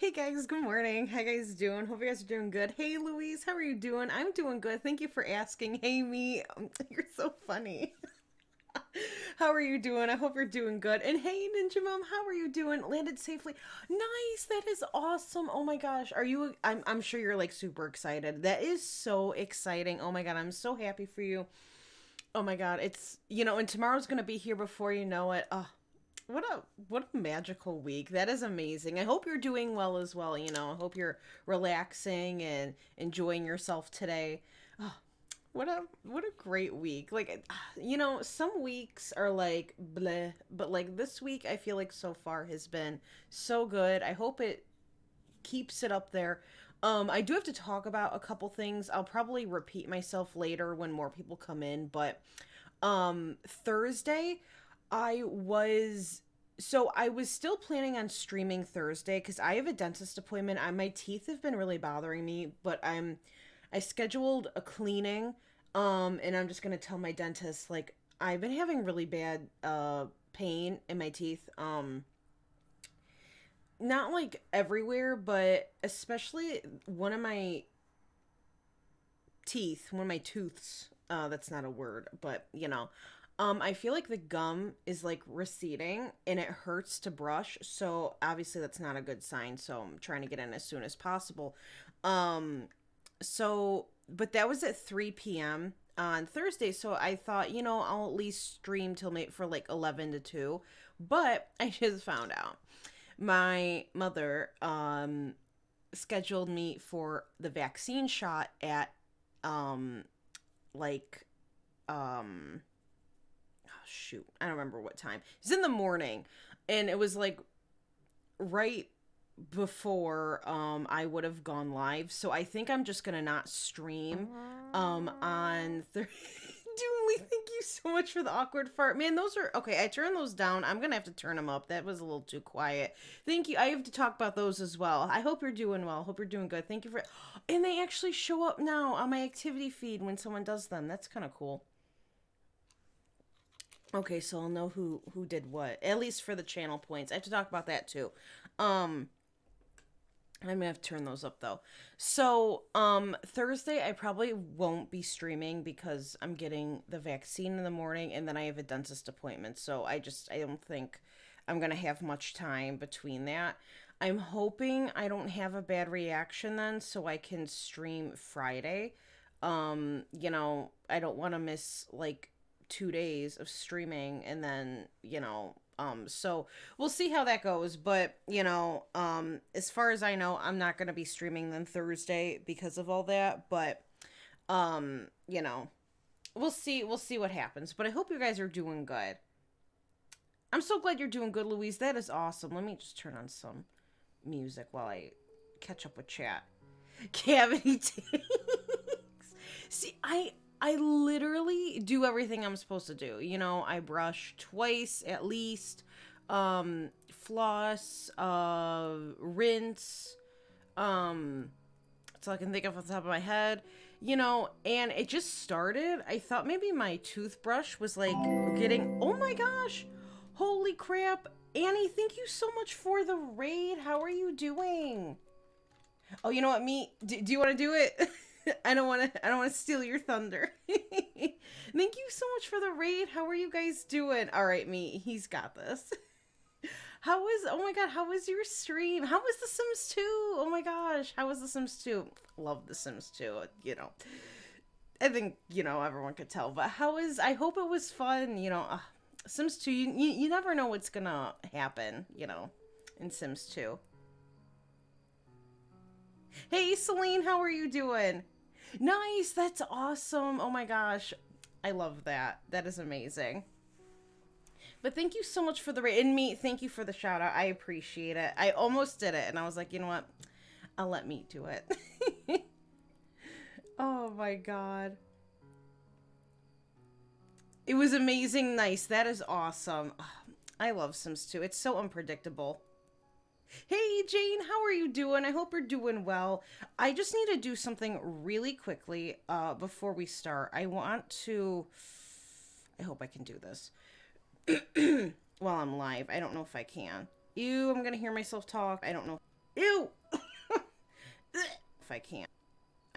Hey guys, good morning. How you guys doing? Hope you guys are doing good. Hey Louise, how are you doing? I'm doing good. Thank you for asking. Hey me, you're so funny. How are you doing? I hope you're doing good. And hey Ninja Mom, how are you doing? Landed safely. Nice. That is awesome. Oh my gosh. Are you I'm sure you're like super excited. That is so exciting. Oh my god, I'm so happy for you. Oh my god, it's and tomorrow's going to be here before you know it. Oh, what a magical week. That is amazing. I hope you're doing well as well. I hope you're relaxing and enjoying yourself today. Oh, what a great week. Like some weeks are like bleh, but like this week I feel like so far has been so good. I hope it keeps it up there. I do have to talk about a couple things. I'll probably repeat myself later when more people come in, but Thursday I was still planning on streaming Thursday because I have a dentist appointment. My teeth have been really bothering me, but I scheduled a cleaning, and I'm just gonna tell my dentist like I've been having really bad pain in my teeth. Not like everywhere, but especially one of my tooths. That's not a word, but I feel like the gum is like receding and it hurts to brush. So obviously that's not a good sign. So I'm trying to get in as soon as possible. But that was at 3 p.m. on Thursday. So I thought, I'll at least stream till for like 11 to 2. But I just found out my mother scheduled me for the vaccine shot at like oh shoot, I don't remember what time. It's in the morning, and it was like right before I would have gone live. So I think I'm just gonna not stream on Dooley, thank you so much for the awkward fart. Man, those are okay. I turned those down. I'm gonna have to turn them up. That was a little too quiet. Thank you. I have to talk about those as well. I hope you're doing well. Hope you're doing good. Thank you for. And they actually show up now on my activity feed when someone does them. That's kind of cool. Okay, so I'll know who did what. At least for the channel points. I have to talk about that too. Um, I'm gonna have to turn those up though. So, Thursday I probably won't be streaming because I'm getting the vaccine in the morning and then I have a dentist appointment. So I don't think I'm gonna have much time between that. I'm hoping I don't have a bad reaction then so I can stream Friday. I don't want to miss like 2 days of streaming and then, so we'll see how that goes. But, as far as I know, I'm not gonna be streaming then Thursday because of all that. But, um, you know, we'll see what happens. But I hope you guys are doing good. I'm so glad you're doing good, Louise. That is awesome. Let me just turn on some music while I catch up with chat. Cavity takes. See, I literally do everything I'm supposed to do. I brush twice at least, floss, rinse, that's all I can think of off the top of my head. And it just started. I thought maybe my toothbrush was like getting, oh my gosh, holy crap. Annie, thank you so much for the raid. How are you doing? Oh, you know what, me? Do you want to do it? I don't want to. I don't want to steal your thunder. Thank you so much for the raid. How are you guys doing? All right, me. He's got this. How was? Oh my god. How was your stream? How was The Sims 2? Oh my gosh. How was The Sims 2? Love The Sims 2. I think everyone could tell. But how was? I hope it was fun. Sims 2. You never know what's gonna happen. In Sims 2. Hey, Celine, how are you doing? Nice, that's awesome. Oh my gosh, I love that. That is amazing. But thank you so much for the rate. And me, thank you for the shout out. I appreciate it. I almost did it, and I was like, you know what? I'll let me do it. Oh my god. It was amazing. Nice. That is awesome. I love Sims 2. It's so unpredictable. Hey Jane, how are you doing? I hope you're doing well. I just need to do something really quickly before we start. I hope I can do this while I'm live. I don't know if I can. I'm gonna hear myself talk. I don't know. Ew. If I can't.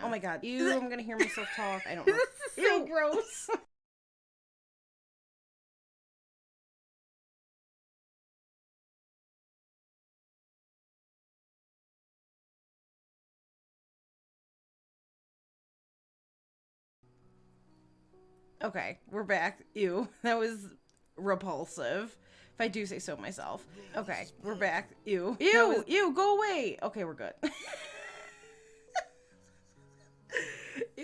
Oh my god. Ew, I'm gonna hear myself talk. I don't know. This is so gross. Okay, we're back. Ew, that was repulsive. If I do say so myself. Okay, we're back. Ew. Ew, ew, go away. Okay, we're good.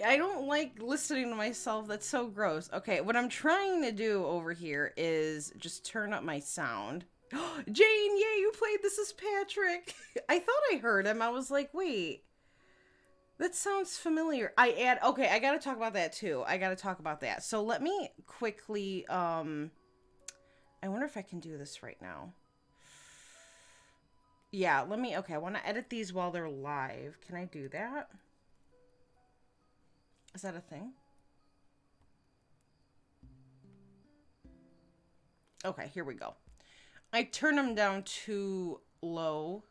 I don't like listening to myself. That's so gross. Okay, what I'm trying to do over here is just turn up my sound. Jane, yay, you played This Is Patrick. I thought I heard him. I was like, wait. That sounds familiar. Okay, I gotta talk about that too. I gotta talk about that. So let me quickly, I wonder if I can do this right now. Yeah, okay, I want to edit these while they're live. Can I do that? Is that a thing? Okay, here we go. I turned them down too low.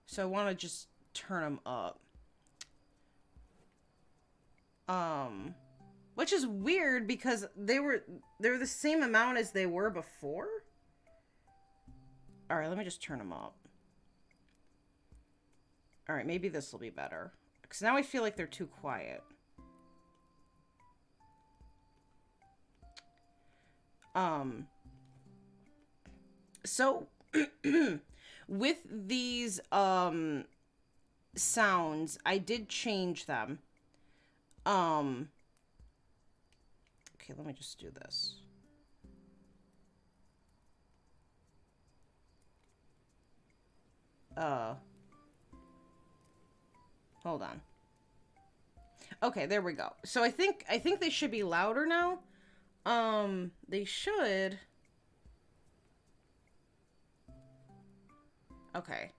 So I want to just turn them up. Which is weird because they're the same amount as they were before. All right, let me just turn them up. All right, maybe this will be better. Because now I feel like they're too quiet. So with these sounds, I did change them. Okay, let me just do this. Hold on. Okay, there we go. So I think they should be louder now. They should. Okay.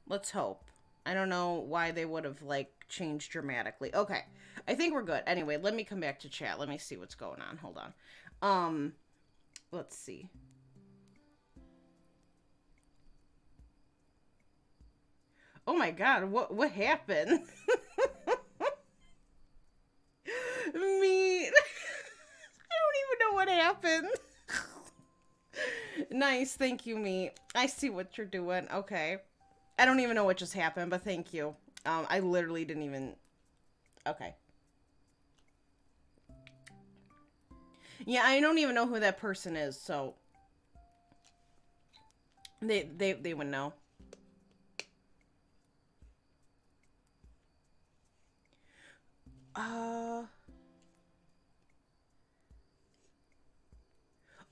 Let's hope. I don't know why they would have, like, changed dramatically. Okay. I think we're good. Anyway, let me come back to chat. Let me see what's going on. Hold on. Let's see. Oh my god, what happened? Me. I don't even know what happened. Nice, thank you, me. I see what you're doing. Okay. I don't even know what just happened, but thank you. I literally didn't even... Okay. Yeah, I don't even know who that person is, so... They would know.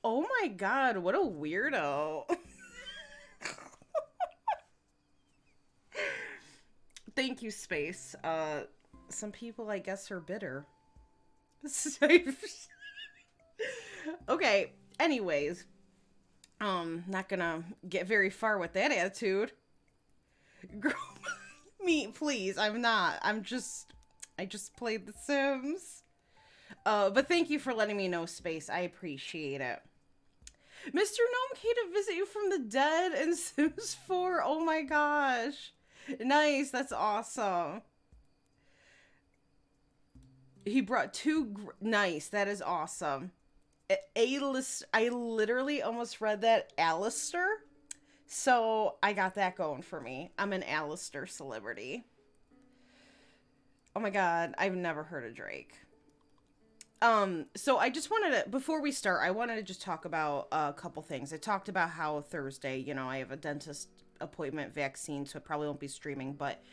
Oh my god, what a weirdo. Thank you, Space. Some people, I guess, are bitter. Okay, anyways. Not gonna get very far with that attitude. Girl, me, please, I'm not. I just played The Sims. But thank you for letting me know, Space. I appreciate it. Mr. Gnome came to visit you from the dead in Sims 4. Oh my gosh. Nice. That's awesome. He brought nice. That is awesome. I literally almost read that Alistair. So I got that going for me. I'm an Alistair celebrity. Oh my god. I've never heard of Drake. So I just wanted to, before we start, I wanted to just talk about a couple things. I talked about how Thursday, you know, I have a dentist appointment vaccine, so it probably won't be streaming, but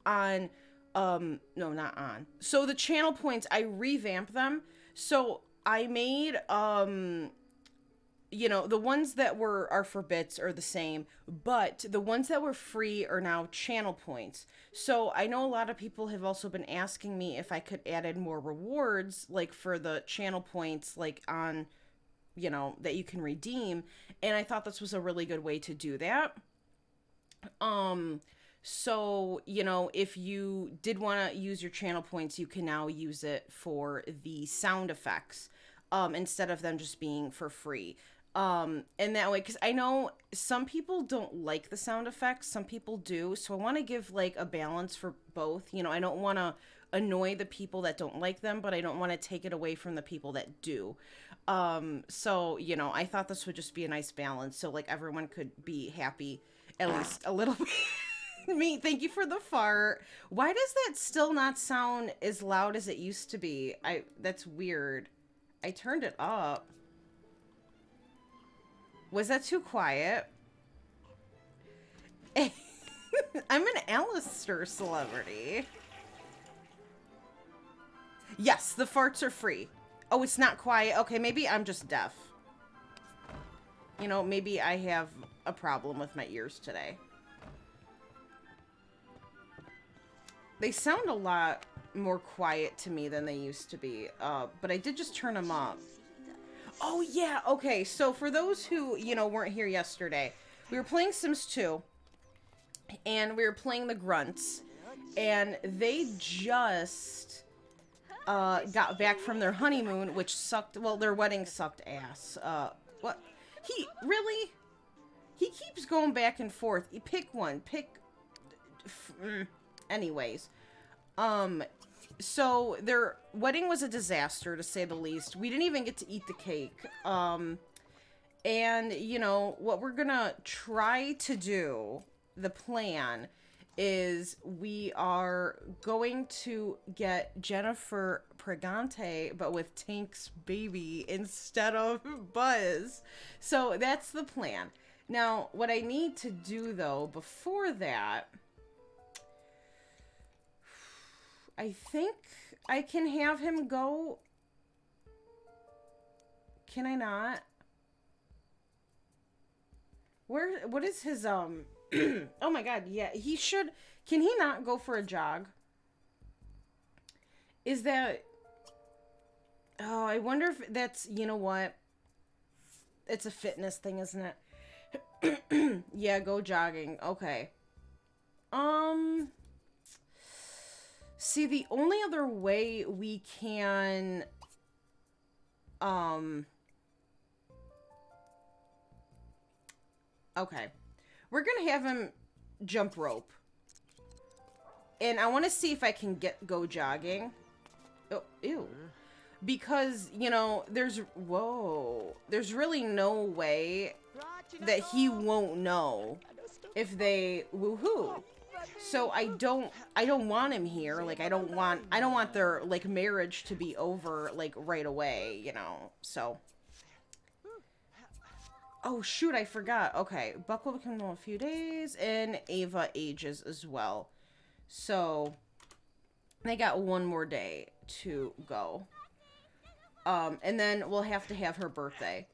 on, no, not on. So the channel points, I revamped them. So I made, you know, the ones that are for bits are the same, but the ones that were free are now channel points. So I know a lot of people have also been asking me if I could add in more rewards, like for the channel points, like on, you know, that you can redeem. And I thought this was a really good way to do that. So, you know, if you did want to use your channel points, you can now use it for the sound effects, instead of them just being for free. In that way, because I know some people don't like the sound effects, some people do, so I want to give like a balance for both. You know, I don't want to annoy the people that don't like them, but I don't want to take it away from the people that do. So, you know, I thought this would just be a nice balance, so like everyone could be happy at least a little bit. Me, thank you for the fart. Why does that still not sound as loud as it used to be? That's weird. I turned it up. Was that too quiet? I'm an Alistair celebrity. Yes, the farts are free. Oh, it's not quiet. Okay, maybe I'm just deaf. You know, maybe I have a problem with my ears today. They sound a lot more quiet to me than they used to be. But I did just turn them up. Oh, yeah. Okay, so for those who, you know, weren't here yesterday, we were playing Sims 2, and we were playing the Grunts, and they just got back from their honeymoon, which sucked. Well, their wedding sucked ass. What? Really? He keeps going back and forth. You pick one. Anyways. So their wedding was a disaster, to say the least. We didn't even get to eat the cake. And, you know, what we're gonna try to do, the plan, is we are going to get Jennifer Pregante, but with Tank's baby instead of Buzz. So that's the plan. Now, what I need to do, though, before that, I think I can have him go. Can I not? What is his, oh my god, yeah, he should, can he not go for a jog? Is that, oh, I wonder if that's, you know what? It's a fitness thing, isn't it? Yeah, go jogging, okay. See, the only other way we can, okay. We're gonna have him jump rope. And I want to see if I can go jogging. Oh, ew. Because, you know, there's really no way that he won't know if they woohoo. So I don't want him here. Like, I don't want their, like, marriage to be over, like, right away, you know, so. Oh, shoot, I forgot. Okay, Buck will become in a few days, and Ava ages as well. So, they got one more day to go. And then we'll have to have her birthday.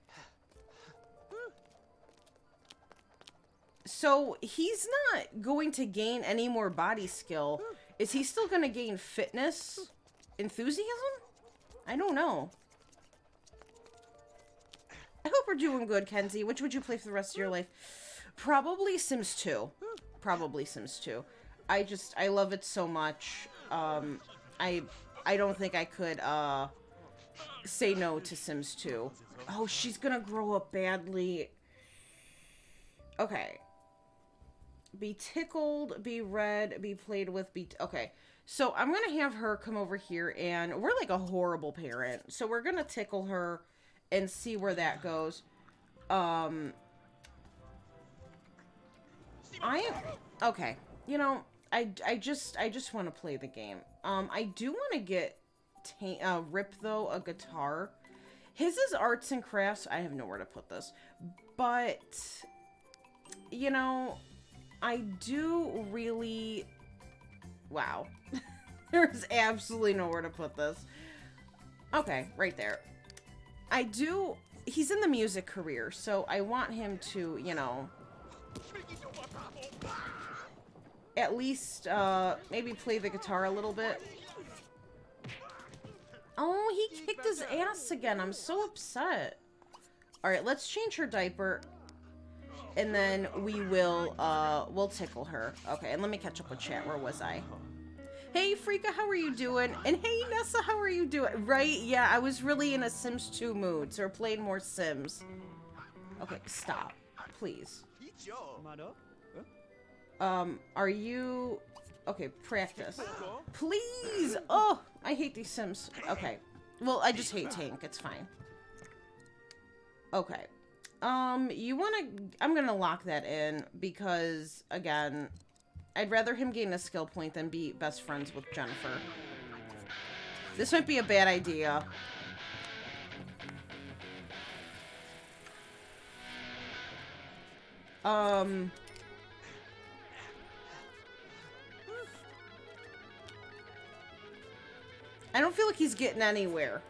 So, he's not going to gain any more body skill. Is he still going to gain fitness? Enthusiasm? I don't know. I hope we're doing good, Kenzie. Which would you play for the rest of your life? Probably Sims 2. Probably Sims 2. I love it so much. I don't think I could, say no to Sims 2. Oh, she's gonna grow up badly. Okay. Be tickled, be read, be played with, okay. So I'm gonna have her come over here, and we're like a horrible parent. So we're gonna tickle her and see where that goes. Okay. You know, I just want to play the game. I do want to get Rip, though, a guitar. His is arts and crafts. I have nowhere to put this. But, you know, I do really... Wow. There's absolutely nowhere to put this. Okay, right there. He's in the music career, so I want him to, you know, at least, maybe play the guitar a little bit. Oh, he kicked his ass again. I'm so upset. Alright, let's change her diaper. And then we'll tickle her. Okay, and let me catch up with chat. Where was I? Hey, Freaka, how are you doing? And hey, Nessa, how are you doing? Right? Yeah, I was really in a Sims 2 mood, so we're playing more Sims. Okay, stop. Please. Are you... Okay, practice. Please! Oh, I hate these Sims. Okay. Well, I just hate Tank. It's fine. Okay. You wanna... I'm gonna lock that in because, again, I'd rather him gain a skill point than be best friends with Jennifer. This might be a bad idea. I don't feel like he's getting anywhere.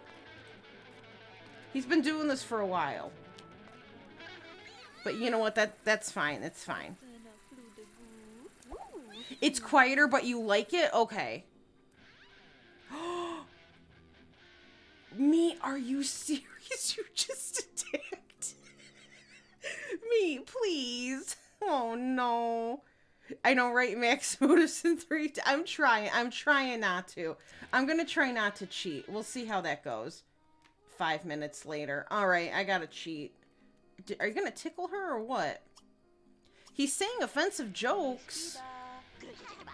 He's been doing this for a while. But you know what? That's fine. It's fine. It's quieter, but you like it? Okay. Me? Are you serious? You just attacked me, please. Oh, no. I know, right? Max motives in 3. I'm trying not to. I'm gonna try not to cheat. We'll see how that goes. 5 minutes later. Alright, I gotta cheat. Are you gonna tickle her or what? He's saying offensive jokes.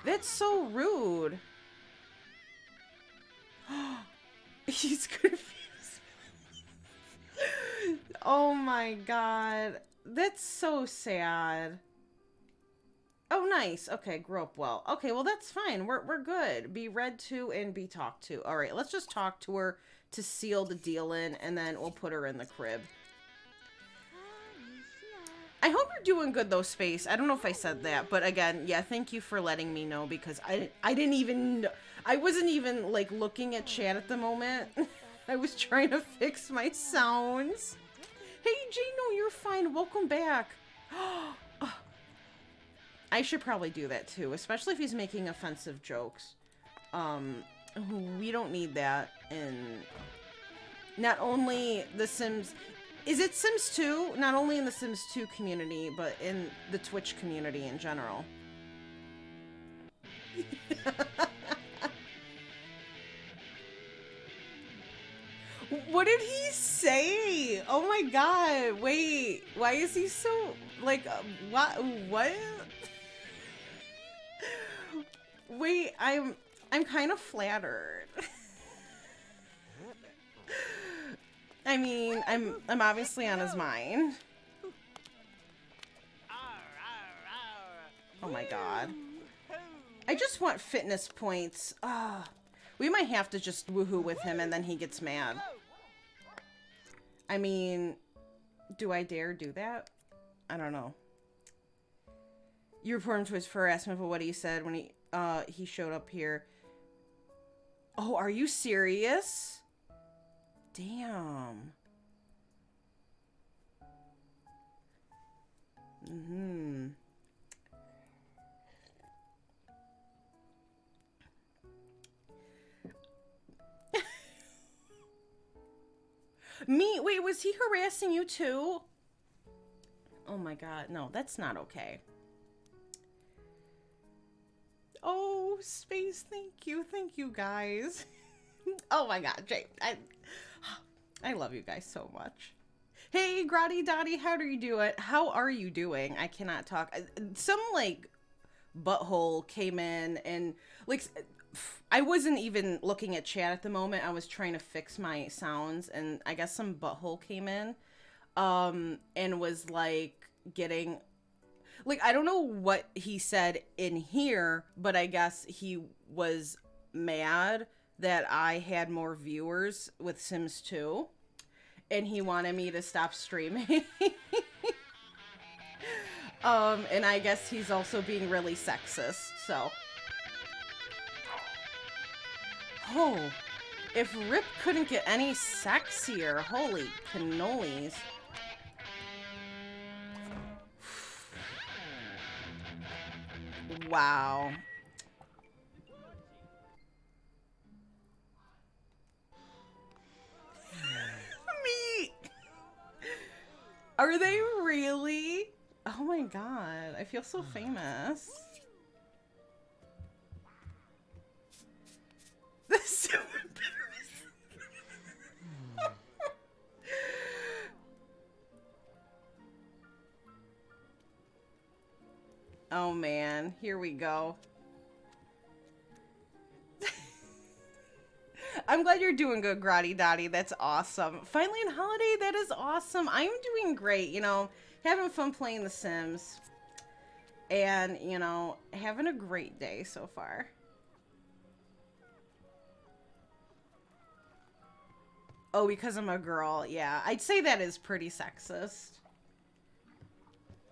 That's so rude. He's confused. Oh my god. That's so sad. Oh, nice. Okay, grow up well. Okay, well, that's fine. We're good. Be read to and be talked to. All right, let's just talk to her to seal the deal in, and then we'll put her in the crib. I hope you're doing good, though, Space. I don't know if I said that, but again, yeah, thank you for letting me know, because I didn't even know. I wasn't even, like, looking at chat at the moment. I was trying to fix my sounds. Hey, Jano, you're fine. Welcome back. I should probably do that too, especially if he's making offensive jokes. We don't need that in not only the Sims... Is it Sims 2? Not only in the Sims 2 community, but in the Twitch community in general. What did he say? Oh my god, wait. Why is he so... Like, what? Wait, I'm kind of flattered. I mean, I'm obviously on his mind. Oh my god. I just want fitness points. We might have to just woohoo with him and then he gets mad. I mean, do I dare do that? I don't know. You report him to his harassment for what he said when he showed up here. Oh, are you serious? Damn. Mm-hmm. Me? Wait, was he harassing you too? Oh my god, no, that's not okay. Oh, Space, thank you guys. Oh my god, Jay, I love you guys so much. Hey, Grotty Dotty, how are you doing? How are you doing? I cannot talk. Some, like, butthole came in and, like, I wasn't even looking at chat at the moment. I was trying to fix my sounds, and I guess some butthole came in, and was, like, getting... Like, I don't know what he said in here, but I guess he was mad that I had more viewers with Sims 2, and he wanted me to stop streaming. And I guess he's also being really sexist, so. Oh, if Rip couldn't get any sexier, holy cannolis. Wow. Me. Are they really? Oh my god, I feel so famous. This is so embarrassing. man. Here we go. I'm glad you're doing good, Grotty Dotty. That's awesome. Finally on holiday, that is awesome. I'm doing great, you know, having fun playing The Sims. And, you know, having a great day so far. Oh, because I'm a girl. Yeah, I'd say that is pretty sexist.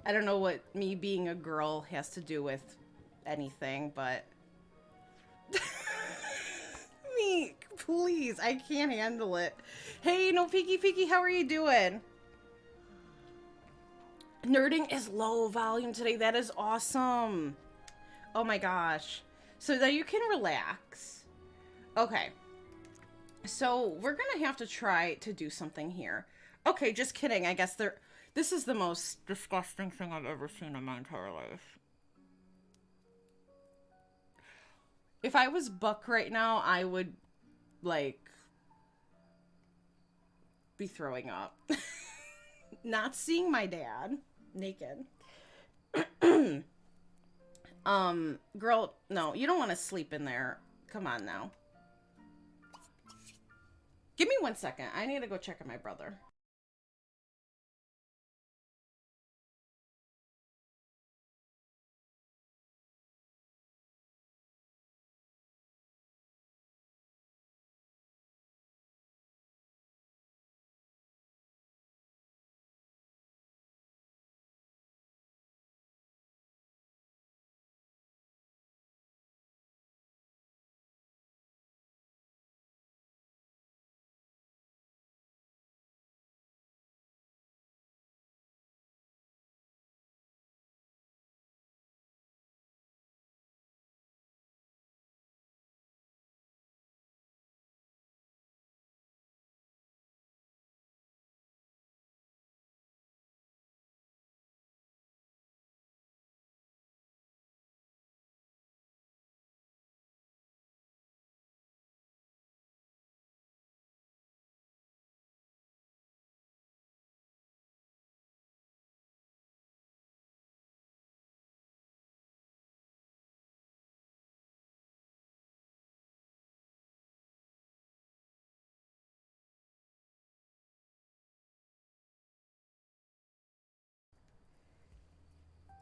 I don't know what me being a girl has to do with anything, but... me, please, I can't handle it. Hey, no Fiki, how are you doing? Nerding is low volume today. That is awesome. Oh my gosh. So that you can relax. Okay. So we're gonna have to try to do something here. Okay, just kidding. I guess this is the most disgusting thing I've ever seen in my entire life. If I was Buck right now, I would, like, be throwing up. Not seeing my dad naked. Girl, no, you don't want to sleep in there. Come on now. Give me 1 second. I need to go check on my brother.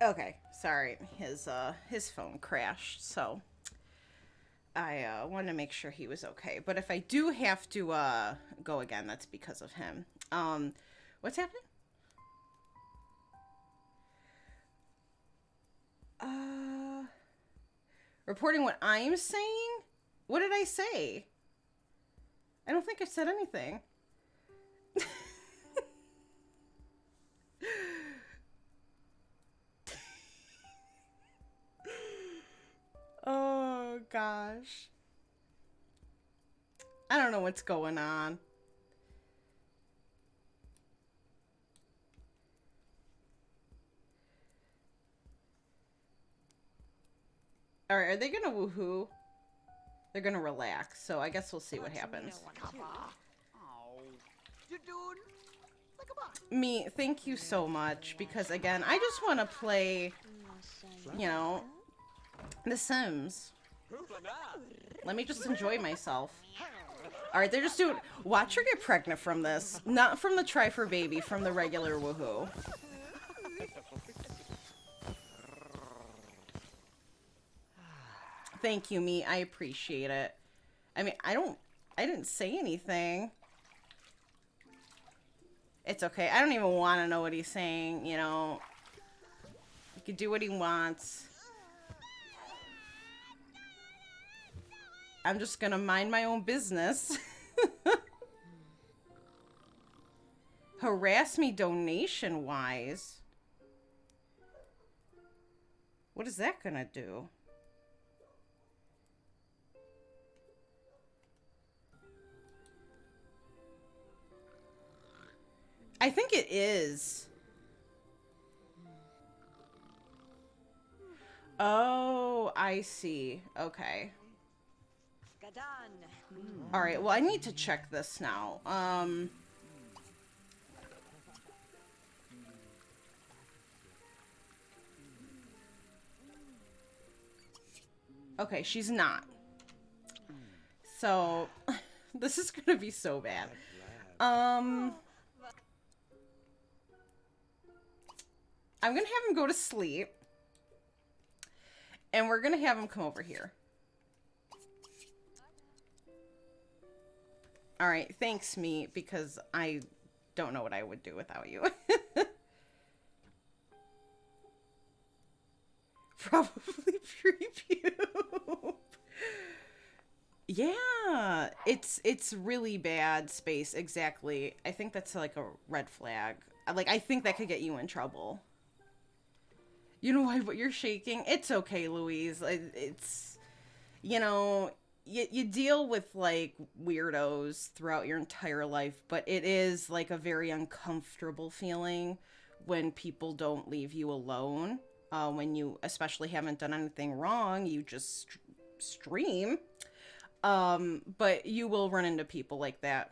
Okay, sorry. His phone crashed, so I wanted to make sure he was okay. But if I do have to go again, that's because of him. What's happening? Reporting what I'm saying? What did I say? I don't think I said anything. Oh, gosh. I don't know what's going on. Alright, are they gonna woohoo? They're gonna relax, so I guess we'll see what happens. Me, thank you so much, because again, I just want to play, you know, The Sims. Let me just enjoy myself. Alright, they're just doing... Watch her get pregnant from this. Not from the try for baby, from the regular woohoo. Thank you, me. I appreciate it. I mean, I didn't say anything. It's okay. I don't even want to know what he's saying, you know. He can do what he wants. I'm just gonna mind my own business. Harass me donation-wise. What is that gonna do? I think it is. Oh, I see. Okay. All right, well, I need to check this now. Okay, she's not. So, this is gonna be so bad. I'm gonna have him go to sleep. And we're gonna have him come over here. Alright, thanks, me, because I don't know what I would do without you. Probably preview. Yeah, it's really bad, Space, exactly. I think that's like a red flag. Like, I think that could get you in trouble. You know why? What you're shaking? It's okay, Louise. It's, you know, you deal with like weirdos throughout your entire life, but it is like a very uncomfortable feeling when people don't leave you alone. When you especially haven't done anything wrong, you just stream. But you will run into people like that.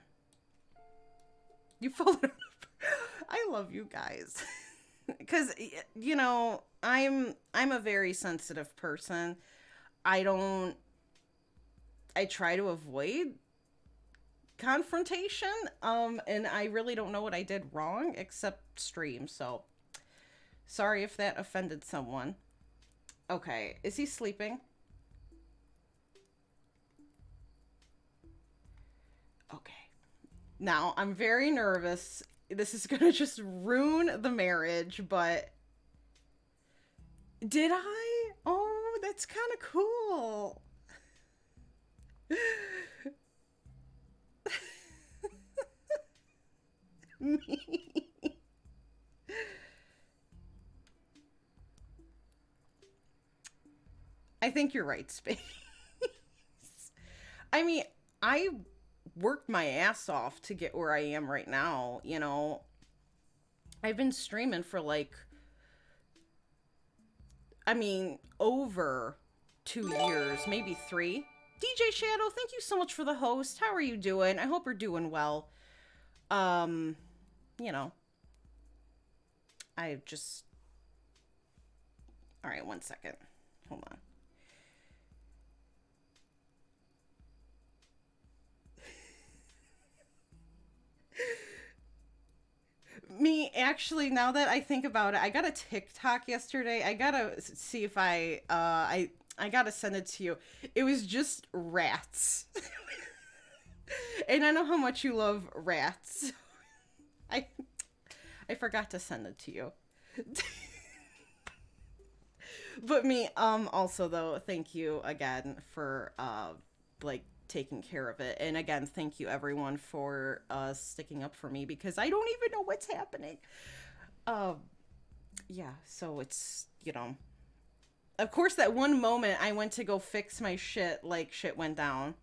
You followed. I love you guys. Because, you know, I'm a very sensitive person. I try to avoid confrontation. And I really don't know what I did wrong except stream. So sorry if that offended someone. Okay, is he sleeping? Okay. Now, I'm very nervous. This is gonna just ruin the marriage, but... Did I? Oh, that's kind of cool. Me. I think you're right, Space. I mean, I worked my ass off to get where I am right now, you know. I've been streaming for like, I mean, over 2 years, maybe 3. DJ Shadow, thank you so much for the host. How are you doing? I hope you're doing well. You know, I just... All right, 1 second. Hold on. Me, actually, now that I think about it, I got a TikTok yesterday. I gotta see if I gotta send it to you. It was just rats. And I know how much you love rats. I forgot to send it to you. But me, also though, thank you again for, like, taking care of it. And again, thank you everyone for, sticking up for me because I don't even know what's happening. Yeah, so it's, you know, of course that one moment I went to go fix my shit, like, shit went down.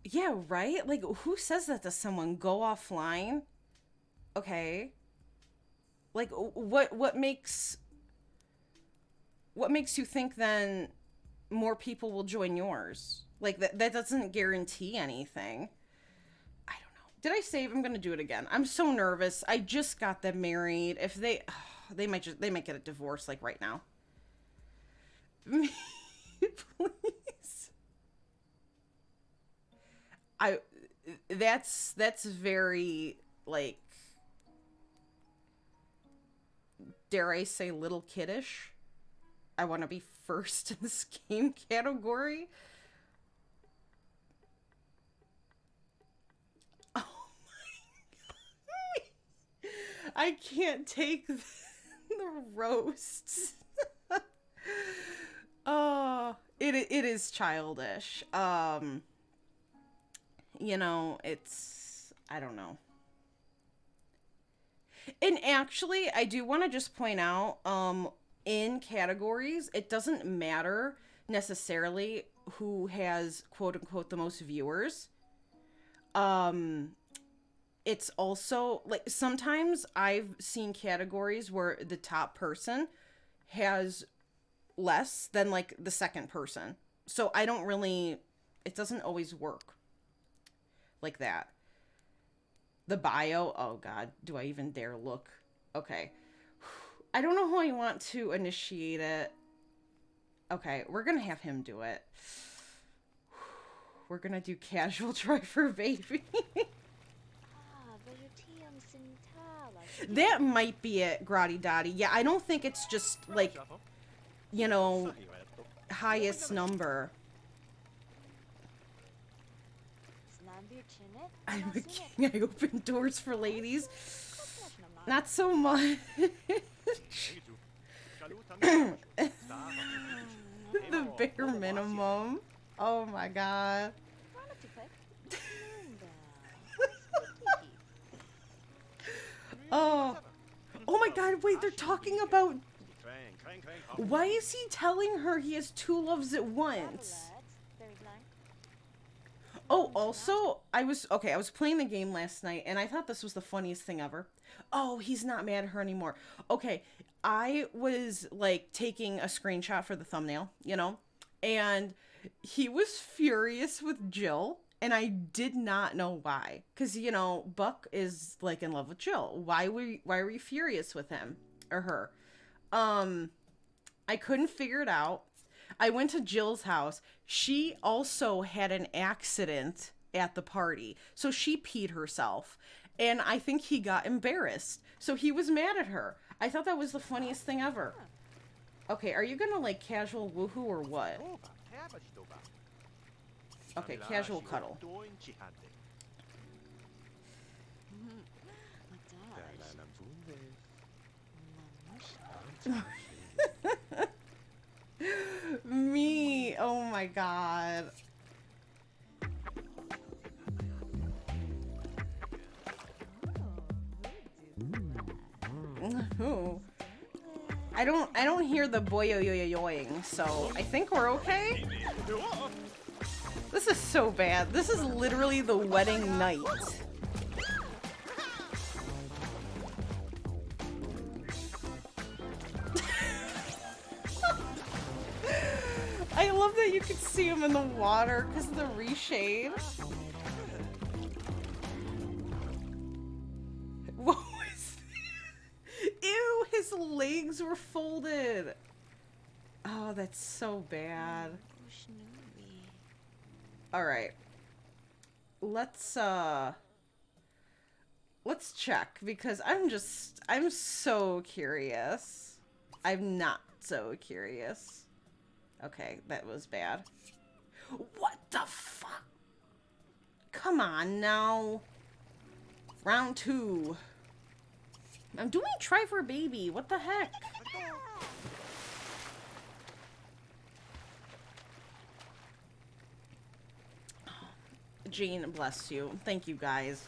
Yeah, right? Like, who says that to someone? Go offline? Okay. Like, what makes you think then more people will join yours? Like, that doesn't guarantee anything. I don't know. Did I save? I'm gonna do it again. I'm so nervous. I just got them married. If they they might get a divorce like right now. Please. I that's very, like, dare I say, little kiddish. I want to be first in this game category. Oh my. I can't take the roasts. Oh, it is childish. You know, it's, I don't know. And actually, I do want to just point out, in categories, it doesn't matter necessarily who has quote unquote the most viewers. Um, it's also like sometimes I've seen categories where the top person has less than like the second person. So I don't really, it doesn't always work like that. The bio, oh god, do I even dare look? Okay. I don't know how I want to initiate it. Okay, we're gonna have him do it. We're gonna do casual try for baby. That might be it, Grotty Dotty. Yeah, I don't think it's just, like, you know, highest number. I'm a king. I open doors for ladies. Not so much. The bare minimum. Oh my god. Oh. Oh my god, wait, they're talking about... Why is he telling her he has two loves at once? Oh, also, I was playing the game last night, and I thought this was the funniest thing ever. Oh, he's not mad at her anymore. Okay, I was, like, taking a screenshot for the thumbnail, you know? And he was furious with Jill, and I did not know why. Because, you know, Buck is, like, in love with Jill. Why were you furious with him? Or her? I couldn't figure it out. I went to Jill's house. She also had an accident at the party. So she peed herself. And I think he got embarrassed. So he was mad at her. I thought that was the funniest thing ever. Okay, are you gonna, like, casual woohoo or what? Okay, casual cuddle. Me, oh my god. Ooh. I don't hear the boy-yo-yo-yo-yoing, so I think we're okay. This is so bad. This is literally the wedding night. I love that you can see him in the water because of the reshade. What was that? Ew, his legs were folded. Oh, that's so bad. Alright. Let's check because I'm so curious. I'm not so curious. Okay, that was bad. What the fuck? Come on now. Round 2. I'm doing try for baby. What the heck? Jean, bless you. Thank you, guys.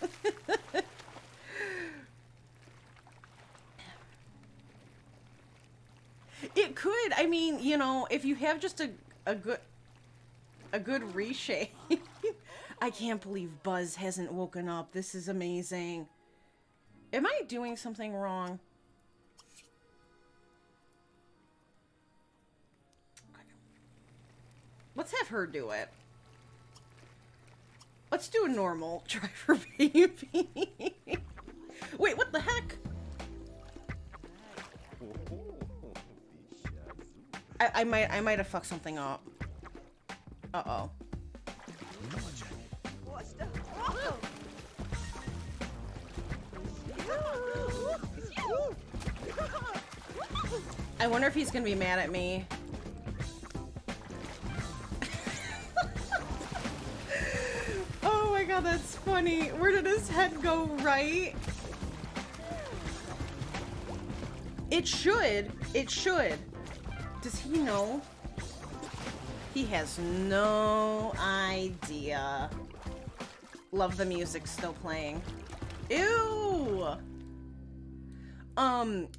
It could. I mean, you know, if you have just a good reshape. I can't believe Buzz hasn't woken up. This is amazing. Am I doing something wrong? Okay. Let's have her do it. Let's do a normal try for baby. Wait, what the heck? I might have fucked something up. Uh-oh. I wonder if he's gonna be mad at me. Oh my god, that's funny. Where did his head go? Right? It should. It should. Does he know? He has no idea. Love the music still playing. Ew!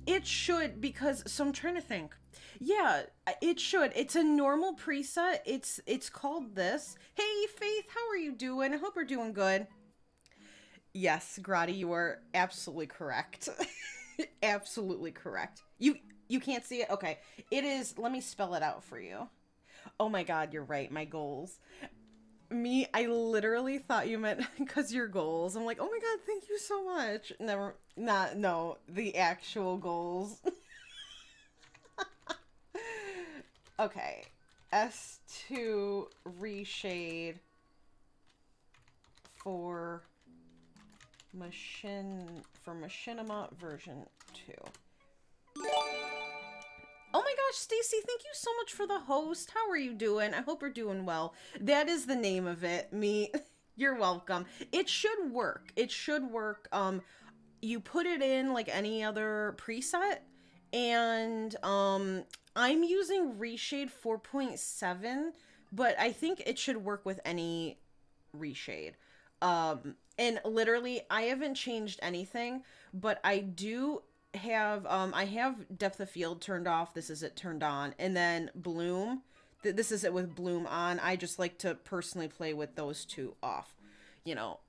It should, because, so I'm trying to think. Yeah, it should. It's a normal preset. It's called this. Hey, Faith, how are you doing? I hope you're doing good. Yes, Grotty, you are absolutely correct. Absolutely correct. You can't see it? Okay. It is, let me spell it out for you. Oh my god, you're right. My goals. Me, I literally thought you meant because your goals. I'm like, oh my god, thank you so much. Never, no, the actual goals. Okay. S2 reshade for Machinima version 2. Oh my gosh, Stacy, thank you so much for the host. How are you doing? I hope you're doing well. That is the name of it. Me. You're welcome. It should work. It should work. You put it in like any other preset, and I'm using Reshade 4.7, but I think it should work with any reshade. And literally I haven't changed anything, but I do have I have depth of field turned off. This is it turned on, and then bloom. This is it with bloom on. I just like to personally play with those two off. You know,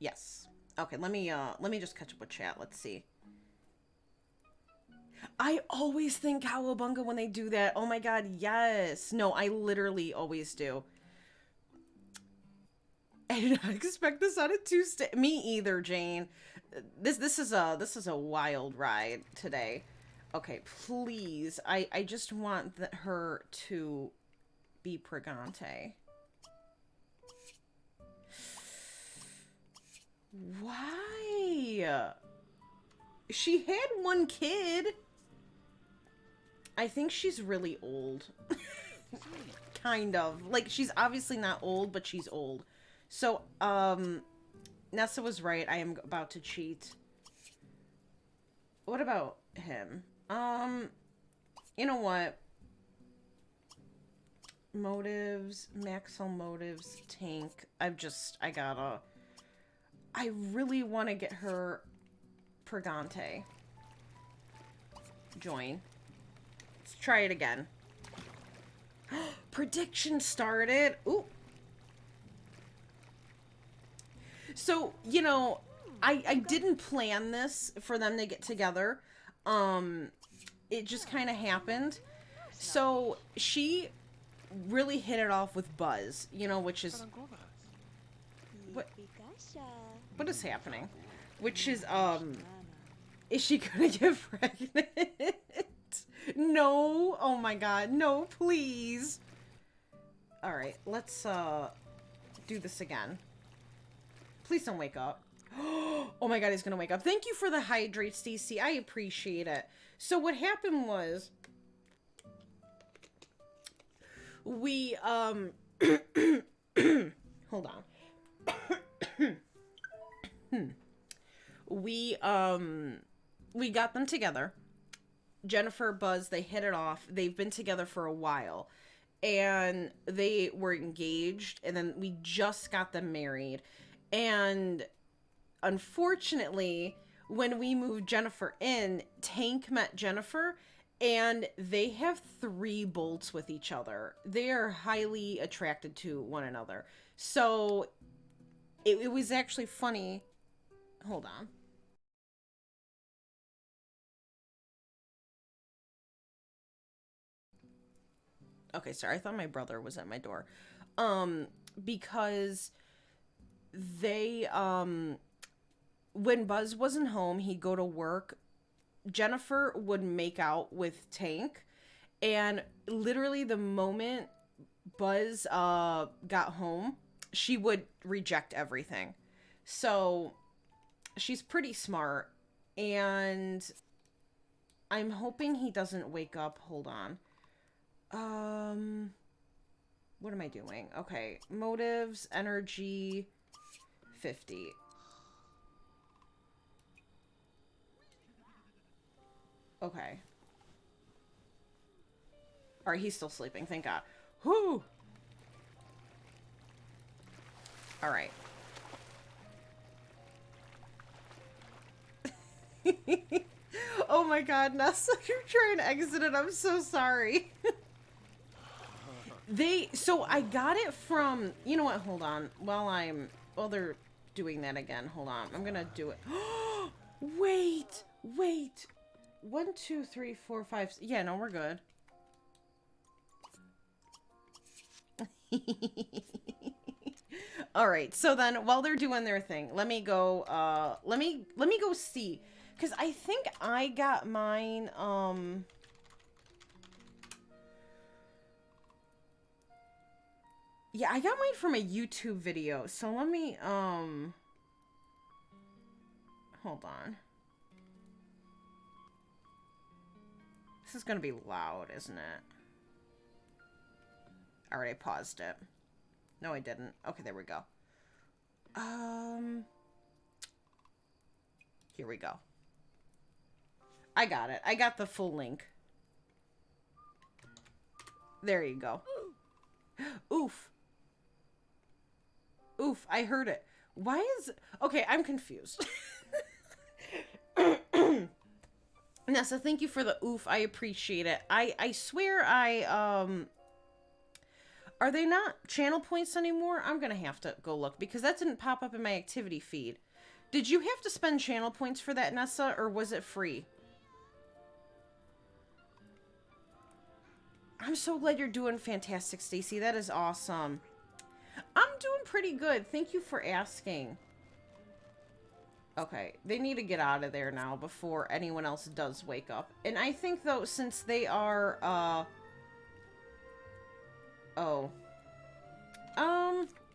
yes. Okay, let me just catch up with chat. Let's see. I always think cowabunga when they do that. Oh my god, yes. No, I literally always do. I did not expect this on a Tuesday. Me either, Jane. This is a wild ride today. Okay, please. I just want her to be Pregante. Why? She had one kid. I think she's really old. Kind of. Like, she's obviously not old, but she's old. So, Nessa was right. I am about to cheat. What about him? You know what? Motives, Maxwell motives, tank. I really want to get her Pregante. Join. Let's try it again. Prediction started. Ooh. So, you know, I didn't plan this for them to get together. It just kind of happened. So, she really hit it off with Buzz, you know, which is... What is happening? Which is she gonna get pregnant? No! Oh my god, no, please! Alright, let's, do this again. Please don't wake up. Oh my god, he's gonna wake up. Thank you for the hydrate, Stacey. I appreciate it. So what happened was... We, hold on. We got them together. Jennifer, Buzz, they hit it off. They've been together for a while. And they were engaged, and then we just got them married. And unfortunately, when we moved Jennifer in, Tank met Jennifer, and they have 3 bolts with each other. They are highly attracted to one another. So it was actually funny. Hold on. Okay, sorry. I thought my brother was at my door. Because they, when Buzz wasn't home, he'd go to work. Jennifer would make out with Tank. And literally the moment Buzz, got home, she would reject everything. So she's pretty smart. And I'm hoping he doesn't wake up. Hold on. What am I doing? Okay, motives, energy, 50. Okay. Alright, he's still sleeping, thank God. Whew! Alright. Oh my god, Nessa, you're trying to exit it. I'm so sorry. So I got it from, you know what, hold on. While they're doing that again, hold on. I'm gonna do it. Wait. 1, 2, 3, 4, 5. Yeah, no, we're good. All right. So then while they're doing their thing, let me go go see, cuz I think I got mine Yeah, I got mine from a YouTube video. So let me, hold on. This is gonna be loud, isn't it? Alright, I paused it. No, I didn't. Okay, there we go. Here we go. I got it. I got the full link. There you go. Oof. Oof, I heard it. Why is... Okay, I'm confused. Nessa, thank you for the oof. I appreciate it. I swear are they not channel points anymore? I'm gonna have to go look because that didn't pop up in my activity feed. Did you have to spend channel points for that, Nessa, or was it free? I'm so glad you're doing fantastic, Stacy. That is awesome. I'm doing pretty good. Thank you for asking. Okay, they need to get out of there now before anyone else does wake up. And I think, though, since they are, oh.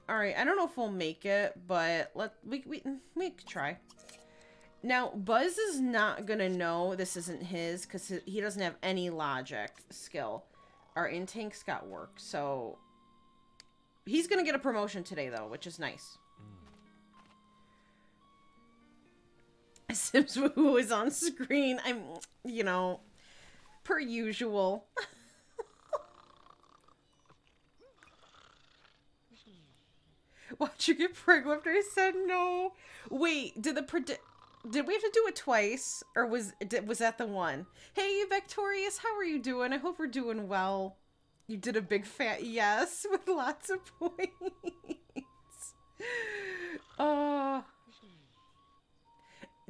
Alright, I don't know if we'll make it, but we could try. Now, Buzz is not gonna know this isn't his, because he doesn't have any logic skill. Our in-tank's got work, so... He's gonna get a promotion today, though, which is nice. Sims who is on screen. I'm, you know, per usual. Watch you get pregnant after I said no. Wait, did we have to do it twice? Or was that the one? Hey, Victorious, how are you doing? I hope we're doing well. You did a big fat yes with lots of points.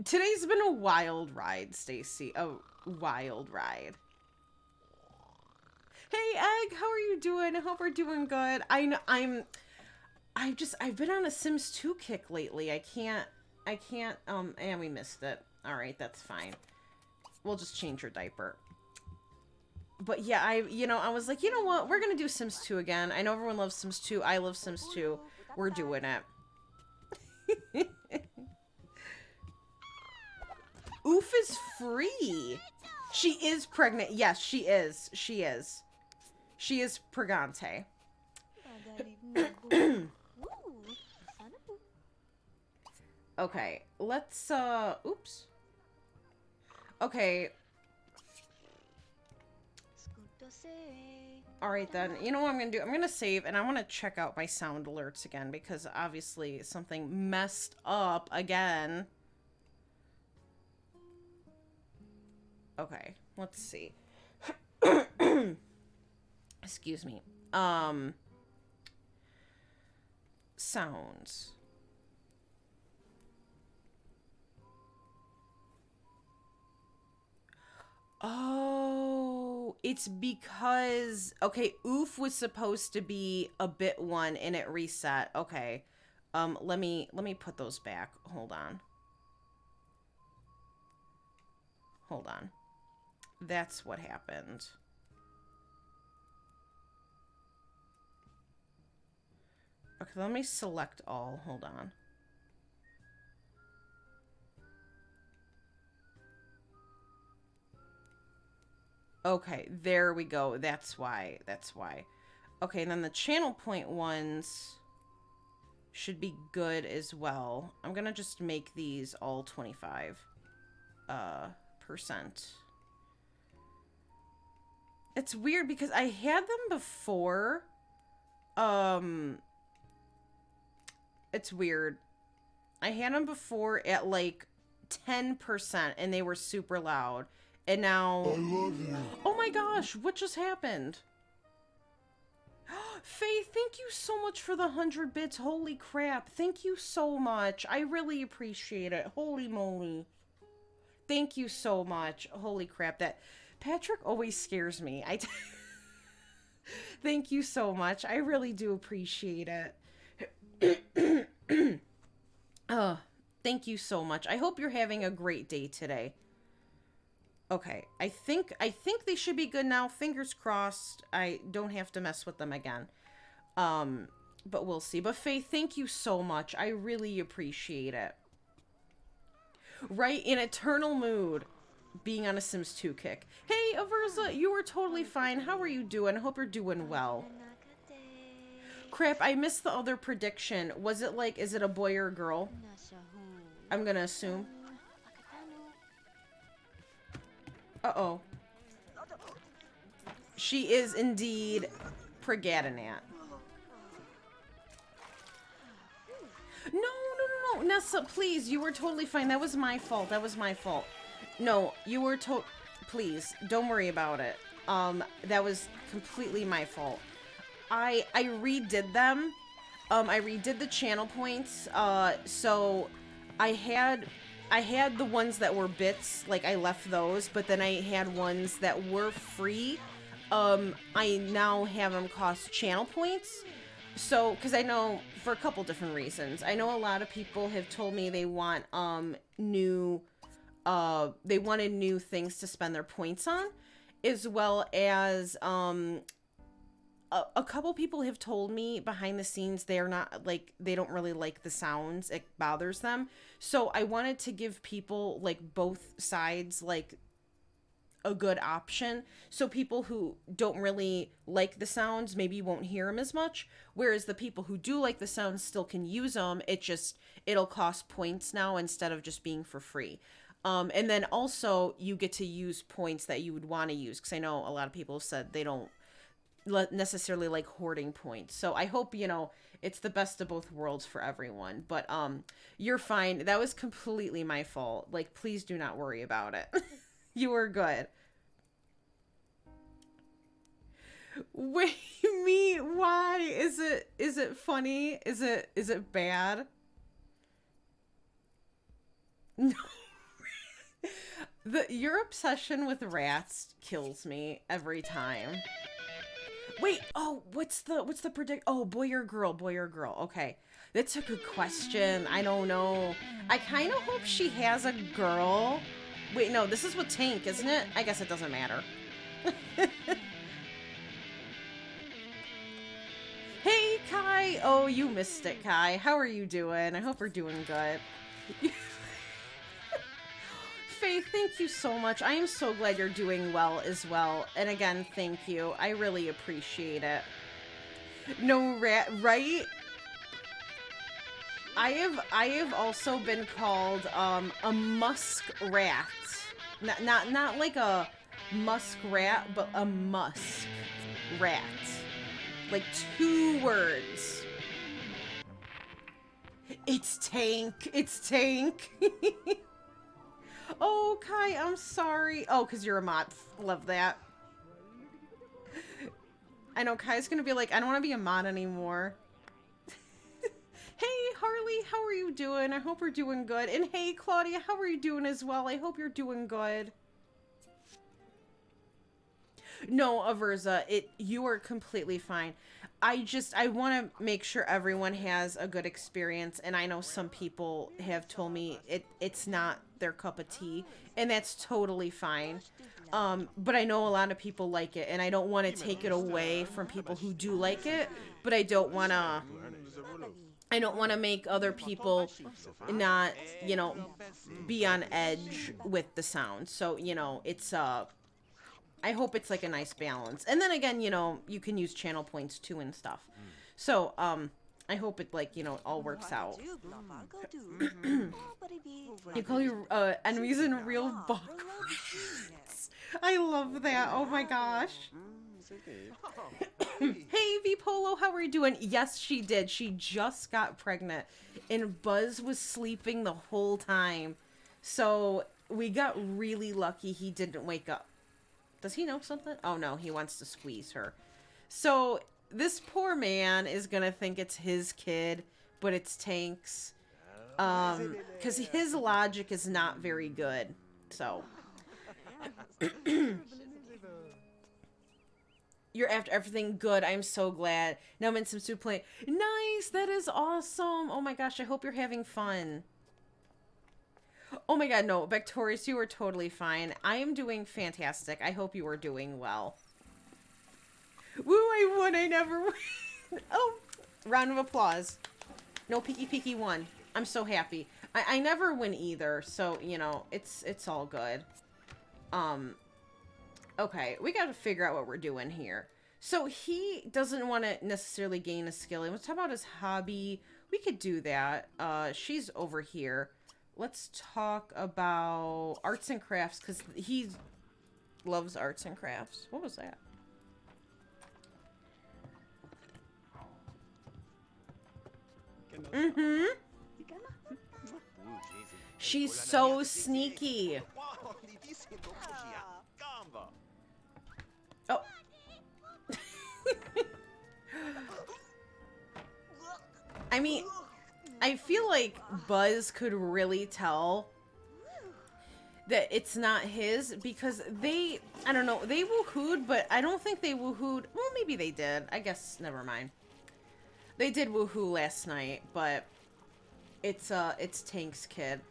Today's been a wild ride, Stacy. A wild ride. Hey, Egg, how are you doing? I hope we're doing good. I've been on a Sims 2 kick lately. I can't, and we missed it. All right, that's fine. We'll just change your diaper. But yeah, I was like, you know what? We're going to do Sims 2 again. I know everyone loves Sims 2. I love Sims 2. We're doing it. Oof is free. She is pregnant. Yes, she is. She is. She is pregante. Okay, let's, oops. Okay. Alright then, you know what I'm gonna do? I'm gonna save, and I want to check out my sound alerts again, because obviously something messed up again. Okay, let's see. Excuse me. Sounds. Oh, it's because, okay, oof was supposed to be a bit one and it reset. Okay. Let me put those back. Hold on. Hold on. That's what happened. Okay, let me select all. Hold on. Okay, there we go. That's why. That's why. Okay, and then the channel point ones should be good as well. I'm gonna just make these all 25%. It's weird because I had them before. It's weird. I had them before at like 10% and they were super loud. And now... I love you. Oh my gosh, what just happened? Faith, thank you so much for the 100 bits. Holy crap. Thank you so much. I really appreciate it. Holy moly. Thank you so much. Holy crap. That Patrick always scares me. Thank you so much. I really do appreciate it. Oh, thank you so much. I hope you're having a great day today. Okay, I think they should be good now. Fingers crossed. I don't have to mess with them again. But we'll see. But Faith, thank you so much. I really appreciate it. Right? In eternal mood. Being on a Sims 2 kick. Hey, Aversa, you are totally fine. How are you doing? I hope you're doing well. Crap, I missed the other prediction. Was it like, is it a boy or a girl? I'm gonna assume. Uh-oh. She is indeed Pregatinat. No, Nessa, please, you were totally fine. That was my fault. That was my fault. No, you were please, don't worry about it. That was completely my fault. I redid them. I redid the channel points. So I had the ones that were bits, like I left those, but then I had ones that were free. I now have them cost channel points. So, because I know, for a couple different reasons. I know a lot of people have told me they want, they wanted new things to spend their points on, as well as, a couple people have told me behind the scenes they're not, like, they don't really like the sounds. It bothers them. So I wanted to give people, like, both sides, like, a good option, so people who don't really like the sounds maybe won't hear them as much, whereas the people who do like the sounds still can use them. It'll cost points now instead of just being for free. And then also you get to use points that you would want to use, because I know a lot of people have said they don't necessarily like hoarding points. So I hope, you know, it's the best of both worlds for everyone. But you're fine. That was completely my fault. Like, please do not worry about it. You were good. Wait, me? Why? Is it funny? Is it bad? No. Your obsession with rats kills me every time. Wait, oh, what's the predict? Oh, boy or girl? Boy or girl? Okay. That's a good question. I don't know. I kind of hope she has a girl. Wait, no, this is with Tank, isn't it? I guess it doesn't matter. Hey, Kai! Oh, you missed it, Kai. How are you doing? I hope we're doing good. Faith, thank you so much. I am so glad you're doing well as well. And again, thank you. I really appreciate it. No rat, right? I have also been called a musk rat. Not like a musk rat, but a musk rat. Like 2 words. It's Tank. It's Tank. Oh, Kai, I'm sorry. Oh, because you're a mod. Love that. I know Kai's gonna be like, I don't want to be a mod anymore. Hey, Harley, how are you doing? I hope we're doing good. And hey, Claudia, how are you doing as well? I hope you're doing good. No, Aversa, you are completely fine. I want to make sure everyone has a good experience, and I know some people have told me it's not their cup of tea, and that's totally fine. But I know a lot of people like it, and I don't want to take it away from people who do like it, but I don't want to make other people not, you know, be on edge with the sound. So, you know, it's, I hope it's like a nice balance. And then again, you know, you can use channel points too and stuff. So, I hope it, like, you know, it all works out. You call your enemies in real bug. I love that. Oh my gosh. Hey, V Polo, how are you doing? Yes, she did. She just got pregnant, and Buzz was sleeping the whole time. So we got really lucky he didn't wake up. Does he know something? Oh no, he wants to squeeze her. So this poor man is gonna think it's his kid, but it's Tank's. Because his logic is not very good. So. You're after everything good. I'm so glad. Now I'm in some soup plate. Nice. That is awesome. Oh my gosh. I hope you're having fun. Oh my god. No, Victorious, you are totally fine. I am doing fantastic. I hope you are doing well. Woo, I won. I never win. Oh, Round of applause. No Peeky Peeky won. I'm so happy. I never win either, so, you know, it's all good. Okay, we gotta figure out what we're doing here. So he doesn't want to necessarily gain a skill. Let's talk about his hobby. We could do that. She's over here. Let's talk about arts and crafts, because he loves arts and crafts. What was that? Mm-hmm. She's so sneaky. Oh. I mean, I feel like Buzz could really tell that it's not his because they, I don't know, they woohooed, but I don't think they woohooed. Well, maybe they did. I guess, never mind. They did woohoo last night, but it's Tank's kid.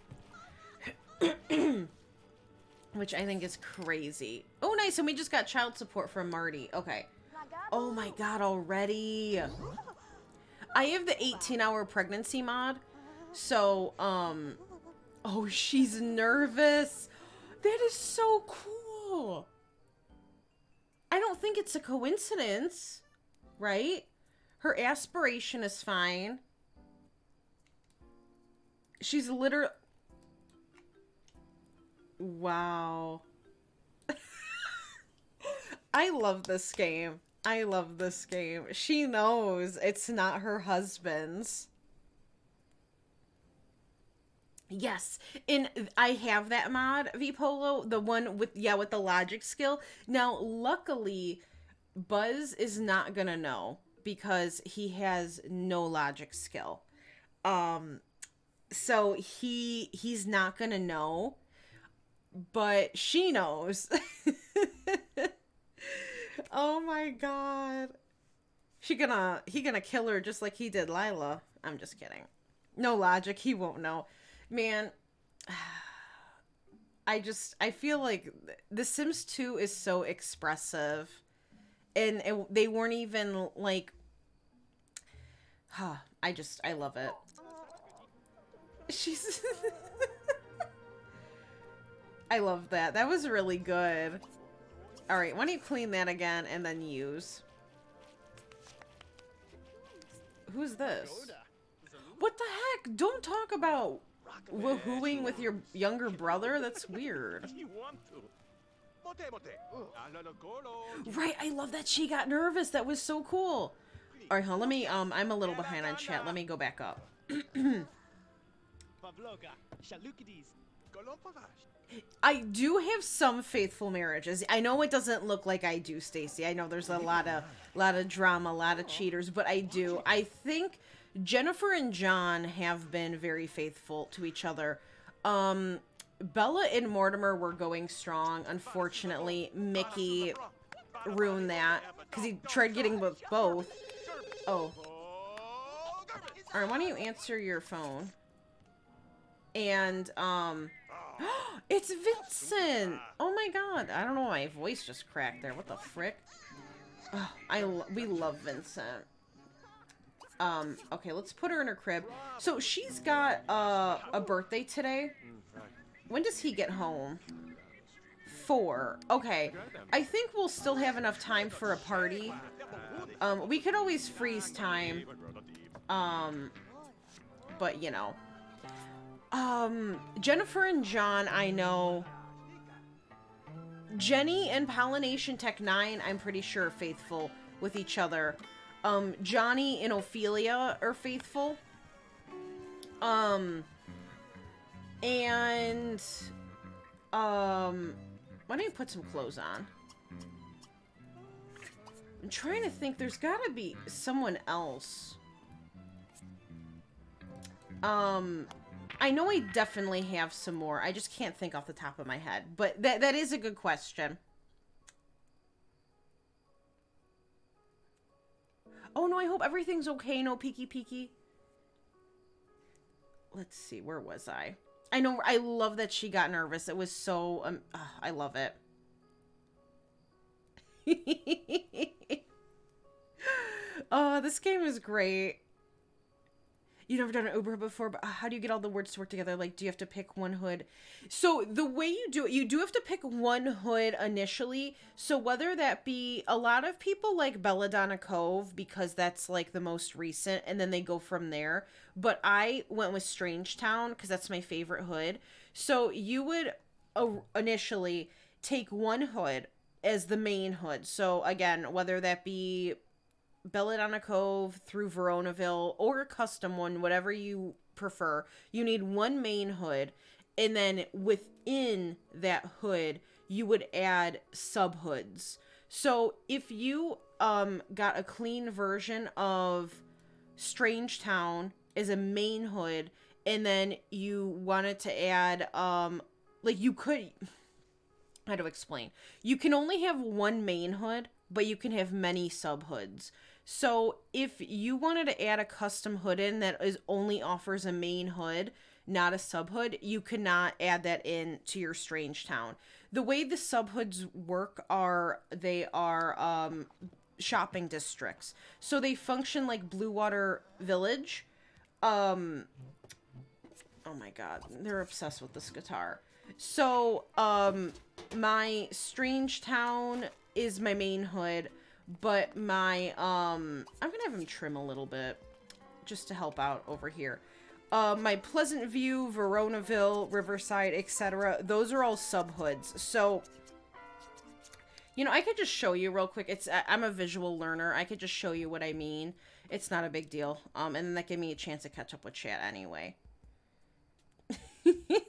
Which I think is crazy. Oh, nice. And we just got child support from Marty. Okay. Oh my god, already. I have the 18-hour pregnancy mod. So, oh, she's nervous. That is so cool. I don't think it's a coincidence, right? Her aspiration is fine. She's literally... Wow. I love this game. I love this game. She knows it's not her husband's. Yes, and I have that mod, V-Polo, the one with, yeah, with the logic skill. Now, luckily, Buzz is not gonna know because he has no logic skill. So he's not gonna know, but she knows. Oh my god. He gonna kill her just like he did Lila. I'm just kidding. No logic, he won't know. Man, I feel like The Sims 2 is so expressive. And they weren't even like, I love it. She's I love that. That was really good. All right, why don't you clean that again and then use? Who's this? What the heck? Don't talk about woohooing with your younger brother. That's weird. Right, I love that she got nervous. That was so cool. All right, let me, I'm a little behind on chat. Let me go back up. I do have some faithful marriages. I know it doesn't look like I do, Stacy. I know there's a lot of drama, a lot of cheaters, but I do. I think Jennifer and John have been very faithful to each other. Bella and Mortimer were going strong. Unfortunately, Mickey ruined that because he tried getting with both. Oh. All right, why don't you answer your phone? And, it's Vincent! Oh my god. I don't know why my voice just cracked there. What the frick? Oh, we love Vincent. Okay, let's put her in her crib. So she's got, a birthday today. When does he get home? 4. Okay. I think we'll still have enough time for a party. We could always freeze time. But, you know. Jennifer and John, I know. Jenny and Pollination Tech 9, I'm pretty sure, are faithful with each other. Johnny and Ophelia are faithful. And, why don't you put some clothes on? I'm trying to think, there's gotta be someone else. I know I definitely have some more. I just can't think off the top of my head. But that is a good question. Oh no, I hope everything's okay. No peeky peeky. Let's see, where was I? I know, I love that she got nervous. It was so, I love it. Oh, this game is great. You've never done an Uber before, but how do you get all the words to work together? Like, do you have to pick one hood? So the way you do it, you do have to pick one hood initially. So whether that be, a lot of people like Belladonna Cove because that's like the most recent, and then they go from there. But I went with Strangetown because that's my favorite hood. So you would initially take one hood as the main hood. So again, whether that be Belladonna Cove through Veronaville or a custom one, whatever you prefer, you need one main hood, and then within that hood you would add sub hoods. So if you got a clean version of Strangetown as a main hood, and then you wanted to add like, you could, how to explain, you can only have one main hood, but you can have many sub hoods. So if you wanted to add a custom hood in that only offers a main hood, not a sub hood, you could not add that in to your Strangetown. The way the sub hoods work they are shopping districts. So they function like Blue Water Village. Oh my god, they're obsessed with this guitar. So my Strangetown is my main hood. But my, I'm gonna have him trim a little bit just to help out over here. My Pleasant View, Veronaville, Riverside, etc. Those are all sub hoods. So, you know, I could just show you real quick. I'm a visual learner. I could just show you what I mean. It's not a big deal. And then that gave me a chance to catch up with chat anyway.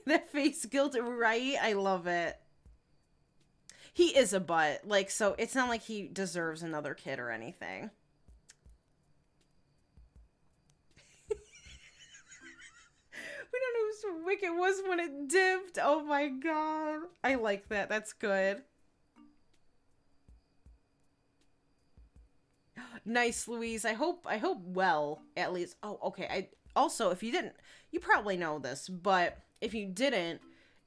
That face guilt, right? I love it. He is a butt, like, so it's not like he deserves another kid or anything. We don't know whose wick it was when it dipped. Oh my god. I like that. That's good. Nice, Louise. I hope well, at least. Oh, okay. Also, if you didn't, you probably know this, but if you didn't,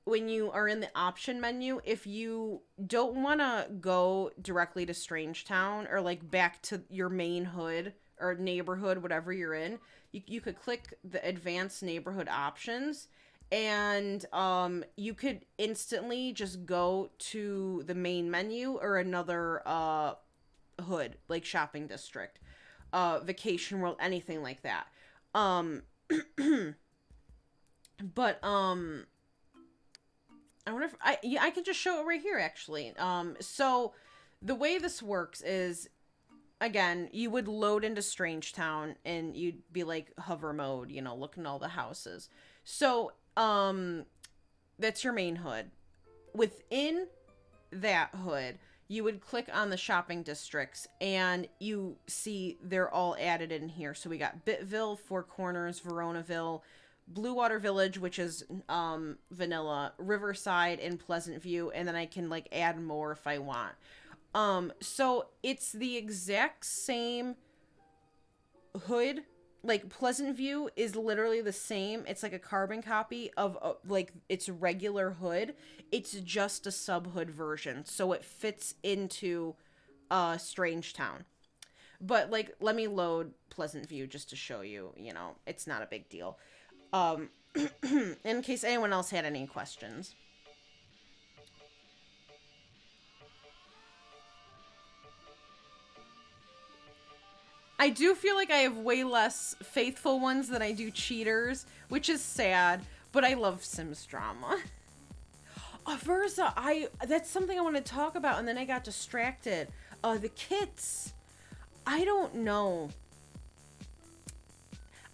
when you are in the option menu, if you don't want to go directly to Strangetown or like back to your main hood or neighborhood, whatever you're in, you could click the advanced neighborhood options, and you could instantly just go to the main menu or another hood, like shopping district, vacation world, anything like that. But I wonder if I can just show it right here, actually. So the way this works is, again, you would load into Strangetown and you'd be like hover mode, you know, looking at all the houses. So, that's your main hood. Within that hood, you would click on the shopping districts and you see they're all added in here. So we got Bittville, Four Corners, Veronaville, Blue Water Village, which is vanilla, Riverside, and Pleasant View, and then I can like add more if I want. So it's the exact same hood. Like, Pleasant View is literally the same. It's like a carbon copy of like its regular hood. It's just a sub hood version, so it fits into Strangetown. But like, let me load Pleasant View just to show you. You know, it's not a big deal. In case anyone else had any questions. I do feel like I have way less faithful ones than I do cheaters, which is sad, but I love Sims drama. Versa, that's something I want to talk about, and then I got distracted. The kits. I don't know.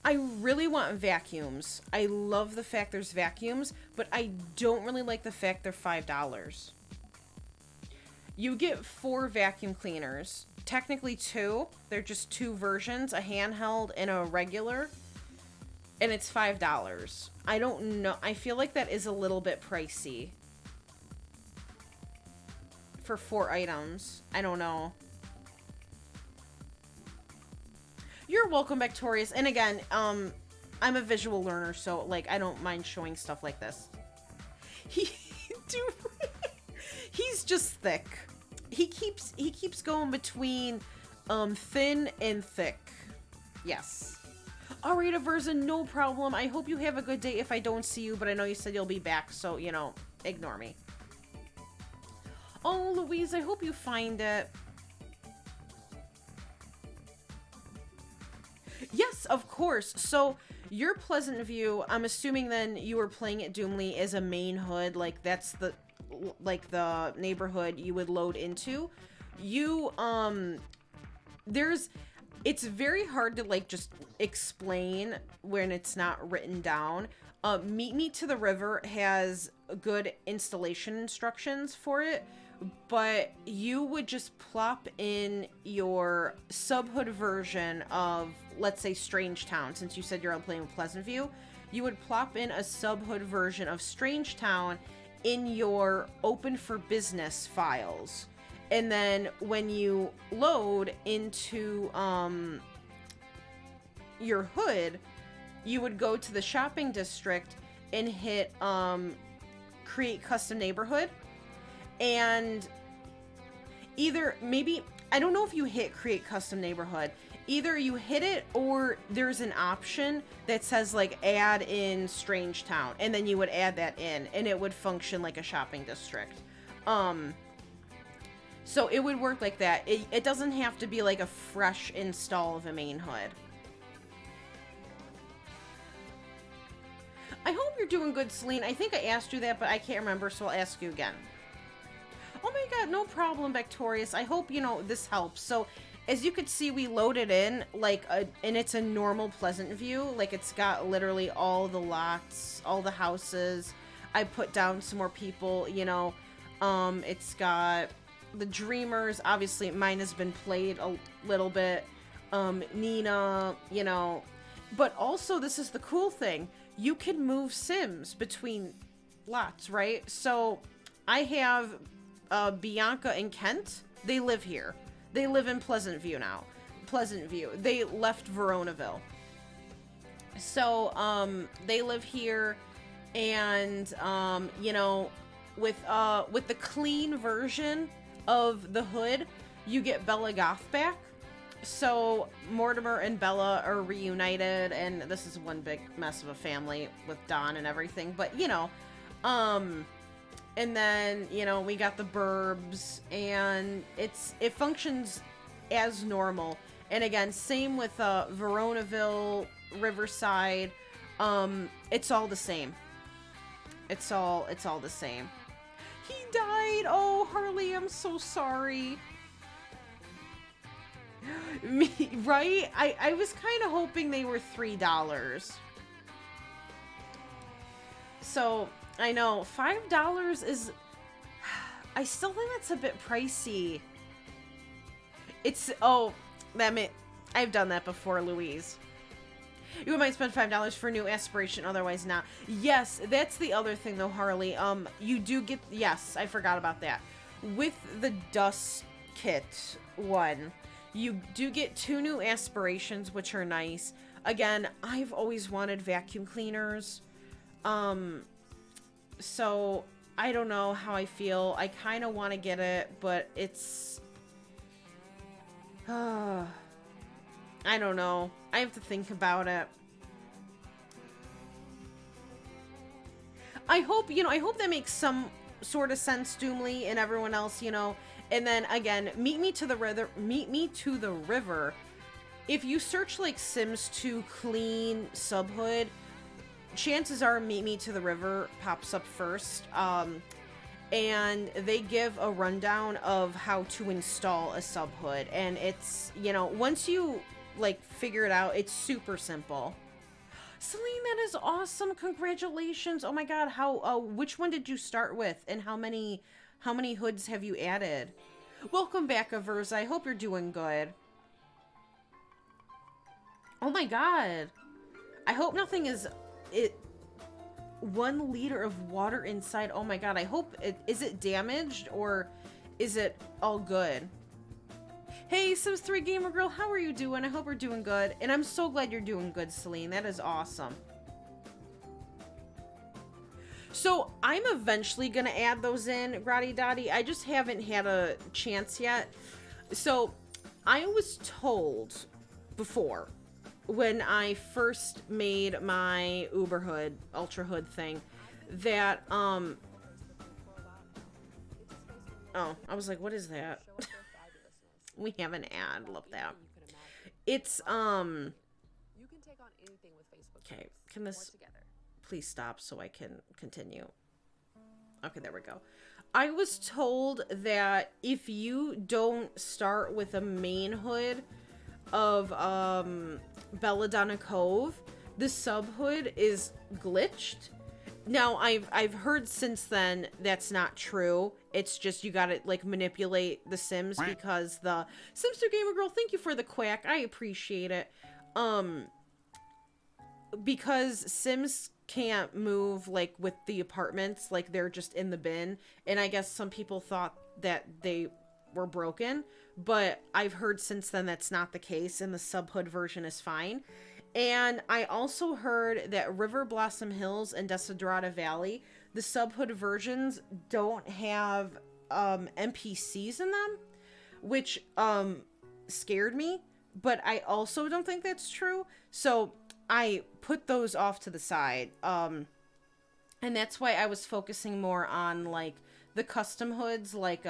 I really want vacuums. I love the fact there's vacuums, but I don't really like the fact they're $5. You get 4 vacuum cleaners. Technically 2. They're just 2 versions, a handheld and a regular. And it's $5. I don't know. I feel like that is a little bit pricey. For 4 items. I don't know. You're welcome, Victorious. And again, I'm a visual learner, so like I don't mind showing stuff like this. He's just thick. He keeps going between thin and thick. Yes. All right, Aversa, no problem. I hope you have a good day if I don't see you, but I know you said you'll be back, so, you know, ignore me. Oh, Louise, I hope you find it. Yes, of course. So, your Pleasant View, I'm assuming then you were playing at Doomley as a main hood, like that's the neighborhood you would load into. You, it's very hard to like just explain when it's not written down. Meet Me to the River has good installation instructions for it, but you would just plop in your subhood version of, let's say, Strangetown, since you said you're playing with Pleasant View. You would plop in a subhood version of Strangetown in your Open for Business files. And then when you load into your hood, you would go to the shopping district and hit create custom neighborhood. And either maybe, I don't know if you hit create custom neighborhood, either you hit it or there's an option that says like add in Strangetown, and then you would add that in and it would function like a shopping district. So it would work like that. It doesn't have to be like a fresh install of a main hood. I hope you're doing good, Celine. I think I asked you that, but I can't remember, so I'll ask you again. Oh my god, no problem, Victorious. I hope, you know, this helps. So, as you could see, we loaded in, like, and it's a normal Pleasant View. Like, it's got literally all the lots, all the houses. I put down some more people, you know. It's got the Dreamers. Obviously, mine has been played a little bit. Nina, you know. But also, this is the cool thing. You can move Sims between lots, right? So, I have Bianca and Kent. They live here. They live in Pleasant View now. Pleasant View. They left Veronaville. So, they live here. And, you know, with the clean version of the hood, you get Bella Goth back. So Mortimer and Bella are reunited, and this is one big mess of a family with Don and everything, but you know, and then, you know, we got the Burbs, and it functions as normal. And again, same with Veronaville, Riverside. It's all the same. It's all the same. He died. Oh, Harley, I'm so sorry. Me, right? I was kind of hoping they were $3. So, I know, $5 is... I still think that's a bit pricey. It's... Oh, I've done that before, Louise. You might spend $5 for a new aspiration, otherwise not. Yes, that's the other thing, though, Harley. You do get... Yes, I forgot about that. With the Dust Kit one... You do get 2 new aspirations, which are nice. Again, I've always wanted vacuum cleaners. So, I don't know how I feel. I kind of want to get it, but it's... I don't know. I have to think about it. I hope, you know, I hope that makes some sort of sense, Doomley, and everyone else, you know. And then again, Meet Me to the River. If you search like Sims 2 clean subhood, chances are Meet Me to the River pops up first. And they give a rundown of how to install a subhood. And it's, you know, once you like figure it out, it's super simple. Celine, that is awesome. Congratulations. Oh my god, which one did you start with, and how many hoods have you added? Welcome back, Aversa. I hope you're doing good. Oh my god. I hope nothing is... 1 liter of water inside. Oh my god. I hope... Is it damaged, or is it all good? Hey, Sims 3 Gamer Girl. How are you doing? I hope you're doing good. And I'm so glad you're doing good, Celine. That is awesome. So, I'm eventually going to add those in, Grotty Dotty. I just haven't had a chance yet. So, I was told before when I first made my Uber hood, Ultra hood thing, that, oh, I was like, what is that? We have an ad. Love that. It's, okay, can this please stop so I can continue? Okay, there we go. I was told that if you don't start with a main hood of Belladonna Cove, the sub hood is glitched. Now I've heard since then that's not true. It's just you gotta like manipulate the Sims because the Simster Gamer Girl, thank you for the quack. I appreciate it. Because Sims can't move like with the apartments, like they're just in the bin, and I guess some people thought that they were broken, but I've heard since then that's not the case, and the subhood version is fine. And I also heard that River Blossom Hills and Desiderata Valley, the subhood versions don't have NPCs in them, which scared me, but I also don't think that's true. So I put those off to the side. And that's why I was focusing more on like the custom hoods, like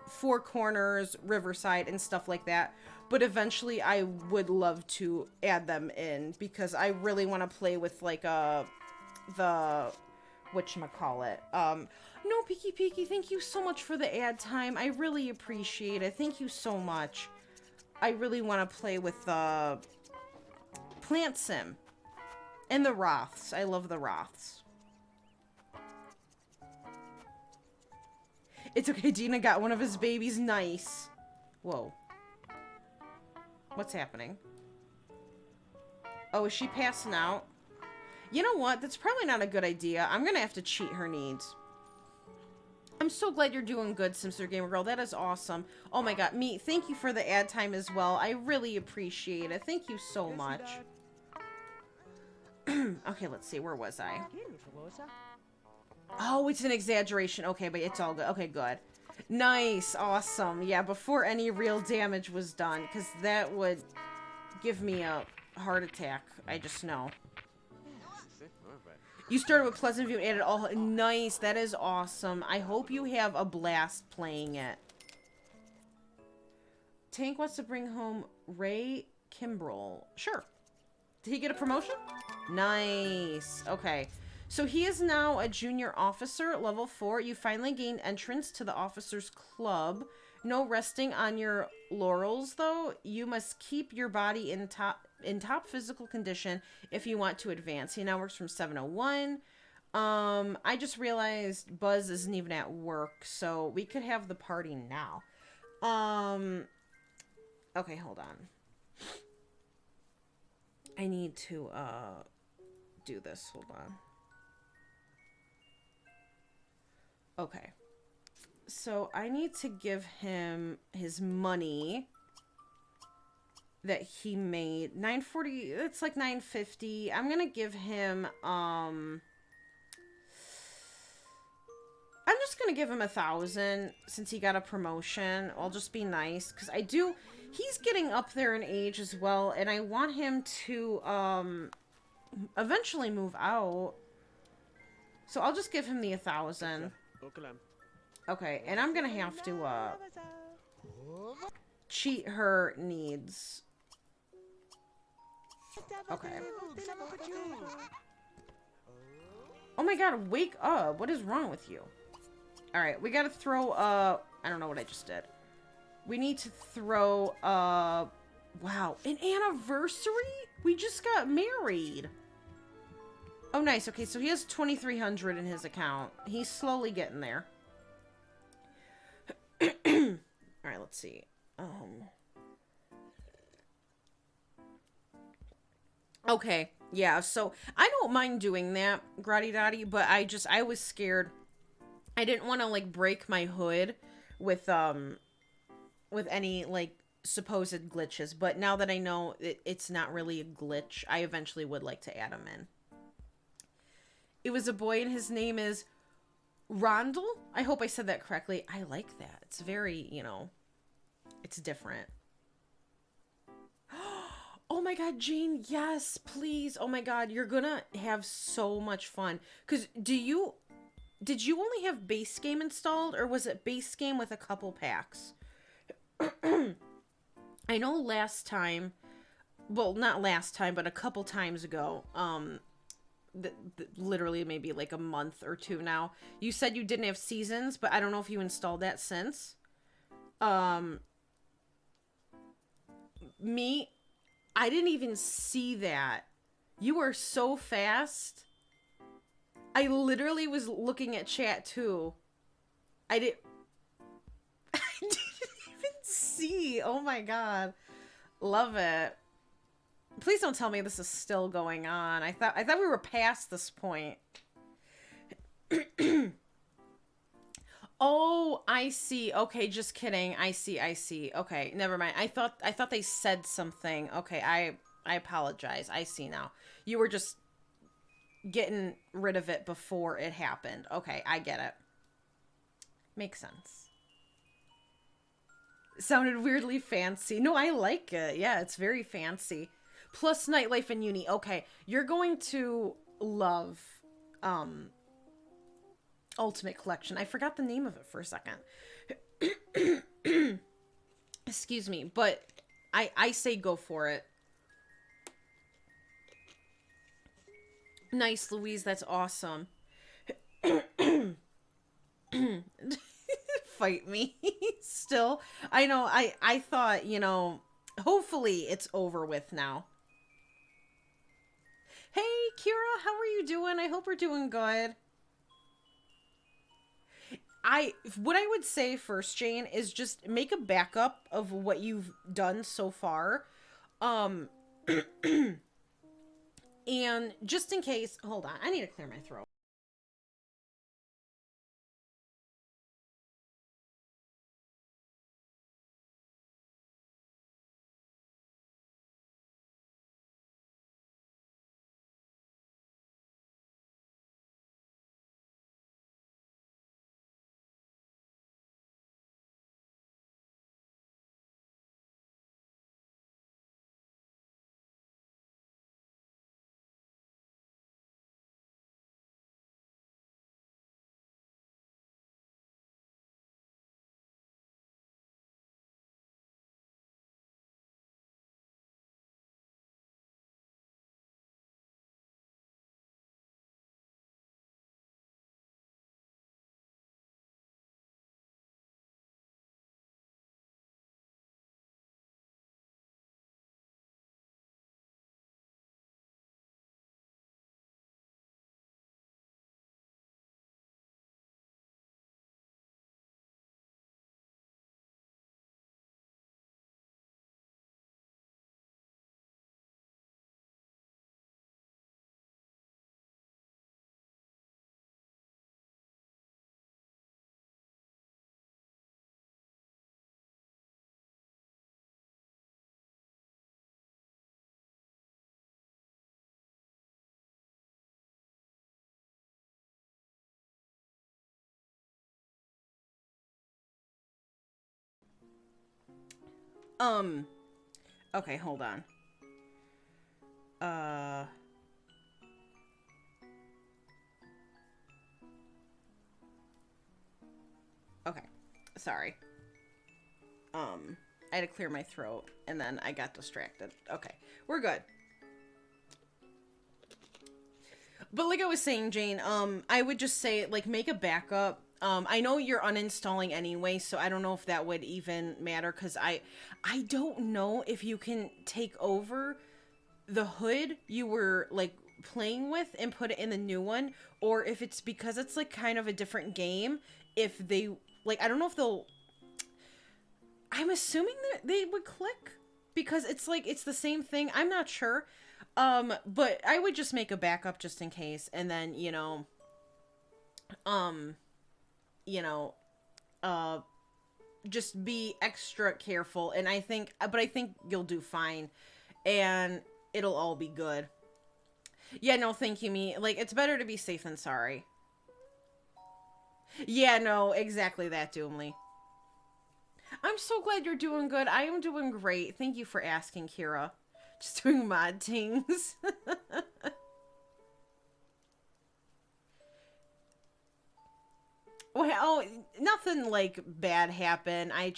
Four Corners, Riverside, and stuff like that. But eventually I would love to add them in because I really want to play with like the whatchamacallit. No, Peaky, thank you so much for the ad time. I really appreciate it. Thank you so much. I really want to play with the Plant Sim and the Roths. I love the Roths. It's okay, Dina got one of his babies. Nice. Whoa. What's happening? Oh, is she passing out? You know what? That's probably not a good idea. I'm gonna have to cheat her needs. I'm so glad you're doing good, Simster Gamer Girl. That is awesome. Oh my god, me, thank you for the ad time as well. I really appreciate it. Thank you so much. Okay, let's see. Where was I? Oh, it's an exaggeration. Okay, but it's all good. Okay, good. Nice. Awesome. Yeah, before any real damage was done, because that would give me a heart attack. I just know. You started with Pleasant View and added all... Nice. That is awesome. I hope you have a blast playing it. Tank wants to bring home Ray Kimbrell. Sure. Did he get a promotion? Nice. Okay. So he is now a junior officer at level 4. You finally gained entrance to the officers club. No resting on your laurels, though. You must keep your body in top physical condition if you want to advance. He now works from 7:01. I just realized Buzz isn't even at work, so we could have the party now. Okay, hold on. I need to do this. Hold on. Okay. So I need to give him his money that he made. 940, it's like 950. I'm gonna give him I'm just gonna give him 1,000 since he got a promotion. I'll just be nice because he's getting up there in age as well, and I want him to eventually move out. So I'll just give him the 1,000. Okay, and I'm gonna have to cheat her needs. Okay. Oh my god, wake up. What is wrong with you? Alright, we gotta throw I don't know what I just did. We need to throw wow, an anniversary? We just got married. Oh nice, okay, so he has 2,300 in his account. He's slowly getting there. Alright, let's see. Okay, yeah, so I don't mind doing that, Grotty Dotty, but I was scared. I didn't want to, like, break my hood with any, like, supposed glitches, but now that I know it's not really a glitch, I eventually would like to add him in. It was a boy and his name is Rondel? I hope I said that correctly. I like that. It's very, you know, it's different. Oh my god, Jane, yes, please. Oh my god, you're gonna have so much fun. Cause did you only have base game installed, or was it base game with a couple packs? I know last time, well, not last time, but a couple times ago, literally maybe like a month or two now, you said you didn't have seasons, but I don't know if you installed that since. Um, me, I didn't even see that. You are so fast. I literally was looking at chat too. I did. I didn't even see. Oh my god, love it. Please don't tell me this is still going on. I thought we were past this point. Oh, I see. Okay, just kidding. I see. I see. Okay, never mind. I thought they said something. Okay, I apologize. I see now. You were just getting rid of it before it happened. Okay, I get it. Makes sense. Sounded weirdly fancy. No, I like it. Yeah, it's very fancy. Plus nightlife and uni. Okay, you're going to love um Ultimate Collection. I forgot the name of it for a second. Excuse me, but I say go for it. Nice, Louise. That's awesome. Fight me. Still. I know. I thought, hopefully it's over with now. Hey, Kira, how are you doing? I hope we're doing good. What I would say first, Jane, is just make a backup of what you've done so far. Um and just in case, hold on, I need to clear my throat. Um okay, hold on. Uh okay. Sorry. I had to clear my throat and then I got distracted. Okay. We're good. But like I was saying, Jane, I would just say, like, make a backup. I know you're uninstalling anyway, so I don't know if that would even matter, because I don't know if you can take over the hood you were, like, playing with and put it in the new one, or if it's because it's, like, kind of a different game, if they, like, I don't know if they'll, I'm assuming that they would click, because it's, like, it's the same thing. I'm not sure. But I would just make a backup just in case, and then, um, you know, uh, just be extra careful, and I think you'll do fine, and it'll all be good. Yeah, no, thank you, me. Like, it's better to be safe than sorry. Yeah, no, exactly that, Doomly. I'm so glad you're doing good. I am doing great. Thank you for asking, Kira. Just doing mod things. Well, nothing like bad happened. I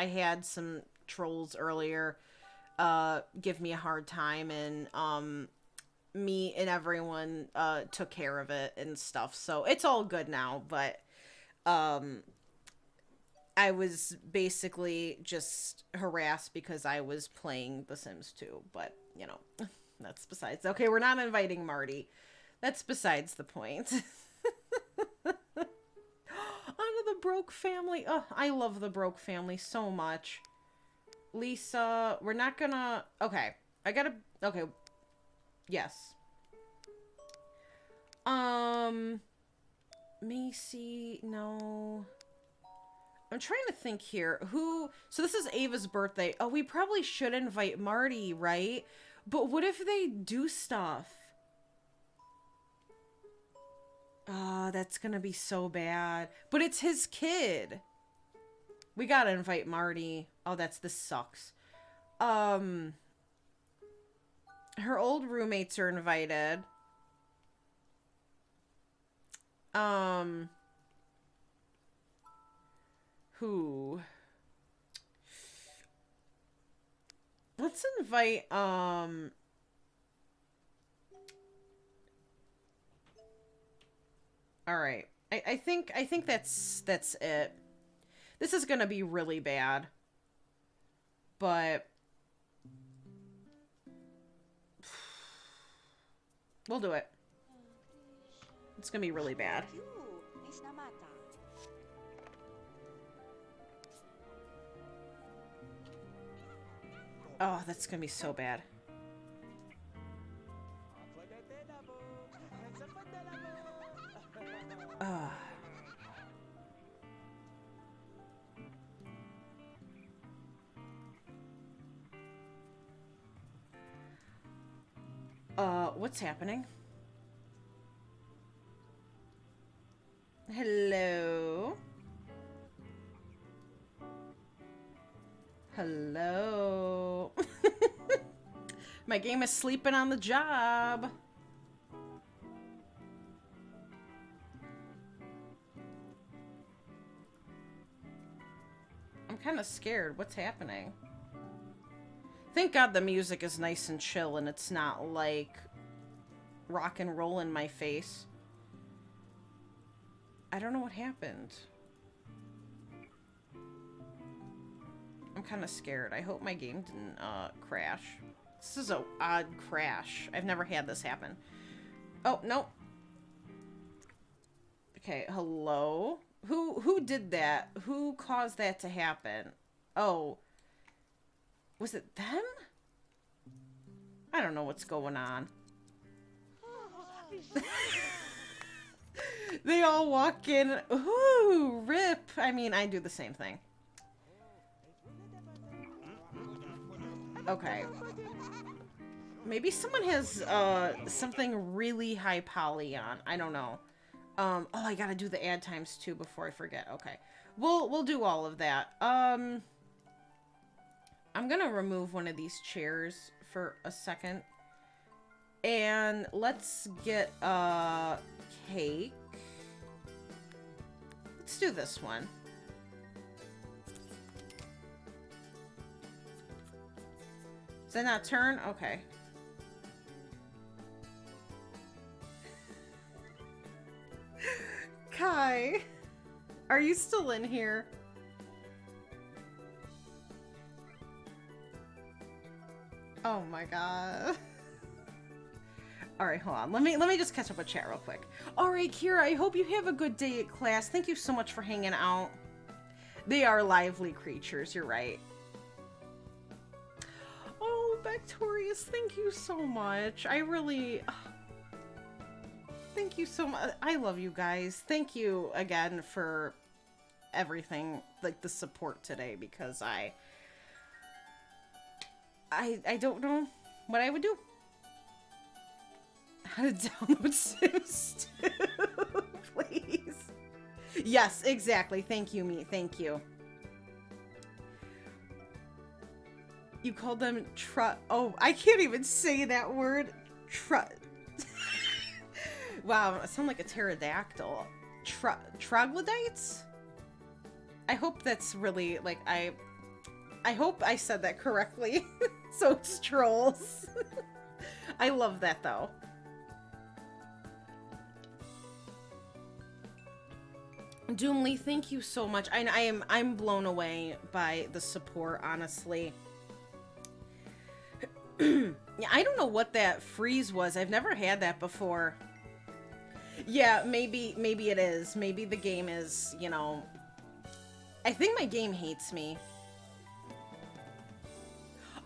had some trolls earlier give me a hard time, and me and everyone took care of it and stuff. So it's all good now, but I was basically just harassed because I was playing The Sims 2, but you know, that's besides. Okay, we're not inviting Marty. That's besides the point. Onto the Broke family. Oh, I love the Broke family so much. Lisa, we're not gonna... Okay, I gotta... Okay, yes. Macy, no. I'm trying to think here. Who... So this is Ava's birthday. Oh, we probably should invite Marty, right? But what if they do stuff? Oh, that's gonna be so bad. But it's his kid. We gotta invite Marty. Oh, this sucks. Her old roommates are invited. Who? Let's invite, Alright. I think that's it. This is gonna be really bad. But we'll do it. It's gonna be really bad. Oh, that's gonna be so bad. What's happening? Hello? Hello? My game is sleeping on the job. I'm kind of scared. What's happening? Thank God the music is nice and chill and it's not like rock and roll in my face. I don't know what happened. I'm kind of scared. I hope my game didn't crash. This is an odd crash. I've never had this happen. Oh, no. Okay, hello? Who did that? Who caused that to happen? Oh. Was it them? I don't know what's going on. They all walk in. Ooh, rip. I mean, I do the same thing. Okay. Maybe someone has something really high poly on. I don't know. Oh, I gotta do the ad times too before I forget. Okay. We'll do all of that. I'm gonna remove one of these chairs for a second. And let's get a cake. Let's do this one. Does that not turn? Okay. Kai, are you still in here? Oh my god. Alright, hold on. Let me just catch up with chat real quick. Alright, Kira, I hope you have a good day at class. Thank you so much for hanging out. They are lively creatures, you're right. Oh, Victorious, thank you so much. I really... Thank you so much. I love you guys. Thank you again for everything, like the support today, because I don't know what I would do. How to download Sims 2, please. Yes, exactly. Thank you, me. Thank you. You called them oh, I can't even say that word. Wow, I sound like a pterodactyl. Troglodytes? I hope that's really, like, I hope I said that correctly. So it's trolls. I love that, though. Doomly, thank you so much. I'm blown away by the support, honestly. Yeah, I don't know what that freeze was. I've never had that before. Yeah, maybe it is. Maybe the game is, you know... I think my game hates me.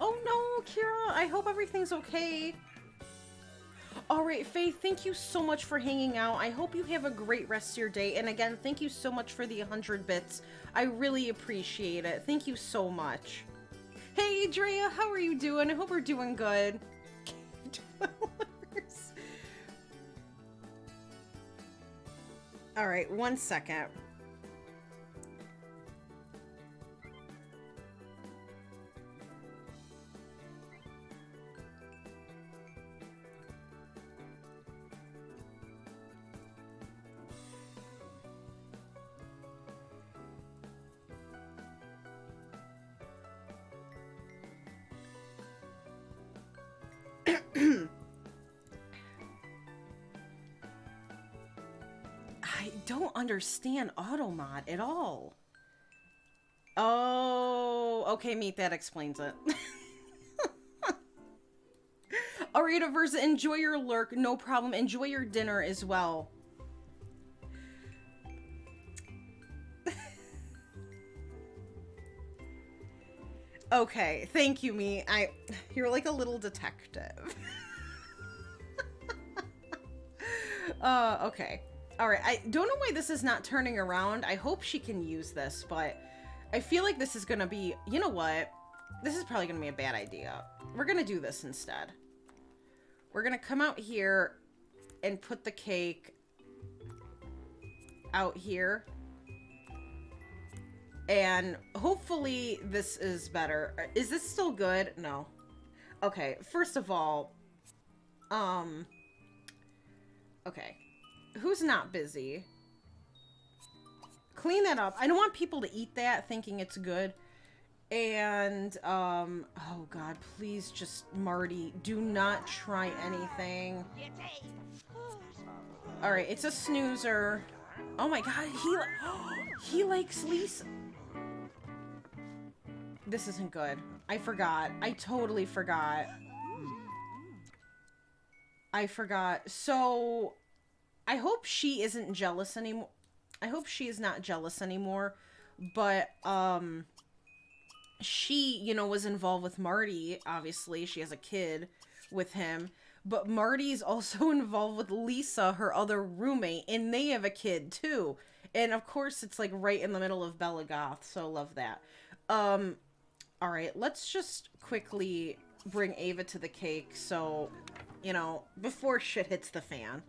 Oh no, Kira, I hope everything's okay. Alright, Faith, thank you so much for hanging out. I hope you have a great rest of your day. And again, thank you so much for the 100 bits. I really appreciate it. Thank you so much. Hey, Drea, how are you doing? I hope we're doing good. Alright, 1 second. I don't understand Automod at all. Oh, okay, Meat, that explains it. Alright, Aversa, enjoy your lurk. No problem. Enjoy your dinner as well. Okay, thank you, Meat. You're like a little detective. Okay. Alright, I don't know why this is not turning around. I hope she can use this, but I feel like this is gonna be... You know what? This is probably gonna be a bad idea. We're gonna do this instead. We're gonna come out here and put the cake out here. And hopefully this is better. Is this still good? No. Okay, first of all, okay. Who's not busy? Clean that up. I don't want people to eat that thinking it's good. And, oh God, please just, Marty, do not try anything. Alright, it's a snoozer. Oh my God, he likes Lisa. This isn't good. I forgot. I totally forgot. I forgot. So... I hope she isn't jealous anymore. I hope she is not jealous anymore. But, she, you know, was involved with Marty, obviously. She has a kid with him. But Marty's also involved with Lisa, her other roommate, and they have a kid, too. And, of course, it's, like, right in the middle of Bella Goth, so love that. Alright, let's just quickly bring Ava to the cake, so, you know, before shit hits the fan.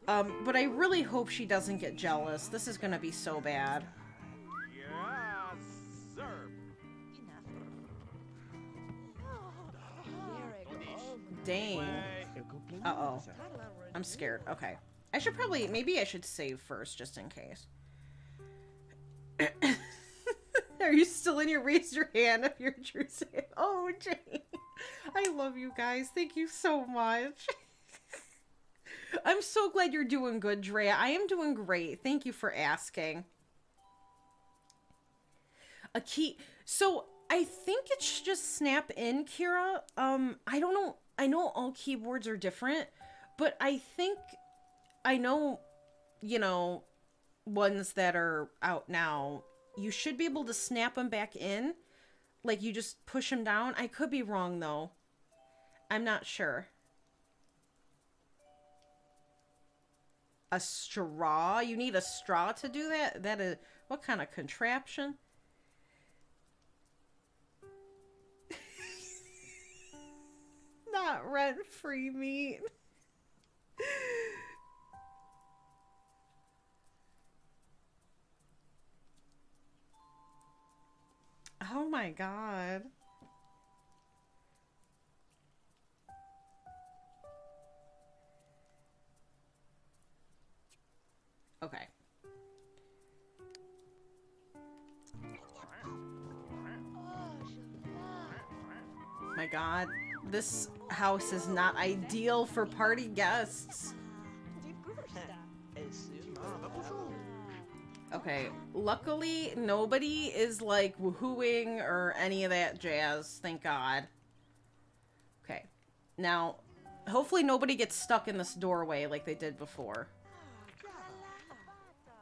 But I really hope she doesn't get jealous. This is gonna be so bad. Yes, sir. Dang. Uh-oh. I'm scared. Okay. I should probably... Maybe I should save first, just in case. Are you still in your raise your hand if you're true fan? Oh, Jane. I love you guys. Thank you so much. I'm so glad you're doing good, Drea. I am doing great. Thank you for asking. A key... So, I think it should just snap in, Kira. I don't know. I know all keyboards are different, but I think... I know, you know, ones that are out now, you should be able to snap them back in. Like, you just push them down. I could be wrong, though. I'm not sure. A straw? You need a straw to do that? That is... What kind of contraption? Not rent-free meat. Oh my God. My god. This house is not ideal for party guests. Okay, luckily nobody is like woohooing or any of that jazz, thank God. Okay, now hopefully nobody gets stuck in this doorway like they did before.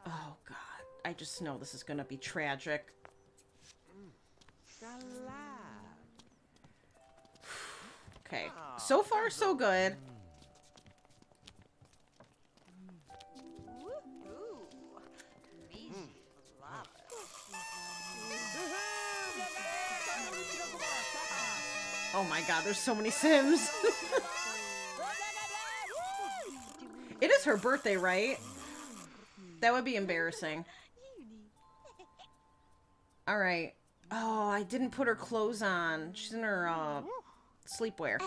Oh God, I just know this is gonna be tragic. Okay, so far so good. Oh my God, there's so many Sims. It is her birthday, right? That would be embarrassing. All right. Oh, I didn't put her clothes on. She's in her sleepwear.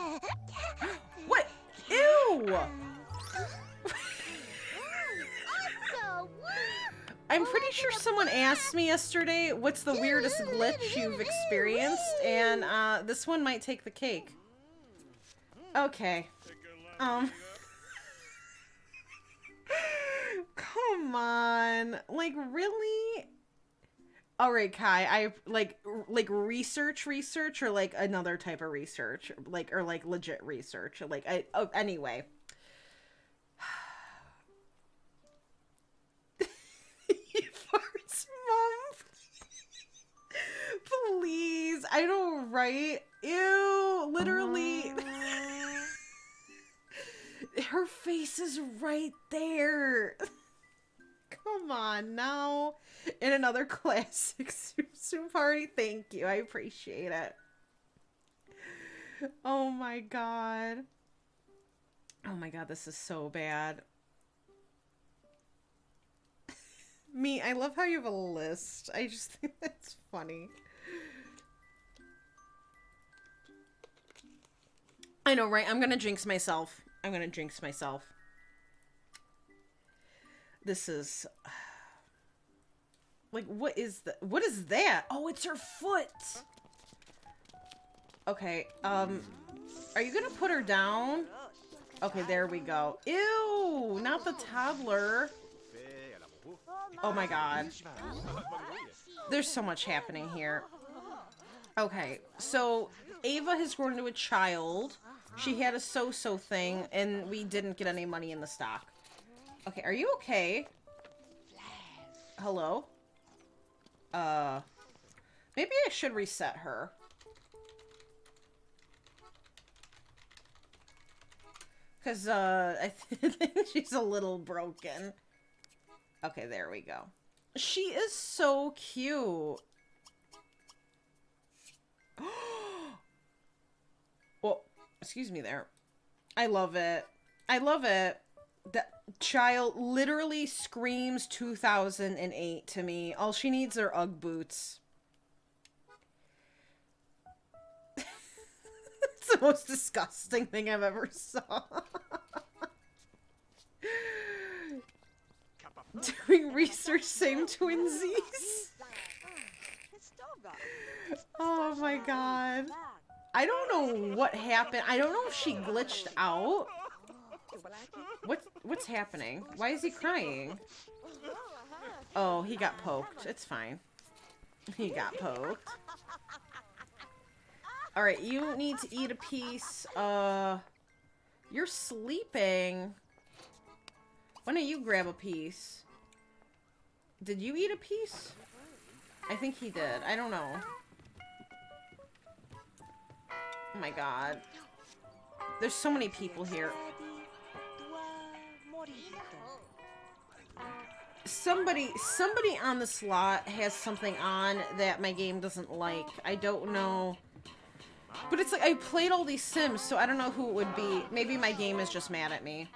What? Ew! I'm pretty sure someone asked me yesterday, what's the weirdest glitch you've experienced? And this one might take the cake. Okay. Come on. Like, really? Alright, Kai, I like research or like another type of research, like, or like legit research, like anyway. Farts, Mom. Please, I know, right? Ew, literally. Her face is right there. Come on now. In another classic Zoom party. Thank you. I appreciate it. Oh my God. Oh my God, this is so bad. Me, I love how you have a list. I just think that's funny. I know, right? I'm gonna jinx myself. I'm gonna jinx myself. This is... Like, what is that? What is that? Oh, it's her foot! Okay, are you gonna put her down? Okay, there we go. Ew! Not the toddler. Oh my God. There's so much happening here. Okay, so Ava has grown into a child. She had a so-so thing, and we didn't get any money in the stock. Okay, are you okay? Hello? Maybe I should reset her. Because, I think she's a little broken. Okay, there we go. She is so cute. Well, excuse me there. I love it. I love it. That child literally screams 2008 to me. All she needs are Ugg boots. It's the most disgusting thing I've ever saw. Doing research, same twinsies. Oh my God. I don't know what happened. I don't know if she glitched out. What's happening? Why is he crying? Oh, he got poked. It's fine. He got poked. Alright, you need to eat a piece. You're sleeping. Why don't you grab a piece? Did you eat a piece? I think he did. I don't know. Oh my God. There's so many people here. Somebody on the slot has something on that my game doesn't like. I don't know. But it's like, I played all these Sims, so I don't know who it would be. Maybe my game is just mad at me.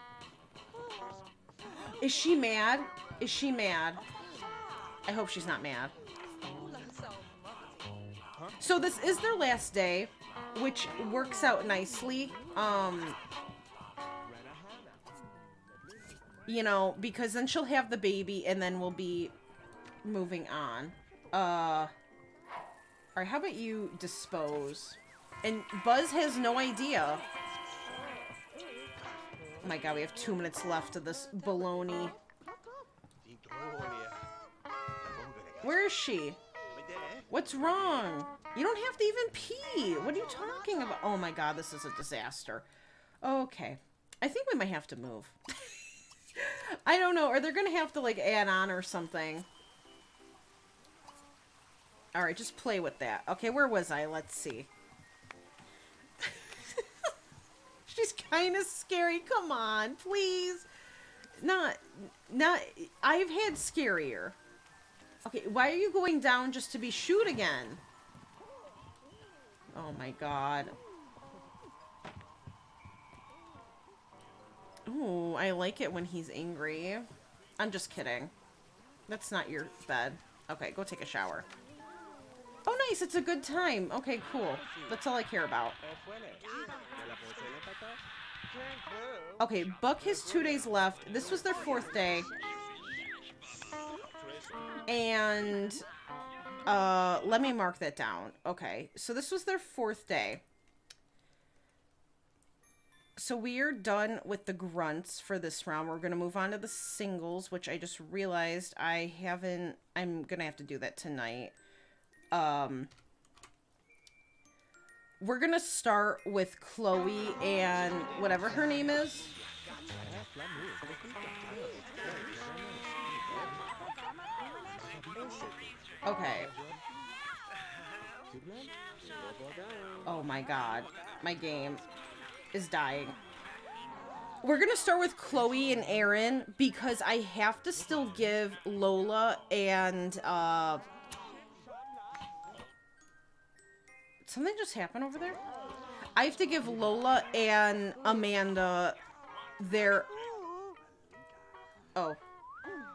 Is she mad? Is she mad? I hope she's not mad. So this is their last day, which works out nicely. You know, because then she'll have the baby and then we'll be moving on. Alright, how about you dispose? And Buzz has no idea. Oh my god, we have 2 minutes left of this baloney. Where is she? What's wrong? You don't have to even pee. What are you talking about? Oh my god, this is a disaster. Okay. I think we might have to move. I don't know. Are they going to have to, like, add on or something? Alright, just play with that. Okay, where was I? Let's see. She's kind of scary. Come on, please. Not, I've had scarier. Okay, why are you going down just to be shoot again? Oh my god. Ooh, I like it when he's angry. I'm just kidding. That's not your bed. Okay, go take a shower. Oh, nice. It's a good time. Okay, cool. That's all I care about. Okay, Buck has 2 days left. This was their 4th day. And, let me mark that down. Okay, so this was their 4th day. So we are done with the grunts for this round. We're going to move on to the singles, which I just realized I haven't... I'm going to have to do that tonight. We're going to start with Chloe and whatever her name is. Okay. Oh my god. My game is dying. We're gonna start with Chloe and Aaron because I have to still give Lola and something just happened over there? I have to give Lola and Amanda their... Oh.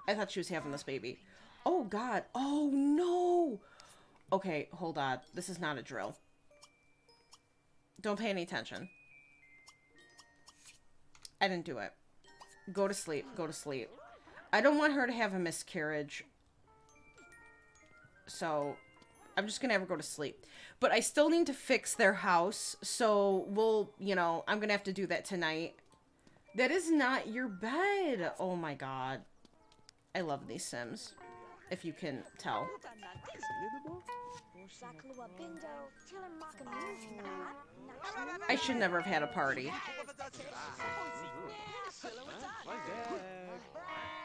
I thought she was having this baby. Oh god. Oh no! Okay, hold on. This is not a drill. Don't pay any attention. I didn't do it. Go to sleep. Go to sleep. I don't want her to have a miscarriage. So, I'm just gonna have her go to sleep. But I still need to fix their house. So, we'll, you know, I'm gonna have to do that tonight. That is not your bed. Oh my god. I love these Sims. If you can tell. I should never have had a party.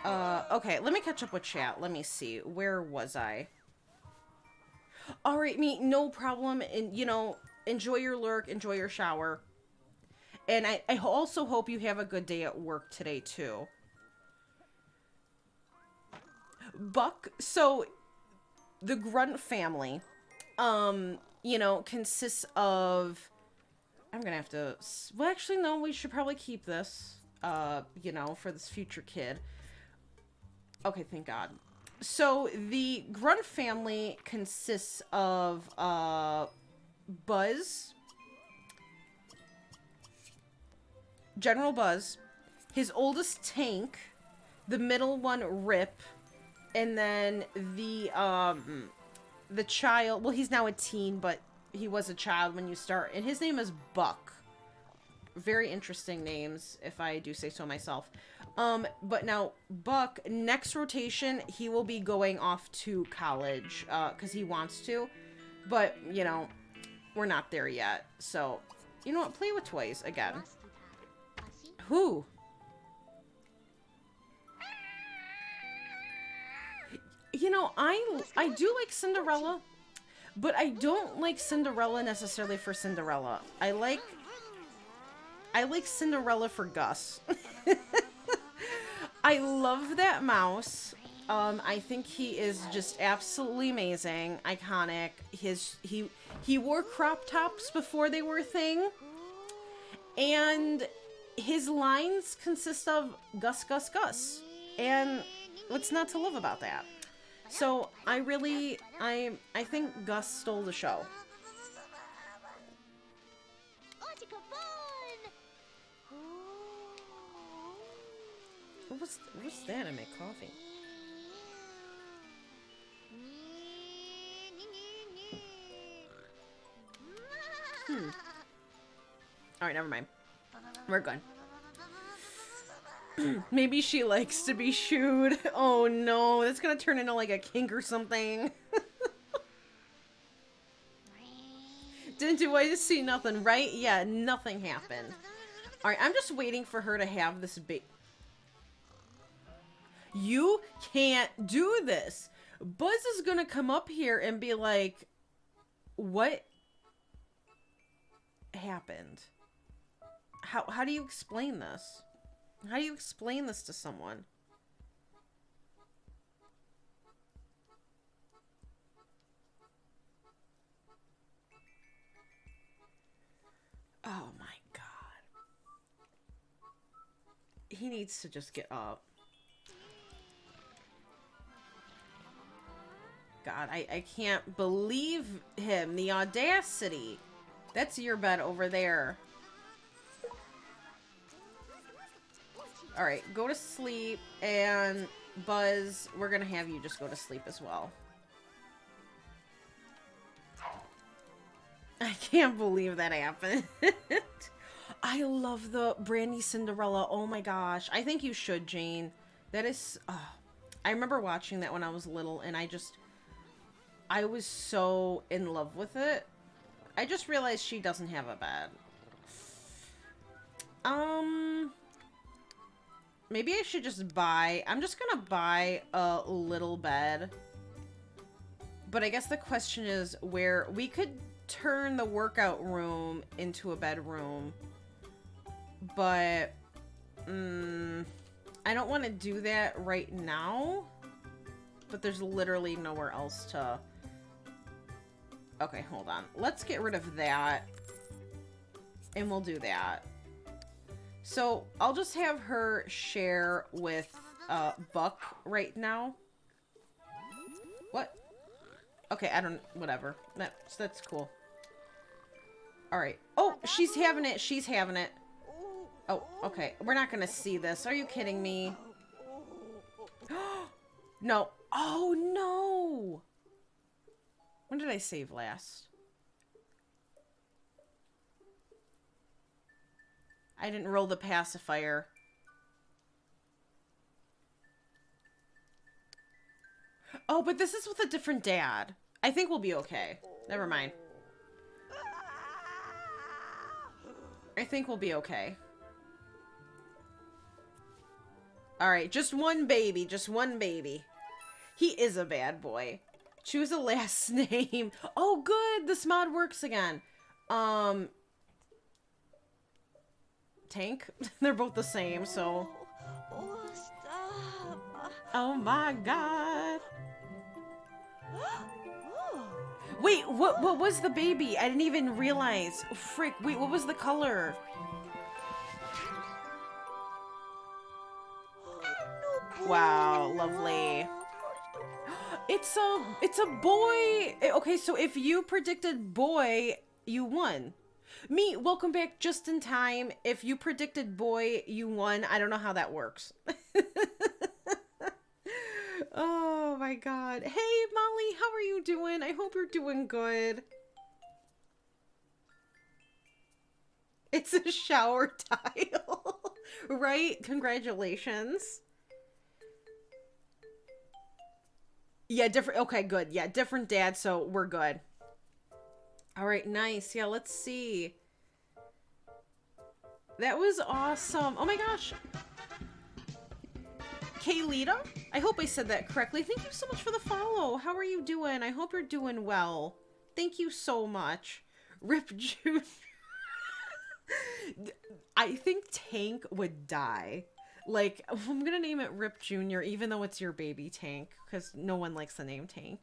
Okay, let me catch up with chat. Let me see. Where was I? Alright, me, no problem. And, you know, enjoy your lurk, enjoy your shower. And I also hope you have a good day at work today, too. Buck, so, the Grunt family, you know, consists of... I'm gonna have to... Well, actually, no, we should probably keep this, you know, for this future kid. Okay, thank God. So, the Grunt family consists of, Buzz, General Buzz, his oldest Tank, the middle one, Rip, and then the child... Well, he's now a teen, but he was a child when you start, and his name is Buck. Very interesting names, if I do say so myself. But now, Buck, next rotation, he will be going off to college, because he wants to. But, you know, we're not there yet. So, you know what? Play with toys again. Who? You know, I do like Cinderella, but I don't like Cinderella necessarily for Cinderella. I like Cinderella for Gus. I love that mouse. I think he is just absolutely amazing, iconic. He wore crop tops before they were a thing, and his lines consist of Gus, Gus, Gus, and what's not to love about that? So I think Gus stole the show. What's that? I make coffee. Alright, never mind. We're good. Maybe she likes to be shooed. Oh no, that's gonna turn into like a kink or something. I just see nothing, right? Yeah, nothing happened. Alright, I'm just waiting for her to have this big... You can't do this. Buzz is gonna come up here and be like, what happened? How do you explain this? How do you explain this to someone? Oh my god. He needs to just get up. God, I can't believe him. The audacity. That's your bed over there. Alright, go to sleep. And Buzz, we're gonna have you just go to sleep as well. I can't believe that happened. I love the Brandy Cinderella. Oh my gosh. I think you should, Jane. That is... I remember watching that when I was little, and I was so in love with it. I just realized she doesn't have a bed. Maybe I should just buy... I'm just gonna buy a little bed. But I guess the question is where we could turn the workout room into a bedroom. But... I don't want to do that right now. But there's literally nowhere else to... Okay, hold on. Let's get rid of that. And we'll do that. So, I'll just have her share with Buck right now. What? Okay, I don't... Whatever. That's cool. Alright. Oh, she's having it. She's having it. Oh, okay. We're not gonna see this. Are you kidding me? No. Oh, no! When did I save last? I didn't roll the pacifier. Oh, but this is with a different dad. I think we'll be okay. Never mind. I think we'll be okay. Alright, just one baby. Just one baby. He is a bad boy. Choose a last name. Oh, good. This mod works again. Tank. They're both the same, so. Oh, stop. Oh my god. Wait, what was the baby? I didn't even realize. Frick, wait, what was the color? Wow, lovely. It's a boy. Okay, so if you predicted boy, you won. Me, welcome back just in time. If you predicted boy, you won. I don't know how that works. Oh my god. Hey, Molly, how are you doing? I hope you're doing good. It's a shower tile. Right? Congratulations. Yeah, different. Okay, good. Yeah, different dad, so we're good. All right, nice. Yeah, let's see. That was awesome. Oh my gosh. Kaylita? I hope I said that correctly. Thank you so much for the follow. How are you doing? I hope you're doing well. Thank you so much. Rip Jr. I think Tank would die. Like, I'm gonna name it Rip Jr., even though it's your baby Tank, because no one likes the name Tank.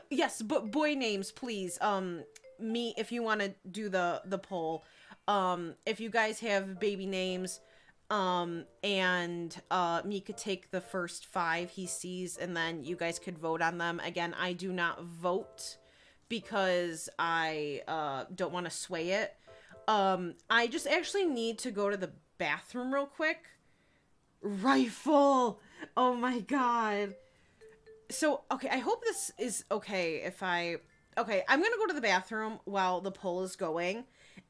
Yes, but boy names, please. Me, if you want to do the poll. If you guys have baby names, and me could take the first 5 he sees, and then you guys could vote on them. Again, I do not vote because I don't want to sway it. I just actually need to go to the bathroom real quick. Rifle! Oh my god. So, okay, I hope this is okay if I... Okay, I'm gonna go to the bathroom while the poll is going,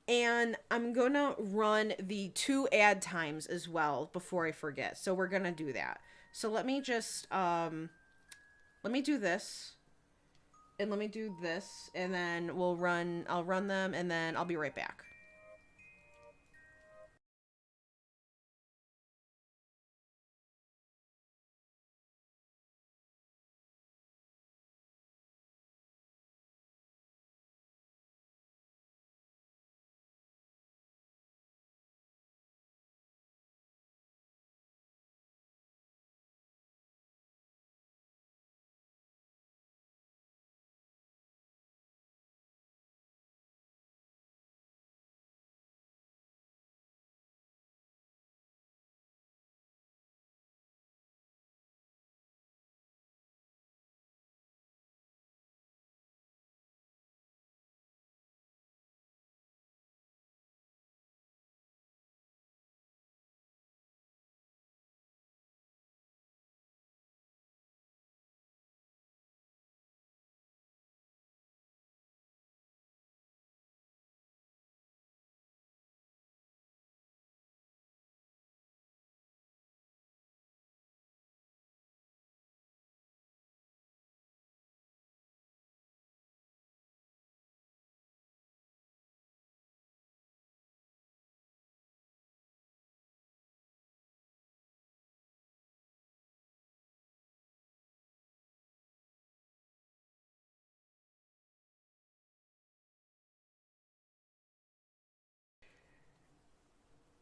and I'm gonna run the 2 ad times as well before I forget. So we're gonna do that. So let me just let me do this, and let me do this, and then I'll run them, and then I'll be right back.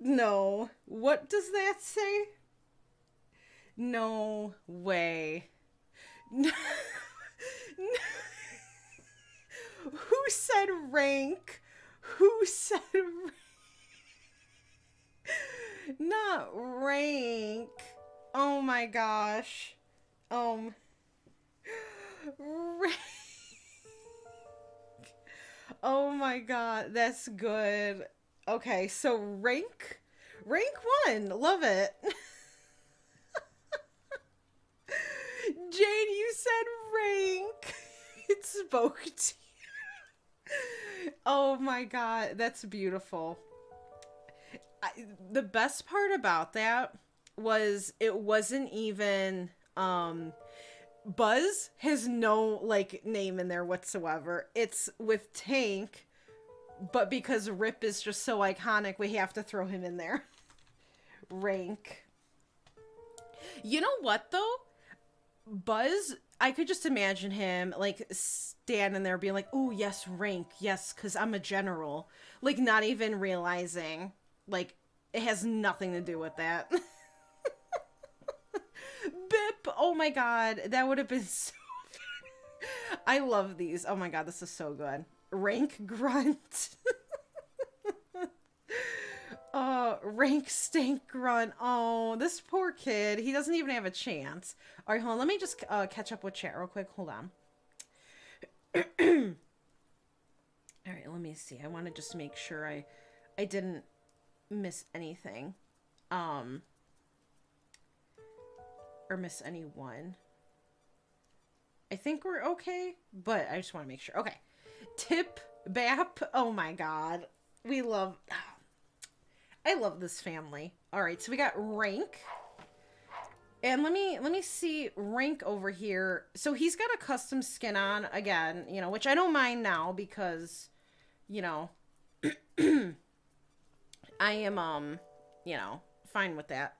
No. What does that say? No way. Who said rank? Who said not rank? Oh my gosh. Um rank. Oh my god, that's good. Okay, so rank 1. Love it. Jane, you said rank. It spoke to you. Oh my god, that's beautiful. The best part about that was it wasn't even Buzz has no like name in there whatsoever. It's with Tank, but because Rip is just so iconic, we have to throw him in there. Rank. You know what though? Buzz, I could just imagine him like standing there being like, "Oh, yes, rank. Yes, cuz I'm a general." Like not even realizing like it has nothing to do with that. Bip. Oh my god, that would have been so fun. I love these. Oh my god, this is so good. Rank Grunt. Rank Stank Grunt. Oh, this poor kid. He doesn't even have a chance. All right, hold on. Let me just catch up with chat real quick. Hold on. All right, let me see. I want to just make sure I didn't miss anything. Or miss anyone. I think we're okay, but I just want to make sure. Okay. Tip Bap. Oh my god. I love this family. All right, so we got Rank. And let me see Rank over here. So he's got a custom skin on again, you know, which I don't mind now because, you know, I am you know, fine with that.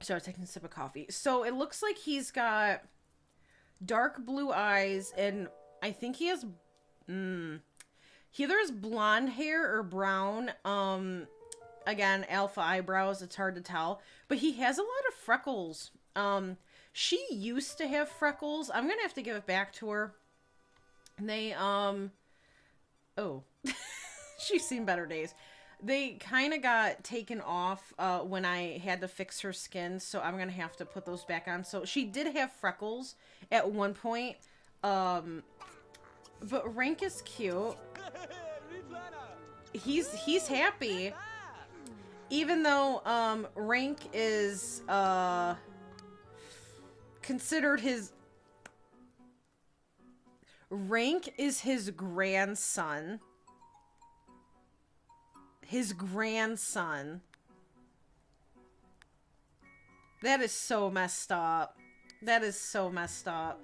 So I was taking a sip of coffee. So it looks like he's got dark blue eyes, and I think he has he either has blonde hair or brown. Again, alpha eyebrows, it's hard to tell. But he has a lot of freckles. She used to have freckles. I'm gonna have to give it back to her. They oh. She's seen better days. They kind of got taken off when I had to fix her skin, so I'm gonna have to put those back on. So she did have freckles at one point, but Rank is cute. He's happy, even though Rank is considered his... Rank is his grandson. His grandson. That is so messed up. That is so messed up.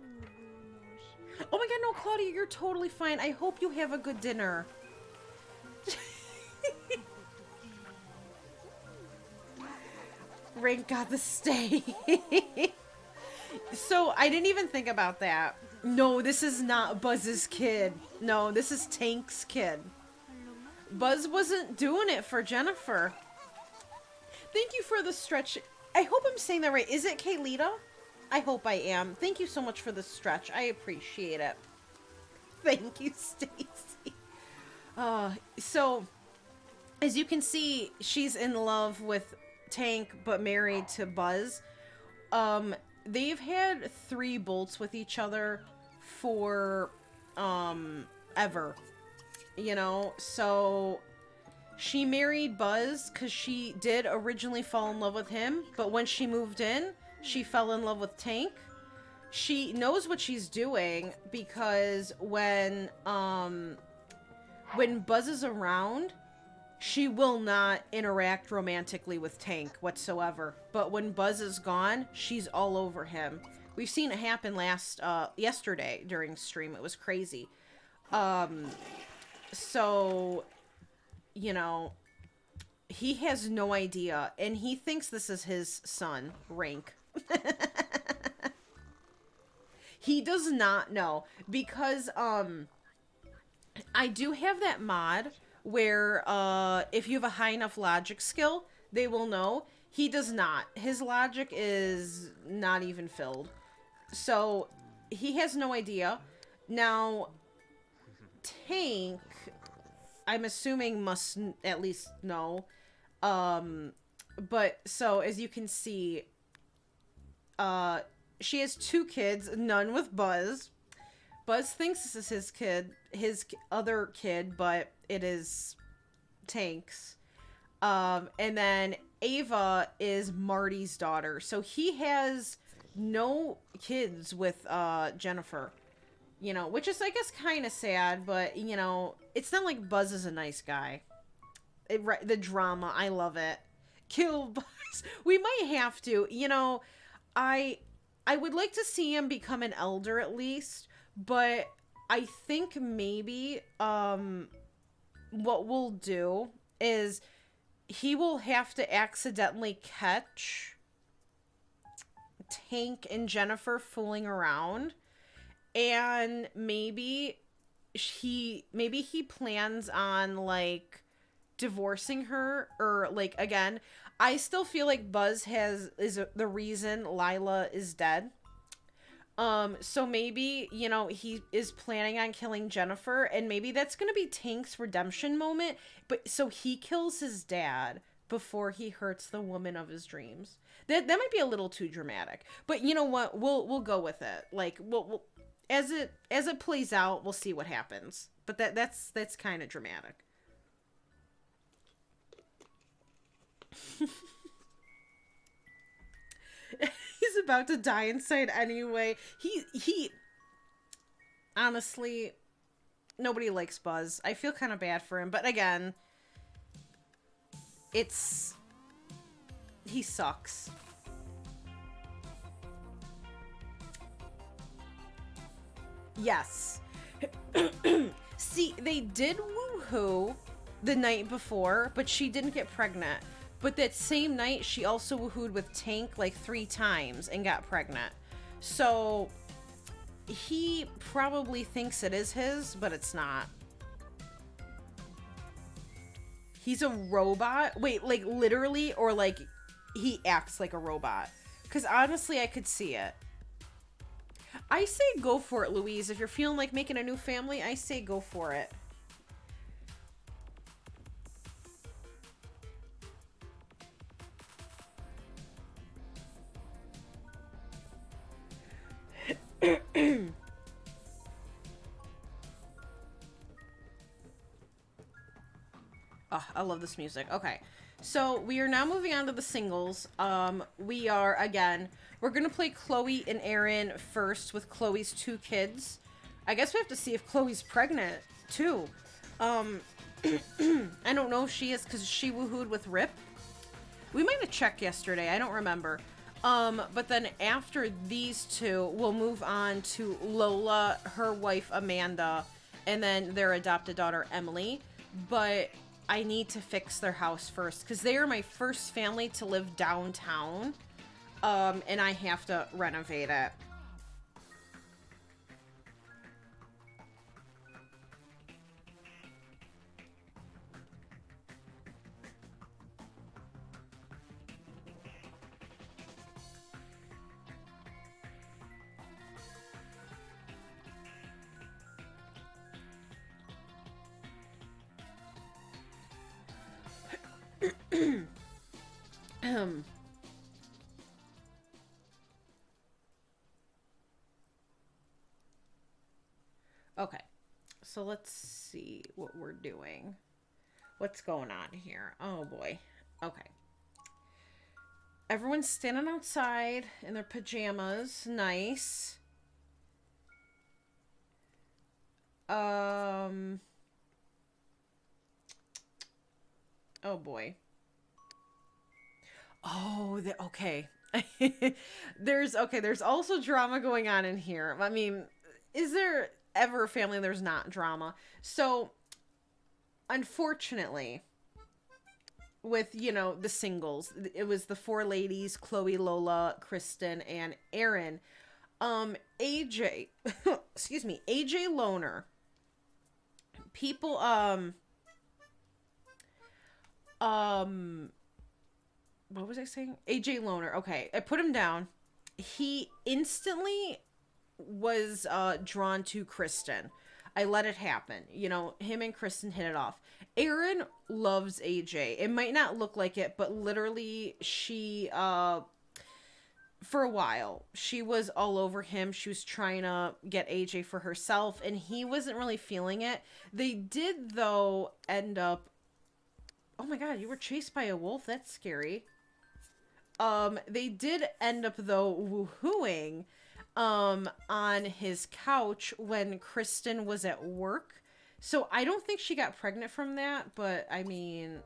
Oh my god, no, Claudia, you're totally fine. I hope you have a good dinner. Rank got the stay. So, I didn't even think about that. No, this is not Buzz's kid. No, this is Tank's kid. Buzz wasn't doing it for Jennifer. Thank you for the stretch. I hope I'm saying that right. Is it Kaylita? I hope I am. Thank you so much for the stretch. I appreciate it. Thank you, Stacy. So, as you can see, she's in love with Tank, but married to Buzz. They've had 3 bolts with each other for, ever. You know, so she married Buzz because she did originally fall in love with him, but when she moved in, she fell in love with Tank. She knows what she's doing because when Buzz is around, she will not interact romantically with Tank whatsoever. But when Buzz is gone, she's all over him. We've seen it happen yesterday during stream. It was crazy. So, you know, he has no idea, and he thinks this is his son, Rank. He does not know, because, I do have that mod where, if you have a high enough logic skill, they will know. He does not. His logic is not even filled. So, he has no idea. Now, Tank, I'm assuming, must at least know. But, so, as you can see, she has 2 kids, none with Buzz. Buzz thinks this is his other kid, but it is Tank's. And then Ava is Marty's daughter. So he has no kids with Jennifer. You know, which is, I guess, kind of sad, but, you know, it's not like Buzz is a nice guy. The drama, I love it. Kill Buzz. We might have to. You know, I would like to see him become an elder at least, but I think maybe what we'll do is he will have to accidentally catch Tank and Jennifer fooling around, and maybe he plans on, like, divorcing her, or, like, again, I still feel like Buzz is the reason Lila is dead. So maybe, you know, he is planning on killing Jennifer, and maybe that's gonna be Tank's redemption moment, but so he kills his dad before he hurts the woman of his dreams. That might be a little too dramatic, but you know what? We'll go with it. Like, we'll as it plays out, we'll see what happens. But that's kind of dramatic. He's about to die inside anyway. He honestly, nobody likes Buzz. I feel kind of bad for him, but again, he sucks. Yes. See, they did woohoo the night before, but she didn't get pregnant. But that same night, she also woohooed with Tank like 3 times and got pregnant. So he probably thinks it is his, but it's not. He's a robot? Wait, like literally, or like he acts like a robot? Because honestly, I could see it. I say go for it, Louise. If you're feeling like making a new family, I say go for it. Oh, I love this music. Okay, So we are now moving on to the singles. We are, again, we're going to play Chloe and Aaron first with Chloe's 2 kids. I guess we have to see if Chloe's pregnant, too. I don't know if she is because she woohooed with Rip. We might have checked yesterday. I don't remember. But then after these 2, we'll move on to Lola, her wife Amanda, and then their adopted daughter Emily. But I need to fix their house first because they are my first family to live downtown. And I have to renovate it. Okay, so let's see what we're doing. What's going on here? Oh boy. Okay. Everyone's standing outside in their pajamas. Nice. Oh boy. Oh, okay. There's also drama going on in here. I mean, is there ever a family there's not drama? So, unfortunately, with, the singles, it was the 4 ladies, Chloe, Lola, Kristen, and Aaron. AJ, excuse me, AJ Loner. People, what was I saying? AJ Loner. Okay, I put him down. He instantly was drawn to Kristen. I let it happen. Him and Kristen hit it off. Aaron loves AJ. It might not look like it, but literally she, for a while, she was all over him. She was trying to get AJ for herself, and he wasn't really feeling it. They did, though, end up... Oh my god, you were chased by a wolf? That's scary. They did end up, though, woohooing on his couch when Kristen was at work. So I don't think she got pregnant from that, but I mean,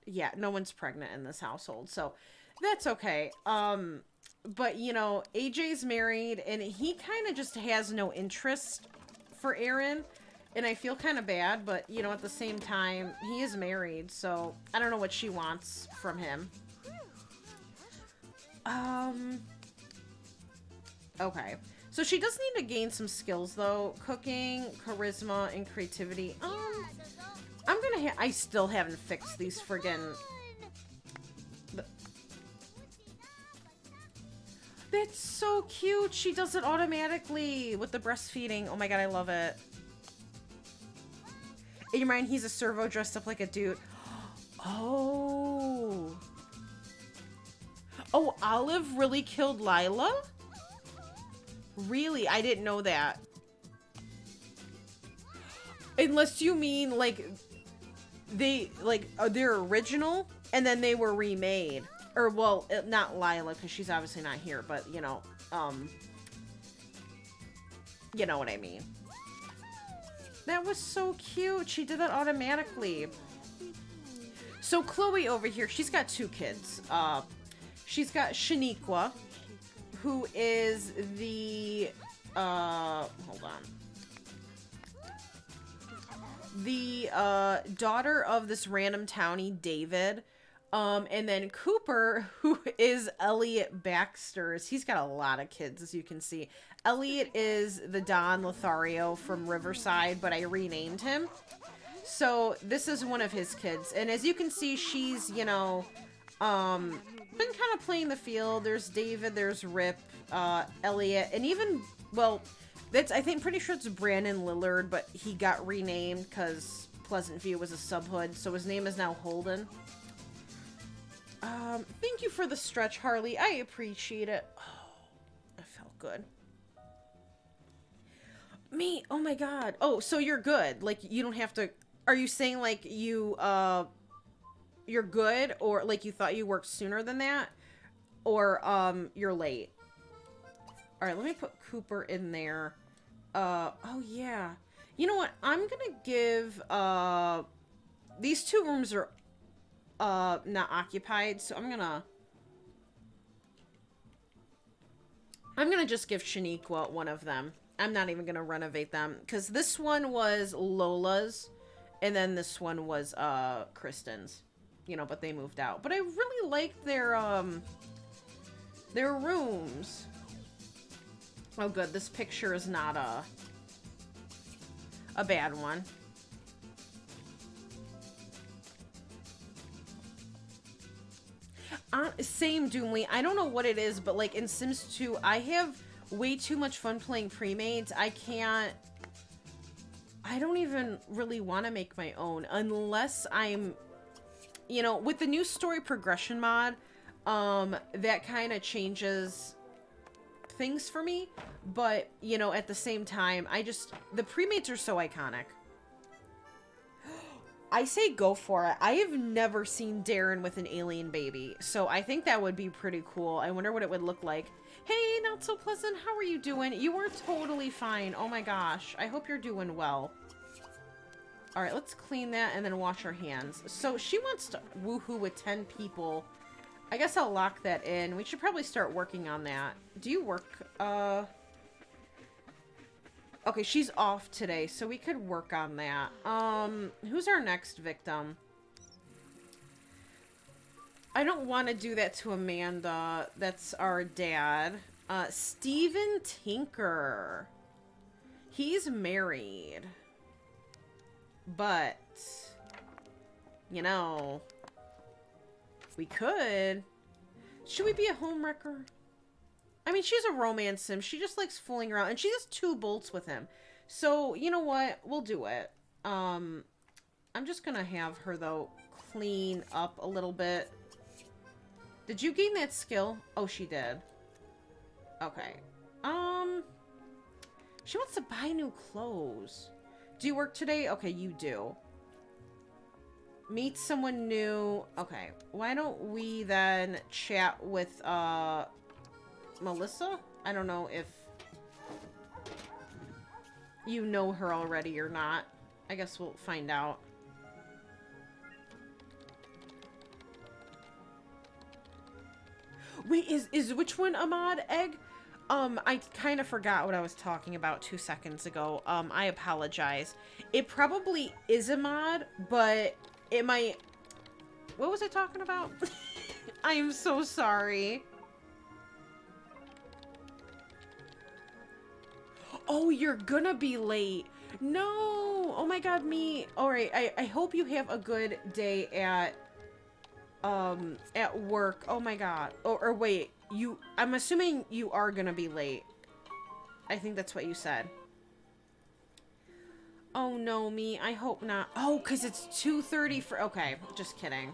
yeah, no one's pregnant in this household, so that's okay. But AJ's married and he kind of just has no interest for Aaron, and I feel kind of bad, but at the same time, he is married, so I don't know what she wants from him. Okay. So she does need to gain some skills, though. Cooking, charisma, and creativity. I'm gonna I still haven't fixed these friggin... That's so cute. She does it automatically with the breastfeeding. Oh my god, I love it. In your mind, he's a servo dressed up like a dude. Oh. Oh, Olive really killed Lila? Really? I didn't know that. Unless you mean, like, they're original, and then they were remade. Or, well, not Lila, because she's obviously not here, but, you know what I mean. That was so cute. She did that automatically. So, Chloe over here, she's got 2 kids. She's got Shaniqua, who is the, hold on. The, daughter of this random townie, David. And then Cooper, who is Elliot Baxter's. He's got a lot of kids, as you can see. Elliot is the Don Lothario from Riverside, but I renamed him. So, this is one of his kids. And as you can see, she's, been kind of playing the field. There's David, there's Rip, Elliot, and even, well, I think pretty sure it's Brandon Lillard, but he got renamed because Pleasant View was a subhood, so his name is now Holden. Thank you for the stretch, Harley. I appreciate it. Oh, that felt good. Me? Oh my god. Oh, so you're good. Like, you don't have to... Are you saying, like, you, you're good, or like you thought you worked sooner than that, or you're late. All right, let me put Cooper in there. Oh yeah. You know what? I'm gonna give these 2 rooms are not occupied, so I'm gonna just give Shaniqua one of them. I'm not even gonna renovate them because this one was Lola's, and then this one was Kristen's. You know, but they moved out. But I really liked their rooms. Oh, good. This picture is not a bad one. Same, Doomly. I don't know what it is, but like in Sims 2, I have way too much fun playing pre-mades. I don't even really want to make my own unless I'm, you know, with the new story progression mod, that kind of changes things for me. But, you know, at the same time, the pre-mates are so iconic. I say go for it. I have never seen Darren with an alien baby, so I think that would be pretty cool. I wonder what it would look like. Hey, Not So Pleasant, how are you doing? You are totally fine. Oh my gosh. I hope you're doing well. Alright, let's clean that and then wash our hands. So she wants to woohoo with 10 people. I guess I'll lock that in. We should probably start working on that. Do you work, Okay, she's off today, so we could work on that. Who's our next victim? I don't want to do that to Amanda. That's our dad. Steven Tinker. He's married. But, you know, we could. Should we be a homewrecker? I mean, she's a romance sim. She just likes fooling around. And she has 2 bolts with him. So, you know what? We'll do it. I'm just going to have her, though, clean up a little bit. Did you gain that skill? Oh, she did. Okay. She wants to buy new clothes. Do you work today? Okay, you do. Meet someone new. Okay. Why don't we then chat with, Melissa? I don't know if you know her already or not. I guess we'll find out. Wait, is which one Ahmad Egg? I kind of forgot what I was talking about 2 seconds ago. I apologize. It probably is Ahmad, but it might... What was I talking about? I am so sorry. Oh, you're gonna be late. No. Oh my god, me. Alright, I hope you have a good day at work. Oh my god. Oh, or wait, I'm assuming you are gonna be late. I think that's what you said. Oh no, me. I hope not. Oh, because it's 2:30 for... Okay, just kidding.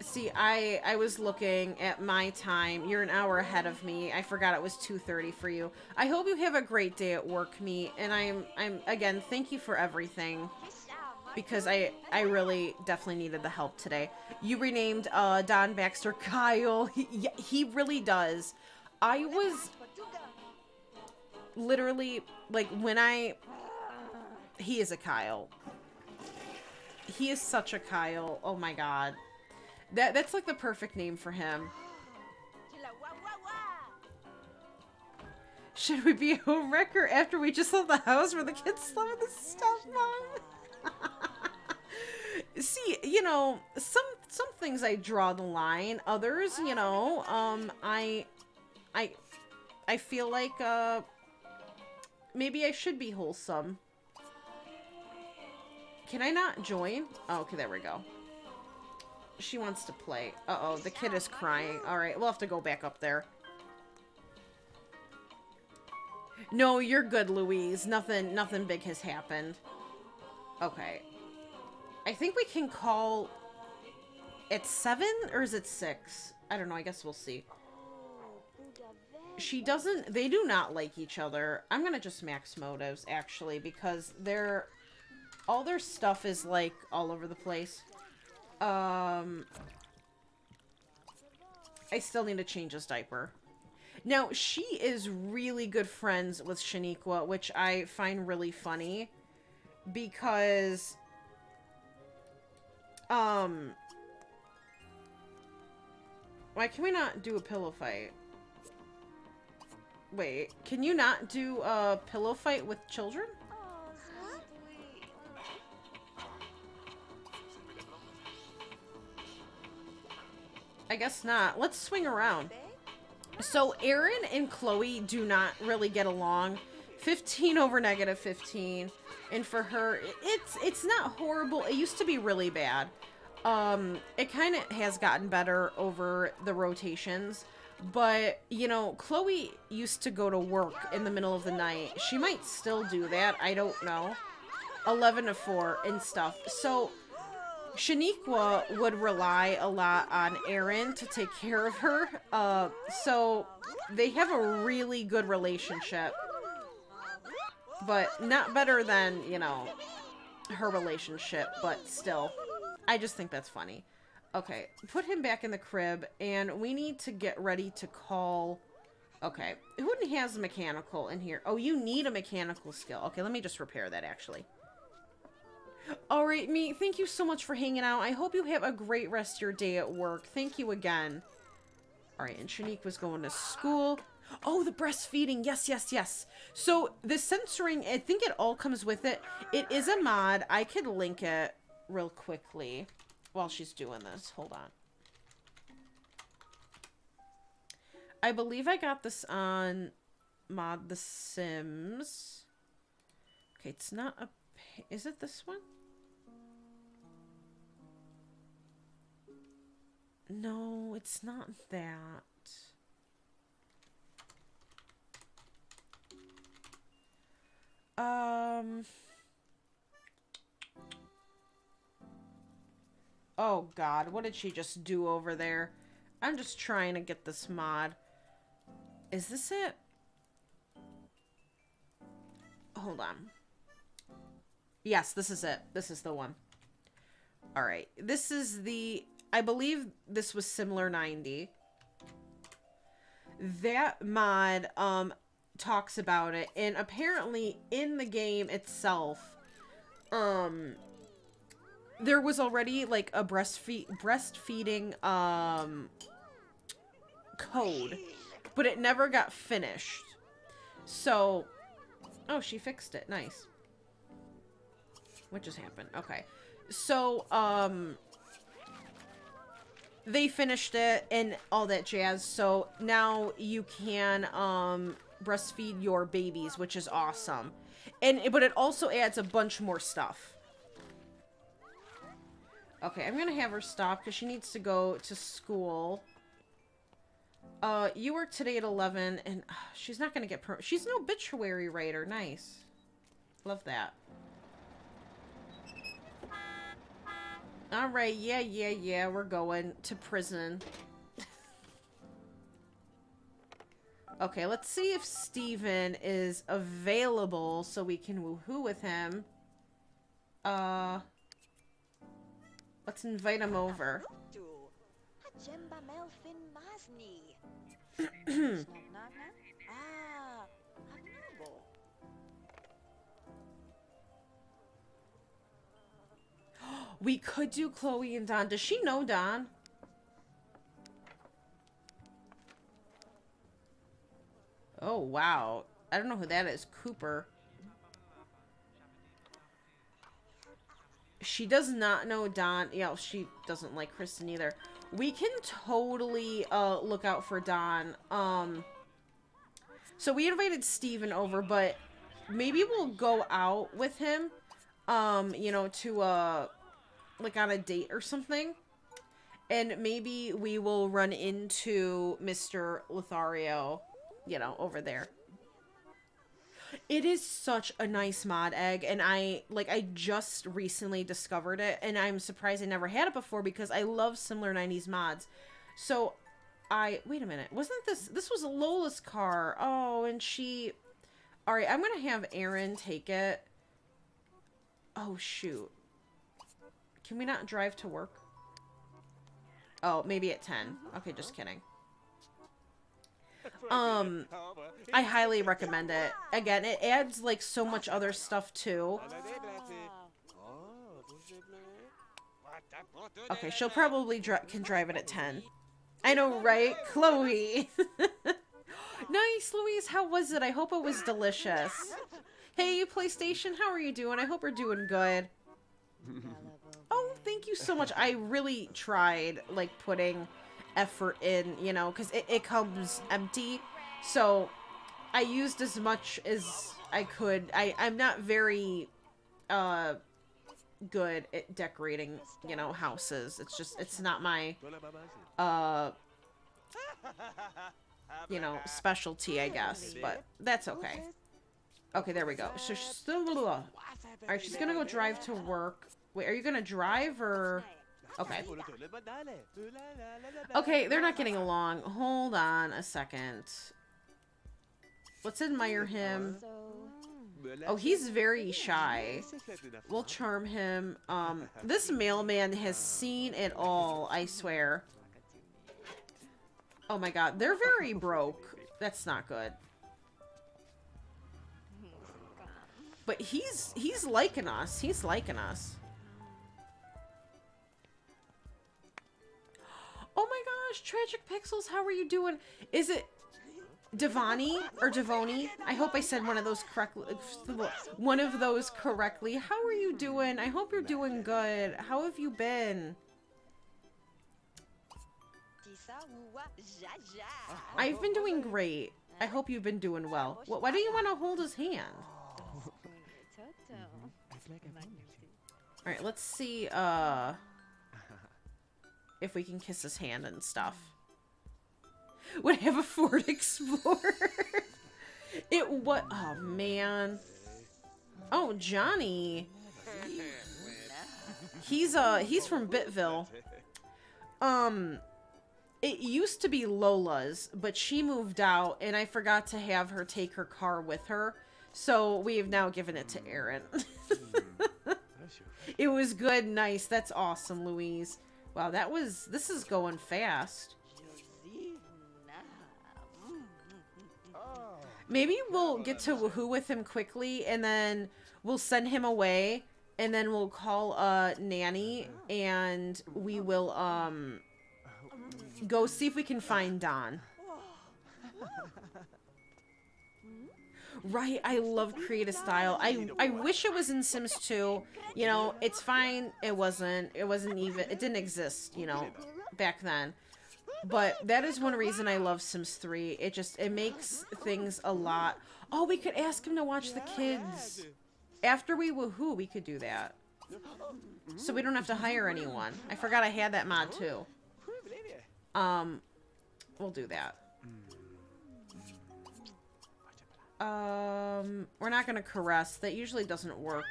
See, I was looking at my time. You're an hour ahead of me. I forgot it was 2:30 for you. I hope you have a great day at work, me. And I'm again, thank you for everything. Because I really definitely needed the help today. You renamed Don Baxter Kyle. He really does. I was literally, like, he is a Kyle. He is such a Kyle. Oh my god. That's like the perfect name for him. Should we be a homewrecker after we just left the house where the kids slept with the stuff, Mom? See, you know, some things I draw the line. Others, you know, I feel like maybe I should be wholesome. Can I not join? Oh, okay, there we go. She wants to play. Uh-oh, the kid is crying. Alright, we'll have to go back up there. No, you're good, Louise. Nothing big has happened. Okay. I think we can call at 7, or is it 6? I don't know, I guess we'll see. They do not like each other. I'm gonna just max motives, actually, because all their stuff is, like, all over the place. I still need to change his diaper. Now, she is really good friends with Shaniqua, which I find really funny. Because, why can we not do a pillow fight? Wait, can you not do a pillow fight with children? Oh, so sweet. I guess not. Let's swing around. Big? So Aaron and Chloe do not really get along. 15 over negative 15. And for her, it's not horrible. It used to be really bad. It kind of has gotten better over the rotations. But, you know, Chloe used to go to work in the middle of the night. She might still do that. I don't know. 11 to 4 and stuff. So Shaniqua would rely a lot on Aaron to take care of her. So they have a really good relationship. But not better than, you know, her relationship, but still. I just think that's funny. Okay, put him back in the crib, and we need to get ready to call... Okay, who has a mechanical in here? Oh, you need a mechanical skill. Okay, let me just repair that, actually. Alright, me, thank you so much for hanging out. I hope you have a great rest of your day at work. Thank you again. Alright, and Shanique was going to school. Oh, the breastfeeding. Yes, yes, yes. So, the censoring, I think it all comes with it. It is a mod. I could link it real quickly while she's doing this. Hold on. I believe I got this on mod the Sims. Okay, it's not a... Is it this one? No, it's not that. Oh God, what did she just do over there? I'm just trying to get this mod. Is this it? Hold on. Yes, this is it. This is the one. Alright, this is the... I believe this was Similar 90. That mod, talks about it, and apparently in the game itself, there was already like a breastfeeding code, but it never got finished. So, oh, she fixed it. Nice. What just happened? Okay. So, they finished it and all that jazz. So now you can breastfeed your babies, which is awesome. But it also adds a bunch more stuff. Okay, I'm gonna have her stop because she needs to go to school. You work today at 11, and she's not gonna get she's an obituary writer. Nice. Love that. Alright, yeah, we're going to prison. Okay, let's see if Steven is available so we can woohoo with him. Let's invite him over. We could do Chloe and Don. Does she know Don? Oh, wow. I don't know who that is. Cooper. She does not know Don. Yeah, she doesn't like Kristen either. We can totally look out for Don. So we invited Steven over, but maybe we'll go out with him. You know, to like on a date or something. And maybe we will run into Mr. Lothario, you know, over there. It is such a nice mod egg, and I just recently discovered it, and I'm surprised I never had it before because I love similar 90s mods. So, wait a minute, wasn't this was Lola's car? Oh, and she... Alright, I'm gonna have Aaron take it. Oh, shoot. Can we not drive to work? Oh, maybe at 10. Okay, just kidding. I highly recommend it. Again, it adds like so much other stuff too. Okay, she'll probably can drive it at 10. I know, right? Chloe. Nice, Louise. How was it? I hope it was delicious. Hey, PlayStation, how are you doing? I hope we're doing good. Oh, thank you so much. I really tried, like, putting effort in, you know, because it comes empty. So I used as much as I could. I'm not very good at decorating, you know, houses. It's just, it's not my, you know, specialty, I guess. But that's okay. Okay, there we go. So she's still... Alright, she's gonna go drive to work. Wait, are you gonna drive, or... Okay. Okay, they're not getting along. Hold on a second. Let's admire him. Oh, he's very shy. We'll charm him. This mailman has seen it all, I swear. Oh my god, they're very broke. That's not good. But he's liking us. He's liking us. Oh my gosh, Tragic Pixels, how are you doing? Is it Devani or Devoni? I hope I said one of those correctly. How are you doing? I hope you're doing good. How have you been? I've been doing great. I hope you've been doing well. Why do you want to hold his hand? Alright, let's see, if we can kiss his hand and stuff. Would I have a Ford Explorer? Oh, man. Oh, Johnny. He's from Bitville. It used to be Lola's, but she moved out, and I forgot to have her take her car with her. So we've now given it to Aaron. It was good. Nice. That's awesome, Louise. Wow, this is going fast. Maybe we'll get to woohoo with him quickly, and then we'll send him away, and then we'll call Nanny, and we will go see if we can find Don. Right, I love Create a Style. I wish it was in Sims 2. You know, it's fine. It wasn't even, it didn't exist, you know, back then. But that is one reason I love Sims 3. It makes things a lot. Oh, we could ask him to watch the kids. After we woohoo, we could do that. So we don't have to hire anyone. I forgot I had that mod too. We'll do that. We're not gonna caress. That usually doesn't work.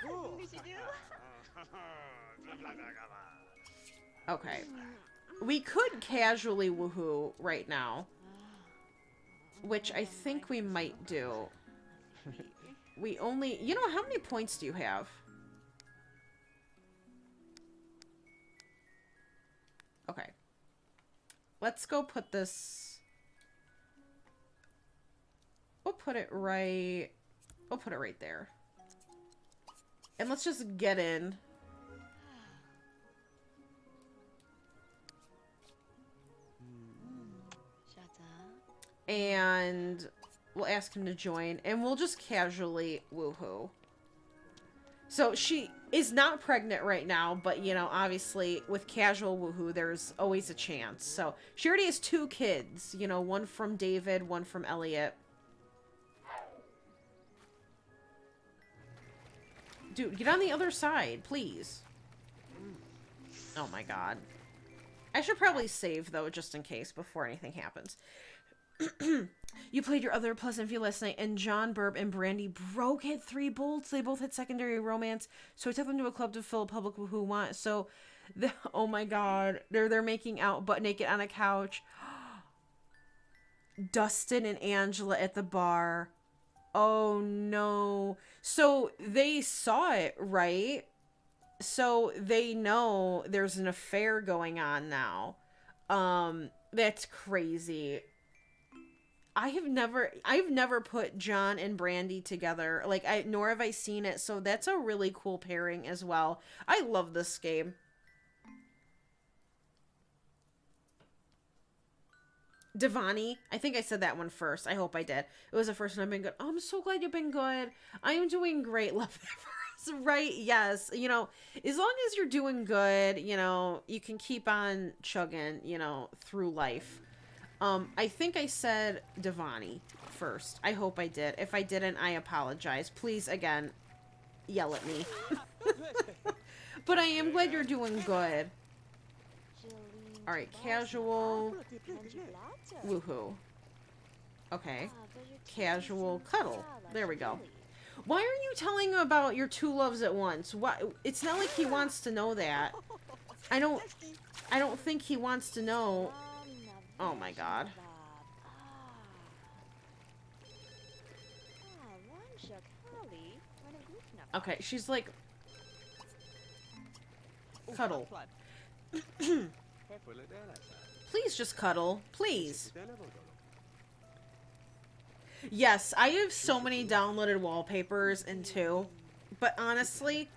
Okay. We could casually woohoo right now. Which I think we might do. We only... You know, how many points do you have? Okay. Let's go put this... We'll put it right there. And let's just get in. And we'll ask him to join. And we'll just casually woohoo. So she is not pregnant right now. But, you know, obviously with casual woohoo, there's always a chance. So she already has 2 kids. You know, one from David, one from Elliot. Dude, get on the other side, please. Oh my god. I should probably save, though, just in case, before anything happens. You played your other Pleasantview last night, and John, Burb, and Brandy broke hit 3 bolts. They both had secondary romance, so I took them to a club to fill a public who want. So, oh my god. They're making out butt naked on a couch. Dustin and Angela at the bar. Oh no. So they saw it, right? So they know there's an affair going on now. That's crazy. I've never put John and Brandy together. Like, nor have I seen it, so that's a really cool pairing as well. I love this game. Devani, I think I said that one first. I hope I did. It was the first one. I've been good. Oh, I'm so glad you've been good. I am doing great. Love that. Right? Yes. You know, as long as you're doing good, you know, you can keep on chugging, you know, through life. I think I said Devani first. I hope I did. If I didn't, I apologize. Please, again, yell at me. But I am glad you're doing good. Alright, casual. Woohoo. Okay. Casual cuddle. There we go. Why are you telling him about your two loves at once? Why? It's not like he wants to know that. I don't think he wants to know. Oh my god. Okay, she's like... Cuddle. Please just cuddle. Please. Yes, I have so many downloaded wallpapers in 2. But honestly,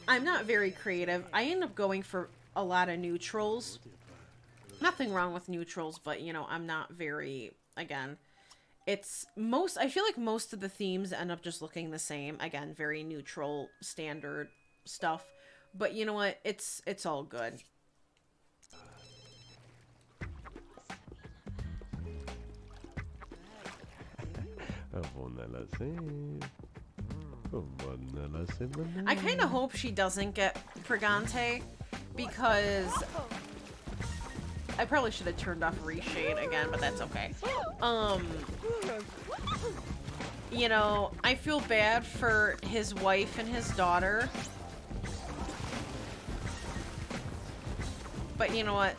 I'm not very creative. I end up going for a lot of neutrals. Nothing wrong with neutrals, but, you know, I'm not very, again, it's I feel like most of the themes end up just looking the same. Again, very neutral, standard stuff. But you know what? It's all good. I kind of hope she doesn't get Pregante, because I probably should have turned off Reshade again, but that's okay. You know, I feel bad for his wife and his daughter. But you know what?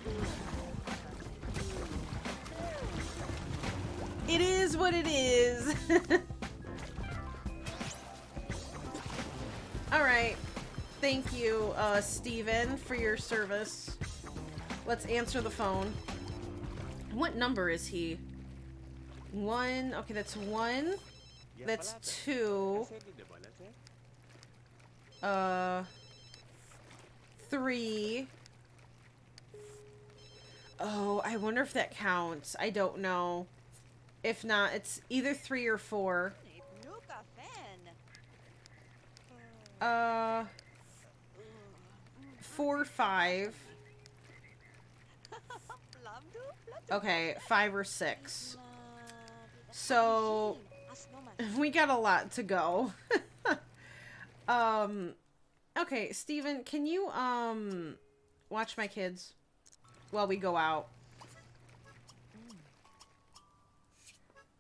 It is what it is. Alright. Thank you, Steven, for your service. Let's answer the phone. What number is he? 1. Okay, that's 1. That's 2. 3. Oh, I wonder if that counts. I don't know. If not, it's either 3 or 4. 4, 5. Okay, 5 or 6. So we got a lot to go. Okay, Steven, can you watch my kids while we go out?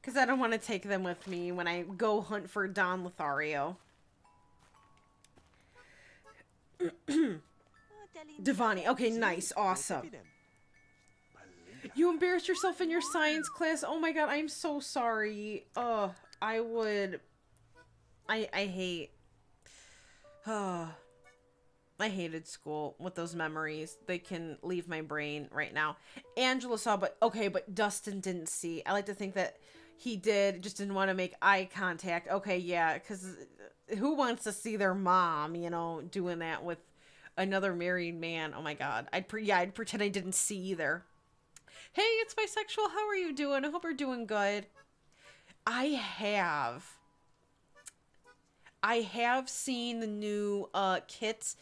Because I don't want to take them with me when I go hunt for Don Lothario. Devani. Okay, nice. Awesome. You embarrassed yourself in your science class? Oh my god, I'm so sorry. I would... I hate... I hated school with those memories. They can leave my brain right now. Angela saw, but... Okay, but Dustin didn't see. I like to think that he did, just didn't want to make eye contact. Okay, yeah, because who wants to see their mom, you know, doing that with another married man? Oh my god. I'd pretend I didn't see either. Hey, it's bisexual. How are you doing? I hope you're doing good. I have seen the new kits.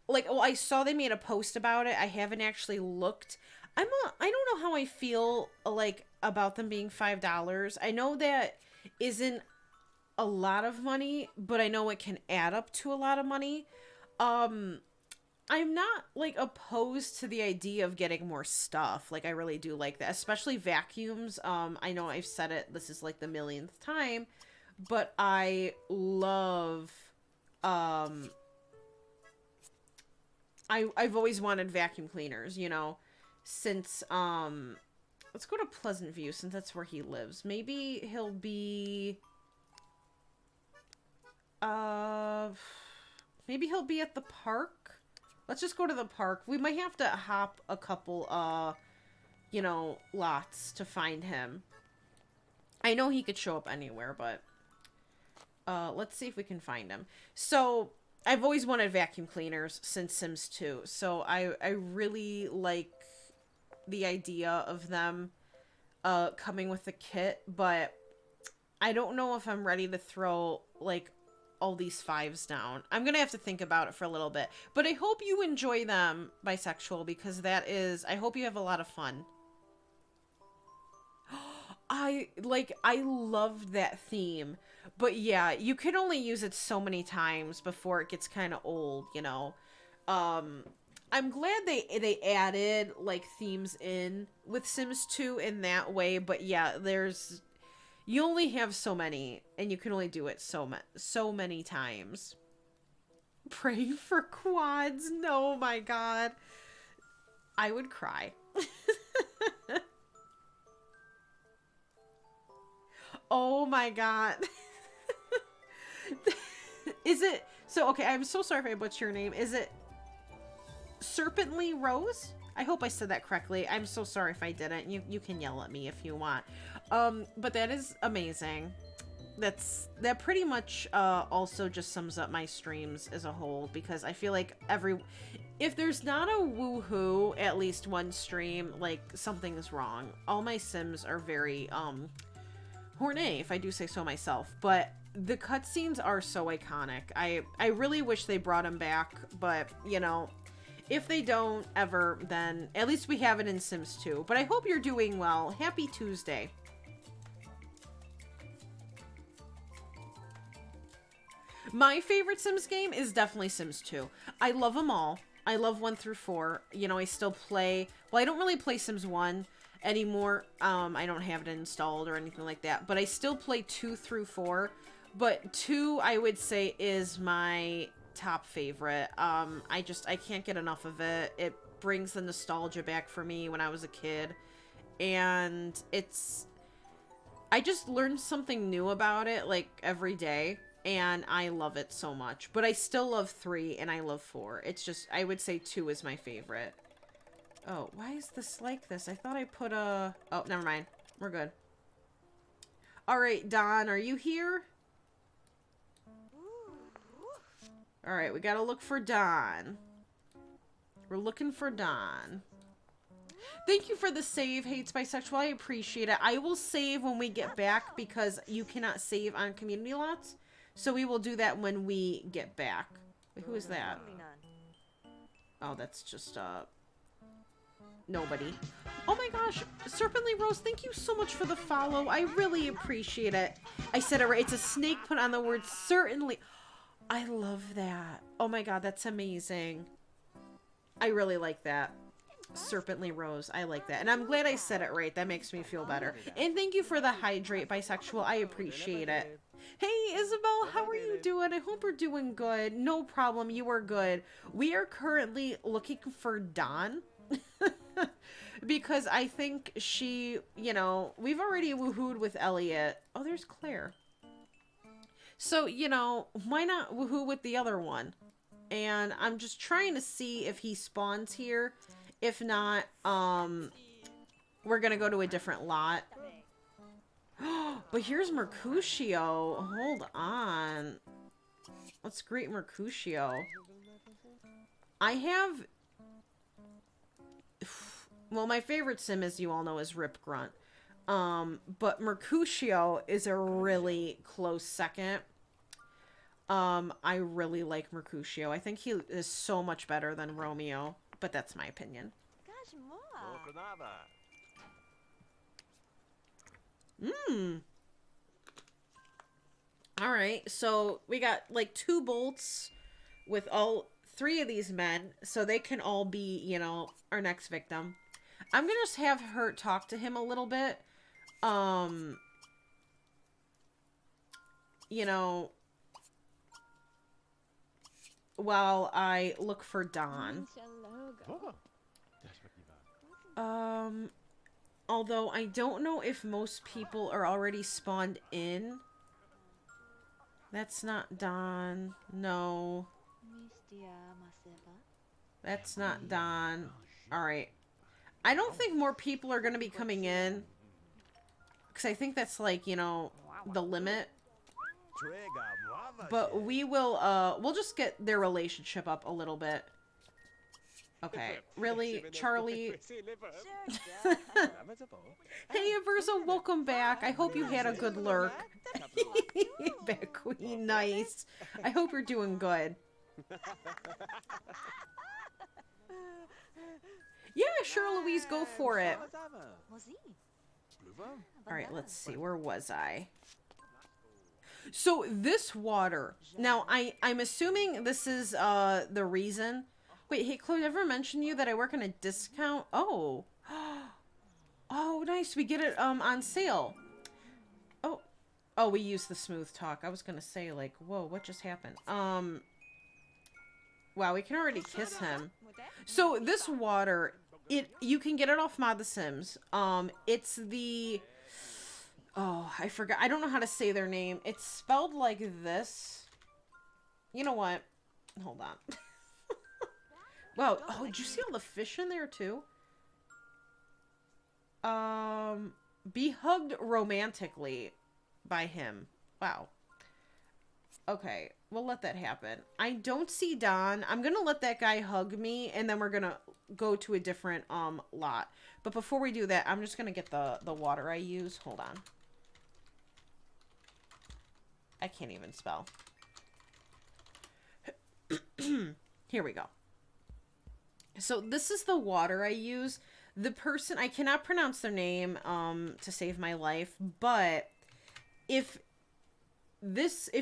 Like, oh, I saw they made a post about it. I haven't actually looked. I don't know how I feel like about them being $5. I know that isn't a lot of money, but I know it can add up to a lot of money. I'm not like opposed to the idea of getting more stuff. Like, I really do like that, especially vacuums. I know I've said it, this is like the millionth time, but I love I've always wanted vacuum cleaners, you know, since let's go to Pleasant View since that's where he lives. Maybe he'll be maybe he'll be at the park. Let's just go to the park. We might have to hop a couple you know, lots to find him. I know he could show up anywhere, but let's see if we can find him. So I've always wanted vacuum cleaners since Sims 2. So I really like the idea of them coming with a kit, but I don't know if I'm ready to throw like all these 5s down. I'm gonna have to think about it for a little bit. But I hope you enjoy them, bisexual, because I hope you have a lot of fun. I love that theme. But yeah, you can only use it so many times before it gets kind of old, you know. I'm glad they added like themes in with Sims 2 in that way, but yeah, you only have so many and you can only do it so many times. Praying for quads. No, my god. I would cry. Oh my god. Is it... So, okay, I'm so sorry if I butchered your name. Is it Serpently Rose? I hope I said that correctly. I'm so sorry if I didn't. You can yell at me if you want. But that is amazing. That pretty much also just sums up my streams as a whole, because I feel like if there's not a woohoo at least one stream, like something's wrong. All my Sims are very horny, if I do say so myself, but the cutscenes are so iconic. I really wish they brought them back, but you know, if they don't ever, then at least we have it in Sims 2. But I hope you're doing well. Happy Tuesday. My favorite Sims game is definitely Sims 2. I love them all. I love 1 through 4. You know, I still play... Well, I don't really play Sims 1 anymore. I don't have it installed or anything like that. But I still play 2 through 4. But 2, I would say, is my top favorite. I can't get enough of it. It brings the nostalgia back for me when I was a kid. And I just learned something new about it, like, every day. And I love it so much. But I still love 3 and I love 4. It's just, I would say 2 is my favorite. Oh, why is this like this? I thought I put a... Oh, never mind. We're good. Alright, Don, are you here? Alright, we gotta look for Don. We're looking for Don. Thank you for the save, Hates Bisexual. I appreciate it. I will save when we get back because you cannot save on community lots. So we will do that when we get back. Wait, who is that? Oh, that's just, nobody. Oh my gosh, Serpently Rose, thank you so much for the follow. I really appreciate it. I said it right. It's a snake put on the word certainly. I love that. Oh my god, that's amazing. I really like that. Serpently Rose. I like that. And I'm glad I said it right. That makes me feel better. And thank you for the hydrate, Bisexual. I appreciate it. Hey, Isabel, how are you doing? I hope you're doing good. No problem. You are good. We are currently looking for Dawn. Because I think she, you know, we've already woohooed with Elliot. Oh, there's Claire. So, you know, why not woohoo with the other one? And I'm just trying to see if he spawns here. If not, we're gonna go to a different lot. But here's Mercutio. Hold on. Let's greet Mercutio. I have... Well, my favorite sim, as you all know, is Rip Grunt. But Mercutio is a really close second. I really like Mercutio. I think he is so much better than Romeo. But that's my opinion. Alright, so we got like 2 bolts with all 3 of these men. So they can all be, you know, our next victim. I'm gonna just have her talk to him a little bit. You know, while I look for Don. Although I don't know if most people are already spawned in. That's not Don. No. That's not Don. Alright. I don't think more people are going to be coming in. Because I think that's like, you know, the limit. But we will, we'll just get their relationship up a little bit. Okay, really? Charlie? Hey, Aversa, welcome back. I hope you had a good lurk. Back Queen, nice. I hope you're doing good. Yeah, sure, Louise, go for it. Alright, let's see. Where was I? So, this water. Now, I'm assuming this is the reason. Wait, hey, Chloe, ever mention you that I work on a discount? Oh. Oh, nice. We get it on sale. Oh. Oh, we use the smooth talk. I was going to say, like, whoa, what just happened? Wow, we can already kiss him. So, this water, you can get it off Mod The Sims. It's the... Oh, I forgot. I don't know how to say their name. It's spelled like this. You know what? Hold on. Wow. Oh, did you see all the fish in there, too? Be hugged romantically by him. Wow. Okay, we'll let that happen. I don't see Don. I'm gonna let that guy hug me, and then we're gonna go to a different, lot. But before we do that, I'm just gonna get the water I use. Hold on. I can't even spell. Here we go. So this is the water I use. The person, I cannot pronounce their name to save my life, but if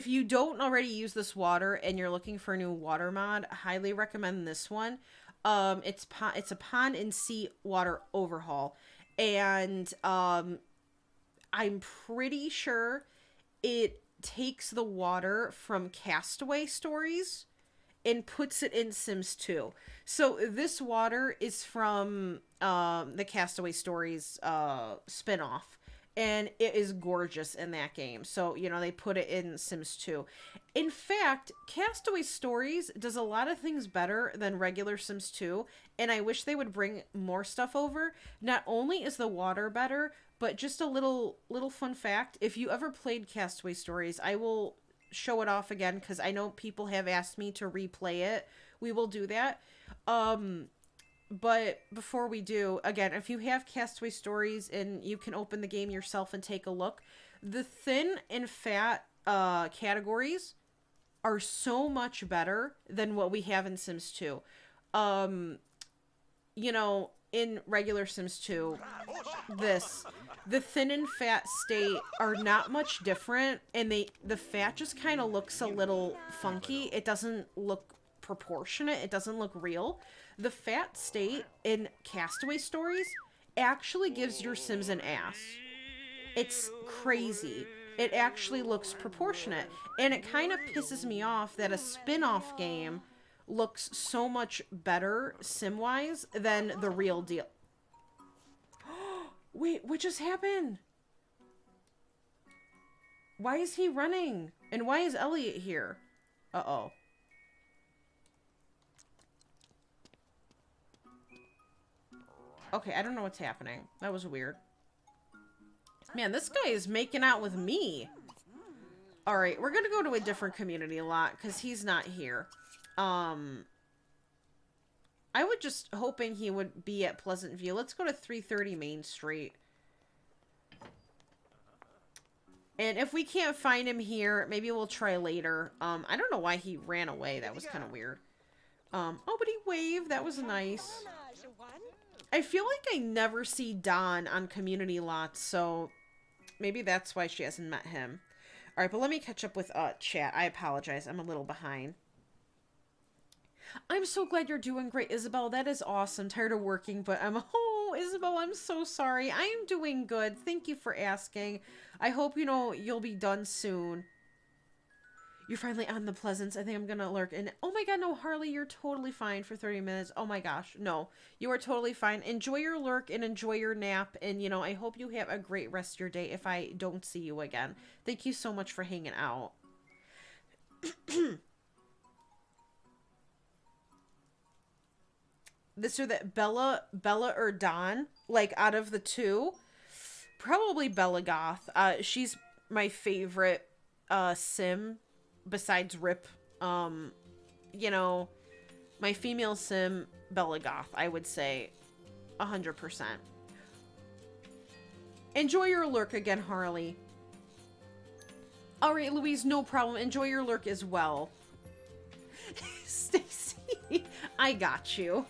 you don't already use this water and you're looking for a new water mod, I highly recommend this one. It's a pond and sea water overhaul, and I'm pretty sure it takes the water from Castaway stories and puts it in Sims 2. So this water is from the Castaway Stories spin-off, and it is gorgeous in that game. So, you know, they put it in Sims 2. In fact, Castaway Stories does a lot of things better than regular Sims 2, and I wish they would bring more stuff over. Not only is the water better, but just a little fun fact, if you ever played Castaway Stories, I will show it off again because I know people have asked me to replay it. We will do that. But before we do, again, if you have Castaway Stories and you can open the game yourself and take a look, the thin and fat categories are so much better than what we have in Sims 2. You know, in regular Sims 2, the thin and fat state are not much different, and the fat just kind of looks a little funky. It doesn't look proportionate. It doesn't look real. The fat state in Castaway Stories actually gives your Sims an ass. It's crazy. It actually looks proportionate, and it kind of pisses me off that a spin-off game looks so much better sim-wise than the real deal. Wait, what just happened? Why is he running? And why is Elliot here? Uh-oh. Okay, I don't know what's happening. That was weird. Man, this guy is making out with me. Alright, we're gonna go to a different community lot, because he's not here. I was just hoping he would be at Pleasant View. Let's go to 330 Main Street. And if we can't find him here, maybe we'll try later. I don't know why he ran away. That was kind of weird. Oh, but he waved. That was nice. I feel like I never see Don on community lots, so maybe that's why she hasn't met him. Alright, but let me catch up with chat. I apologize. I'm a little behind. I'm so glad you're doing great, Isabel. That is awesome. Tired of working, but oh, Isabel, I'm so sorry. I am doing good. Thank you for asking. I hope, you know, you'll be done soon. You're finally on the Pleasance. I think I'm gonna lurk. And oh my god, no, Harley, you're totally fine for 30 minutes. Oh my gosh, no. You are totally fine. Enjoy your lurk and enjoy your nap. And, you know, I hope you have a great rest of your day if I don't see you again. Thank you so much for hanging out. this or that, Bella or Dawn, like out of the two, probably Bella Goth. She's my favorite sim besides Rip. You know, my female sim, Bella Goth, I would say 100%. Enjoy your lurk again, Harley. All right, Louise, no problem. Enjoy your lurk as well. Stacy, I got you.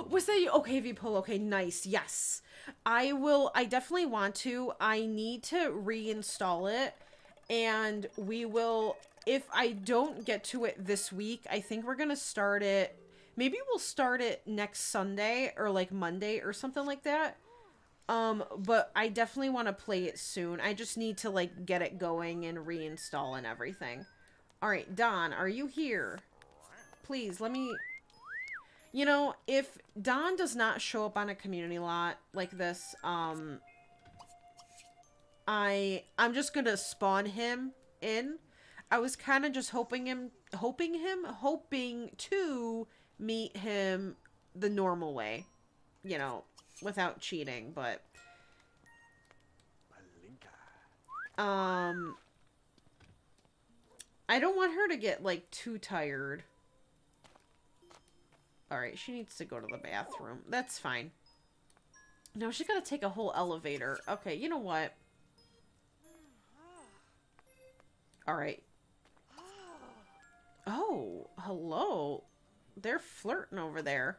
Was that you? Okay, V-Pull. Okay, nice. Yes. I definitely want to. I need to reinstall it. And we will, if I don't get to it this week, I think we're going to start it. Maybe we'll start it next Sunday or like Monday or something like that. But I definitely want to play it soon. I just need to like get it going and reinstall and everything. All right, Don, are you here? Please, let me... You know, if Don does not show up on a community lot like this, I'm just gonna spawn him in. I was kind of just hoping to meet him the normal way, you know, without cheating, but I don't want her to get like too tired. Alright, she needs to go to the bathroom. That's fine. No, she's gotta take a whole elevator. Okay, you know what? Alright. Oh, hello. They're flirting over there.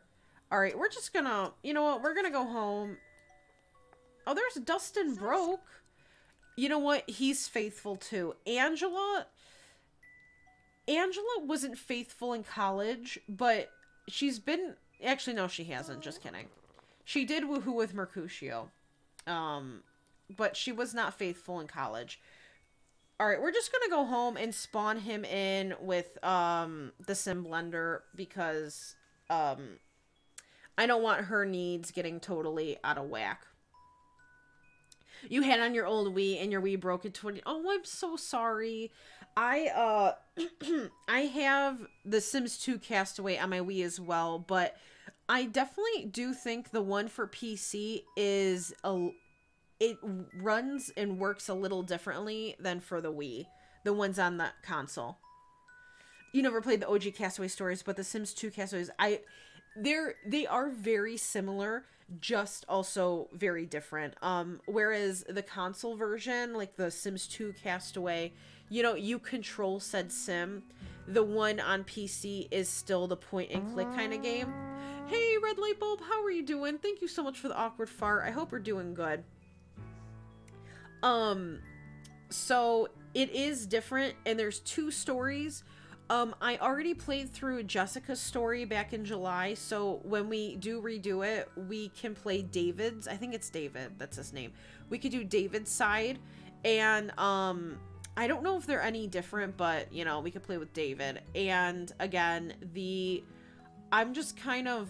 Alright, we're just gonna... You know what? We're gonna go home. Oh, there's Dustin Broke. You know what? He's faithful too. Angela wasn't faithful in college, but... She's been... Actually, no, she hasn't. Just kidding. She did woohoo with Mercutio. But she was not faithful in college. Alright, we're just gonna go home and spawn him in with, the Sim Blender because, I don't want her needs getting totally out of whack. You had on your old Wii and your Wii broke in 20... Oh, I'm so sorry. I have the Sims 2 Castaway on my Wii as well, but I definitely do think the one for PC is it runs and works a little differently than for the Wii, the ones on the console. You never played the OG Castaway stories, but the Sims 2 Castaways, they are very similar, just also very different. Whereas the console version, like the Sims 2 Castaway, you know, you control said sim. The one on PC is still the point and click kind of game. Hey, Red Light Bulb, how are you doing? Thank you so much for the awkward fart. I hope you're doing good. So it is different, and there's two stories. I already played through Jessica's story back in July, so when we do redo it, we can play David's. I think it's David, that's his name. We could do David's side, and, I don't know if they're any different, but, you know, we could play with David. And, again, I'm just kind of...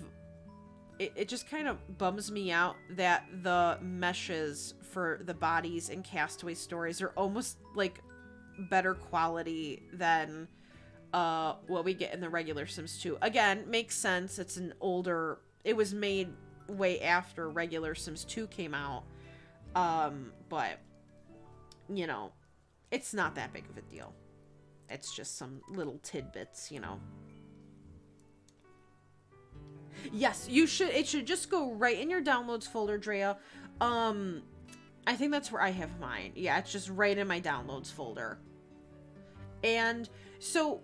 It just kind of bums me out that the meshes for the bodies in Castaway stories are almost, like, better quality than what we get in the regular Sims 2. Again, makes sense. It's an older... It was made way after regular Sims 2 came out. But, you know, it's not that big of a deal. It's just some little tidbits, you know. Yes, you should. It should just go right in your downloads folder, Drea. I think that's where I have mine. Yeah, it's just right in my downloads folder. And so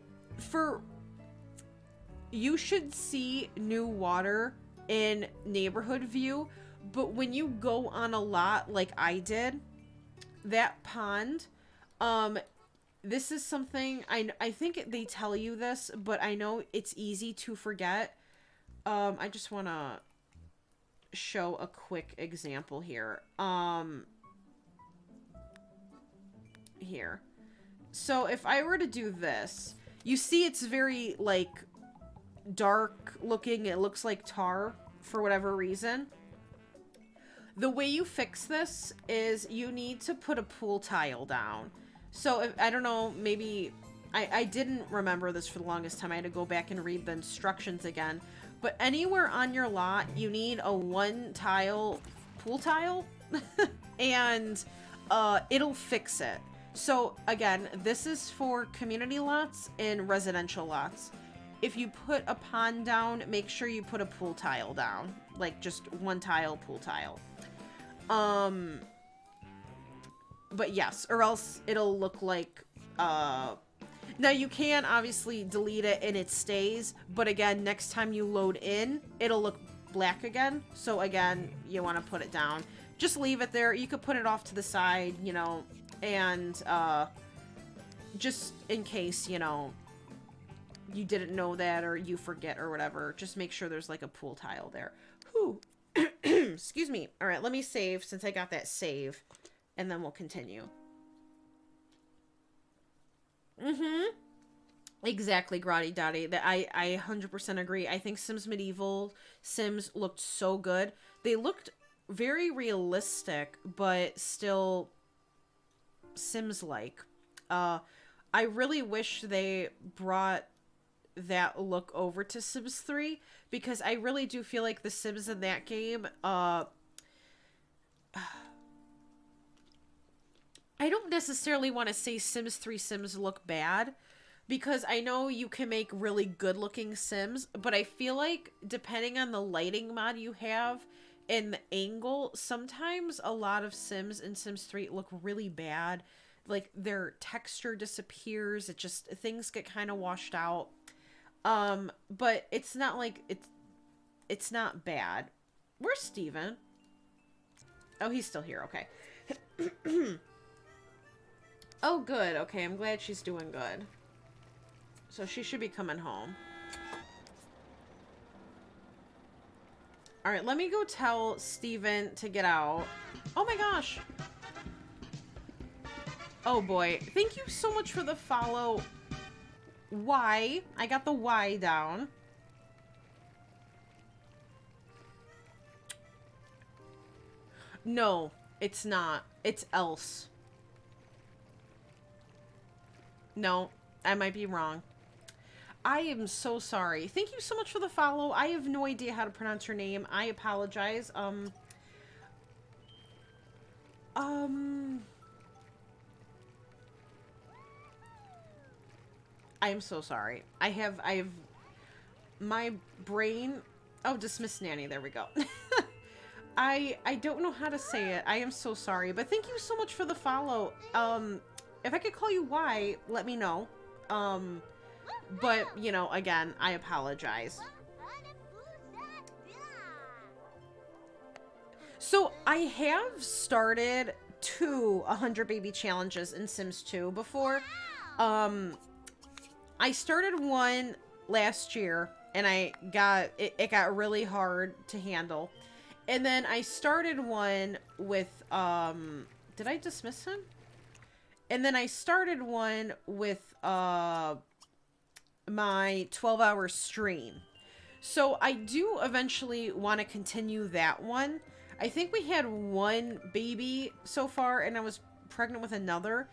you should see new water in neighborhood view, but when you go on a lot like I did, that pond, this is something I think they tell you this, but I know it's easy to forget. I just want to show a quick example here. Here. So if I were to do this, you see it's very, like, dark looking. It looks like tar for whatever reason. The way you fix this is you need to put a pool tile down. So, if, I don't know, maybe I didn't remember this for the longest time. I had to go back and read the instructions again. But anywhere on your lot, you need a 1-tile pool tile, and it'll fix it. So again, this is for community lots and residential lots. If you put a pond down, make sure you put a pool tile down, like just 1-tile pool tile. But yes, or else it'll look like, now you can obviously delete it and it stays, but again, next time you load in, it'll look black again. So again, you want to put it down. Just leave it there. You could put it off to the side, you know, and just in case, you know, you didn't know that or you forget or whatever, just make sure there's like a pool tile there. Whew. Excuse me. All right, let me save since I got that save, and then we'll continue. Exactly, Grotty Dotty. That I 100% agree. I think Sims Medieval Sims looked so good. They looked very realistic, but still Sims-like. I really wish they brought that look over to Sims 3, because I really do feel like the Sims in that game, I don't necessarily want to say Sims 3 Sims look bad, because I know you can make really good looking Sims, but I feel like depending on the lighting mod you have and the angle, sometimes a lot of Sims in Sims 3 look really bad. Like their texture disappears, things get kind of washed out. But it's not like it's not bad. Where's Steven? Oh, he's still here. Okay. Oh, good. Okay, I'm glad she's doing good. So she should be coming home. All right, let me go tell Steven to get out. Oh my gosh. Oh boy. Thank you so much for the follow. Y. I got the Y down. No, it's not. It's else. No, I might be wrong. I am so sorry. Thank you so much for the follow. I have no idea how to pronounce your name. I apologize. I am so sorry. I have my brain. Oh, dismiss nanny. There we go. I don't know how to say it. I am so sorry, but thank you so much for the follow. If I could call you Y, let me know. But you know, again, I apologize. So I have started 100 baby challenges in Sims 2 before. I started one last year, and it got really hard to handle. And then I started one with, did I dismiss him? And then I started one with, my 12-hour stream. So I do eventually want to continue that one. I think we had one baby so far, and I was pregnant with another.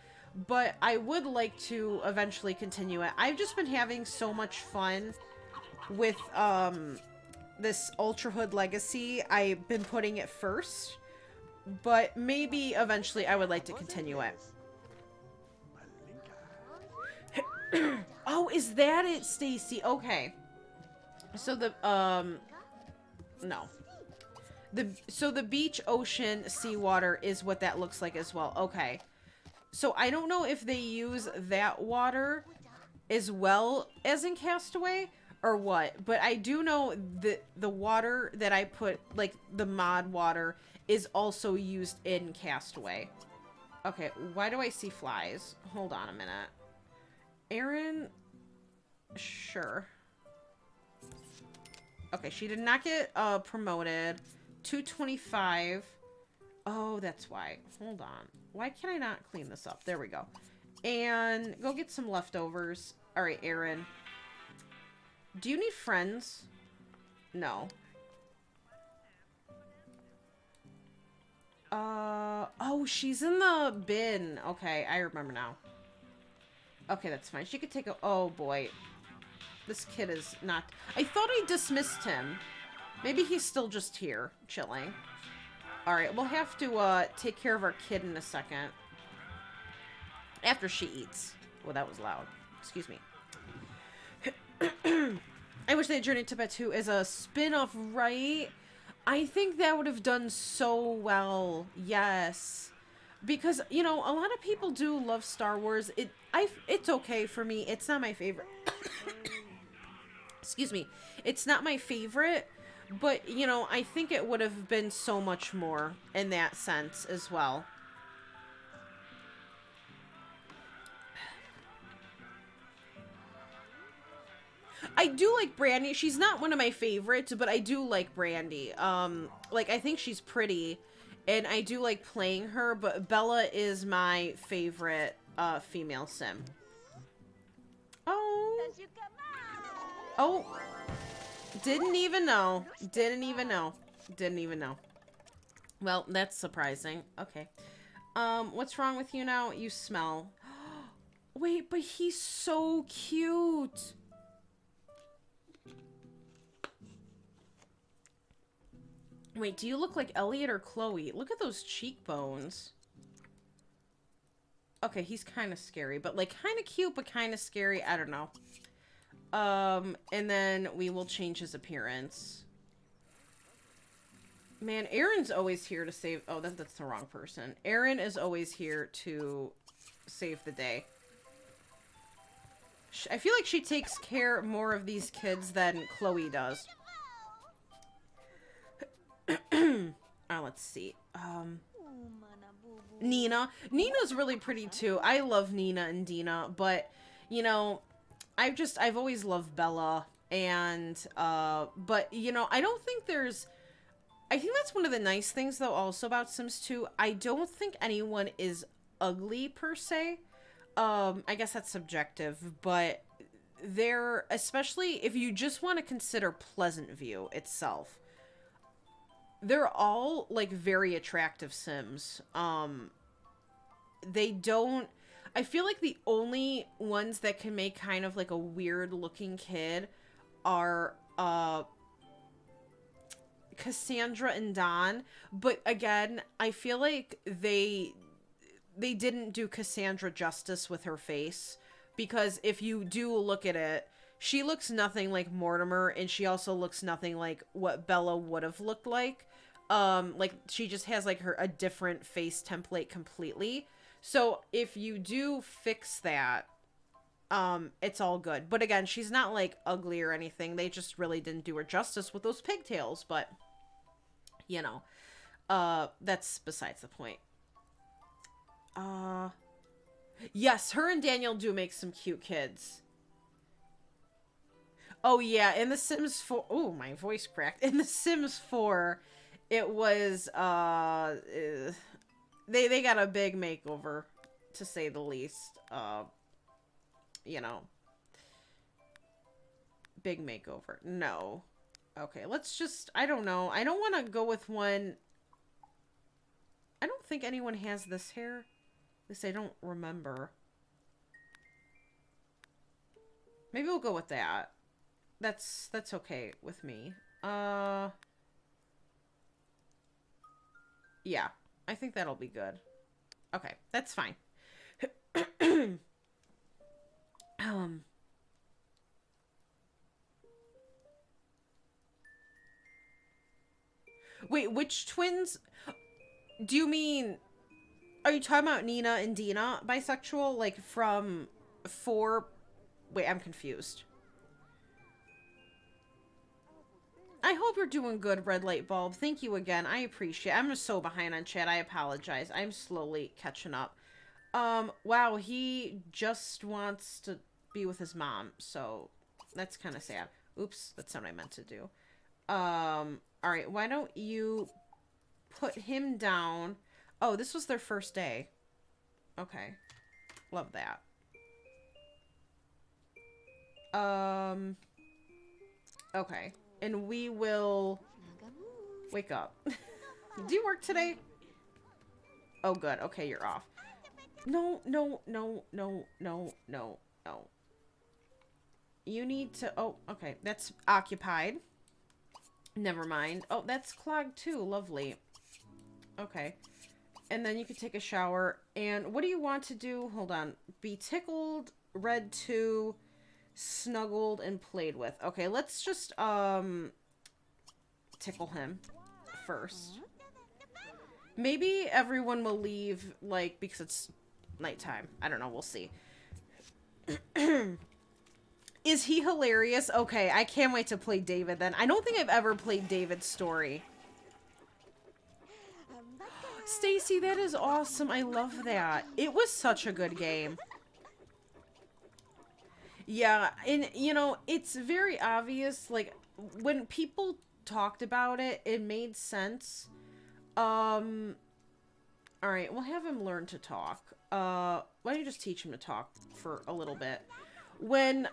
But I would like to eventually continue it. I've just been having so much fun with this Ultra Hood Legacy. I've been putting it first, but maybe eventually I would like to continue it. Oh, is that it, Stacy? Okay. So the no. So the beach, ocean, seawater is what that looks like as well. Okay. So I don't know if they use that water as well as in Castaway or what, but I do know that the water that I put, like the mod water, is also used in Castaway. Okay, why do I see flies? Hold on a minute. Aaron, sure. Okay, she did not get promoted. 225. Oh, that's why. Hold on. Why can I not clean this up? There we go. And go get some leftovers. All right, Aaron. Do you need friends? No. Oh, she's in the bin. Okay, I remember now. Okay, that's fine. She could take a... Oh, boy. This kid is not... I thought I dismissed him. Maybe he's still just here, chilling. Alright, we'll have to take care of our kid in a second. After she eats. Well, that was loud. Excuse me. I wish they had Journey to Batu as a spin-off, right? I think that would have done so well. Yes. Because, you know, a lot of people do love Star Wars. It's okay for me. It's not my favorite. Excuse me. It's not my favorite, but, you know, I think it would have been so much more in that sense as well. I do like Brandy. She's not one of my favorites, but I do like Brandy. Like, I think she's pretty, and I do like playing her, but Bella is my favorite, female sim. Oh. Oh. Didn't even know. Didn't even know. Didn't even know. Well, that's surprising. Okay. What's wrong with you now? You smell. Wait, but he's so cute. Wait, do you look like Elliot or Chloe? Look at those cheekbones. Okay, he's kind of scary, but like kind of cute, but kind of scary. I don't know. And then we will change his appearance. Man, Aaron's always here to save... Oh, that's the wrong person. Aaron is always here to save the day. I feel like she takes care more of these kids than Chloe does. Let's see. Nina. Nina's really pretty too. I love Nina and Dina, but, you know, I've always loved Bella, and, but, you know, I don't think there's... I think that's one of the nice things, though, also about Sims 2. I don't think anyone is ugly, per se. I guess that's subjective, but they're... Especially if you just want to consider Pleasant View itself. They're all, like, very attractive Sims. They don't... I feel like the only ones that can make kind of, like, a weird-looking kid are, Cassandra and Don. But, again, I feel like they didn't do Cassandra justice with her face. Because if you do look at it, she looks nothing like Mortimer, and she also looks nothing like what Bella would have looked like. Like, she just has, like, a different face template completely. So, if you do fix that, it's all good. But again, she's not, like, ugly or anything. They just really didn't do her justice with those pigtails, but, you know, that's besides the point. Yes, her and Daniel do make some cute kids. Oh, yeah, in The Sims 4... Oh, my voice cracked. In The Sims 4, it was, They got a big makeover, to say the least. You know. Big makeover. No. Okay, let's just... I don't know. I don't want to go with one... I don't think anyone has this hair. At least I don't remember. Maybe we'll go with that. That's okay with me. Yeah. I think that'll be good. Okay, that's fine. Wait, which twins? Do you mean... Are you talking about Nina and Dina bisexual? Like, from 4... Wait, I'm confused. I hope you're doing good, Red Light Bulb. Thank you again. I appreciate it. I'm just so behind on chat. I apologize. I'm slowly catching up. Wow, he just wants to be with his mom, so that's kind of sad. Oops, that's not what I meant to do. Alright, why don't you put him down? Oh, this was their first day. Okay. Love that. Okay. And we will... Wake up. Do you work today? Oh, good. Okay, you're off. No, no, no, no, no, no, no. You need to... Oh, okay. That's occupied. Never mind. Oh, that's clogged too. Lovely. Okay. And then you could take a shower. And what do you want to do? Hold on. Be tickled, read to, snuggled, and played with. Okay, let's just, tickle him first. Maybe everyone will leave, like, because it's nighttime. I don't know. We'll see. Is he hilarious? Okay, I can't wait to play David then. I don't think I've ever played David's story. Stacy, that is awesome. I love that. It was such a good game. Yeah, and, you know, it's very obvious, like, when people talked about it, it made sense. Alright, we'll have him learn to talk. Why don't you just teach him to talk for a little bit? When,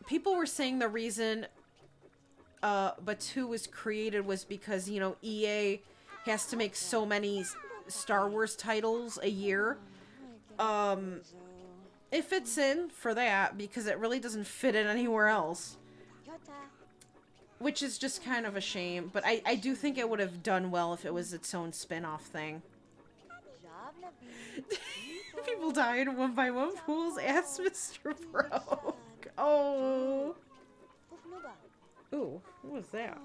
people were saying the reason, Batu was created was because, you know, EA has to make so many Star Wars titles a year. It fits in for that because it really doesn't fit in anywhere else. Which is just kind of a shame, but I do think it would have done well if it was its own spin-off thing. People died one by one. Fools ass Mr. Broke. Oh. Ooh, what was that?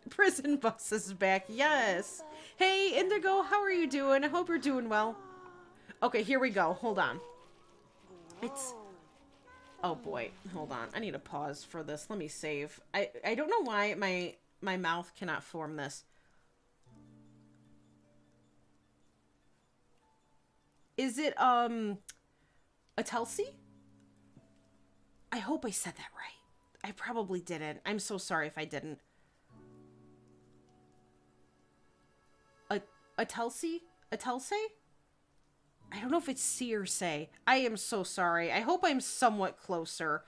Prison Bus is back. Yes. Hey, Indigo, how are you doing? I hope you're doing well. Okay, here we go. Hold on. It's... Oh, boy. Hold on. I need to pause for this. Let me save. I don't know why my mouth cannot form this. Is it, a Telsey? I hope I said that right. I probably didn't. I'm so sorry if I didn't. A Telsey? A Telsey? I don't know if it's C or say. I am so sorry. I hope I'm somewhat closer.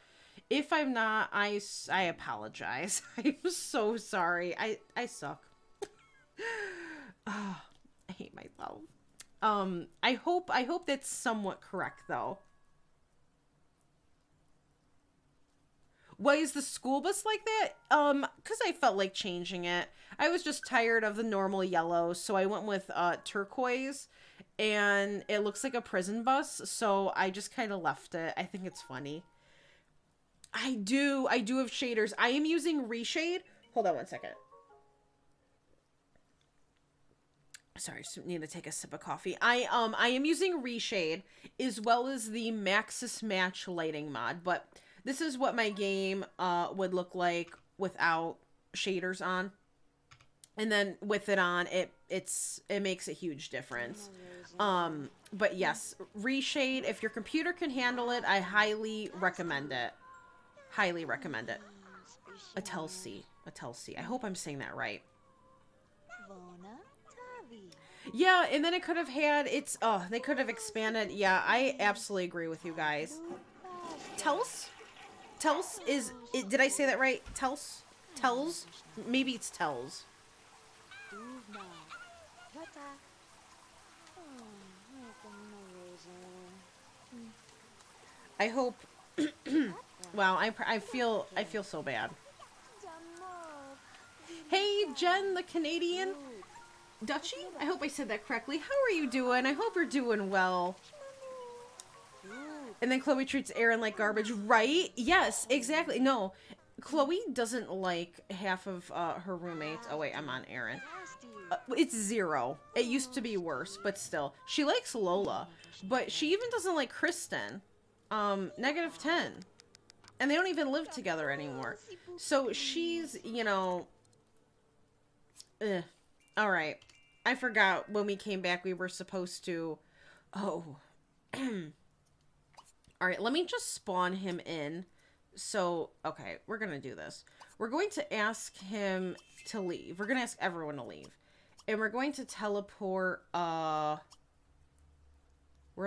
If I'm not, I apologize. I'm so sorry. I suck. Oh, I hate myself. I hope that's somewhat correct, though. Why is the school bus like that? Because I felt like changing it. I was just tired of the normal yellow, so I went with, turquoise, and it looks like a prison bus, so I just kind of left it. I think it's funny. I do have shaders. I am using Reshade. Hold on one second. Sorry, just need to take a sip of coffee. I am using Reshade, as well as the Maxis Match lighting mod, but this is what my game would look like without shaders on. And then with it on, it makes a huge difference. But yes, Reshade, if your computer can handle it, I highly recommend it. Highly recommend it. A Telsey. I hope I'm saying that right. Yeah, and then it could have had its... Oh, they could have expanded. Yeah, I absolutely agree with you guys. Tels? Tels is... Did I say that right? Tels? Tels? Maybe it's Tels. I hope... Wow, I feel so bad. Hey, Jen, the Canadian... Dutchie? I hope I said that correctly. How are you doing? I hope you're doing well. And then Chloe treats Aaron like garbage, right? Yes, exactly. No, Chloe doesn't like half of her roommates. Oh, wait, I'm on Aaron. It's 0. It used to be worse, but still. She likes Lola, but she even doesn't like Kristen. -10. And they don't even live together anymore. So she's, you know... Alright. I forgot when we came back we were supposed to... Oh. Alright, let me just spawn him in. So, okay, we're gonna do this. We're going to ask him to leave. We're gonna ask everyone to leave. And we're going to teleport, where are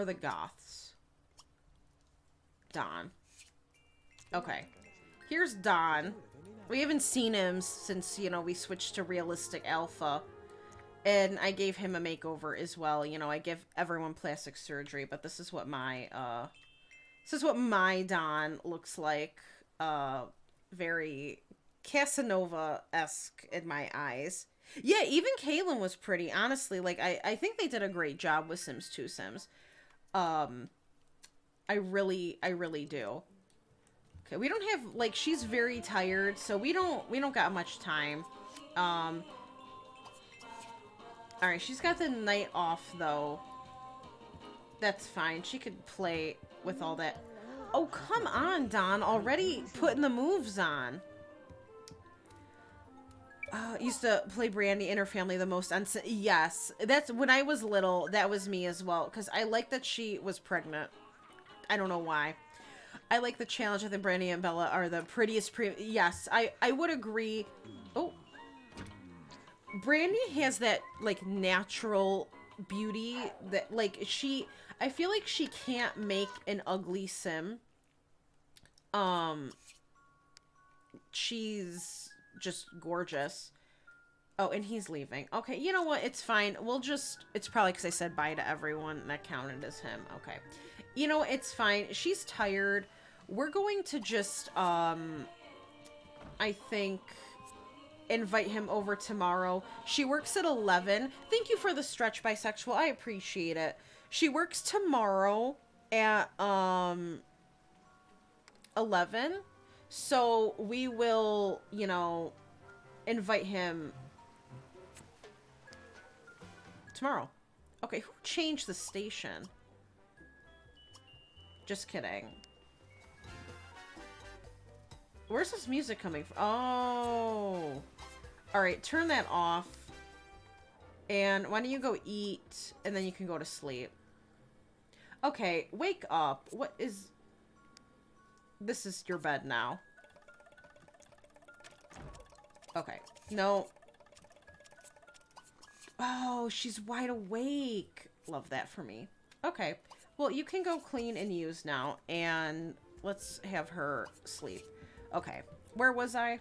the Goths? Don. Okay. Here's Don. We haven't seen him since, you know, we switched to realistic alpha. And I gave him a makeover as well. You know, I give everyone plastic surgery, but this is what my Don looks like. Very Casanova-esque in my eyes. Yeah, even Kaylin was pretty, honestly. Like, I think they did a great job with Sims 2 Sims. I really do. Okay, we don't have, like, she's very tired, so we don't got much time. Alright, she's got the night off, though. That's fine. She could play with all that. Oh, come on, Don. Already putting the moves on. Used to play Brandy in her family the most on... Yes. That's when I was little. That was me as well. Because I like that she was pregnant. I don't know why. I like the challenge. I think Brandy and Bella are the prettiest... Yes, I would agree. Oh. Brandy has that, like, natural beauty that, like, I feel like she can't make an ugly sim. She's just gorgeous. Oh, and he's leaving. Okay, you know what? It's fine. We'll just... It's probably because I said bye to everyone and that counted as him. Okay. You know, it's fine. She's tired. We're going to just, I think, invite him over tomorrow. She works at 11. Thank you for the stretch, bisexual. I appreciate it. She works tomorrow at, 11. So we will, you know, invite him tomorrow. Okay, who changed the station? Just kidding. Where's this music coming from? Oh. Alright, turn that off. And why don't you go eat, and then you can go to sleep. Okay, wake up. What is... This is your bed now. Okay. No. Oh, she's wide awake. Love that for me. Okay. Well, you can go clean and use now, and let's have her sleep. Okay. Where was I?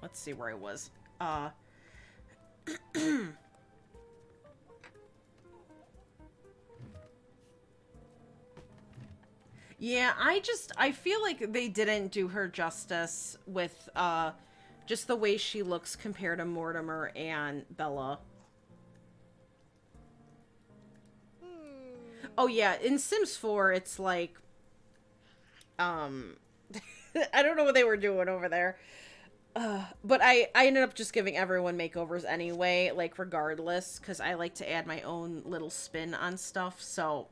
Let's see where I was. Yeah, I feel like they didn't do her justice with, just the way she looks compared to Mortimer and Bella. Oh, yeah, in Sims 4, it's like, I don't know what they were doing over there. But I ended up just giving everyone makeovers anyway, like, regardless, because I like to add my own little spin on stuff, so,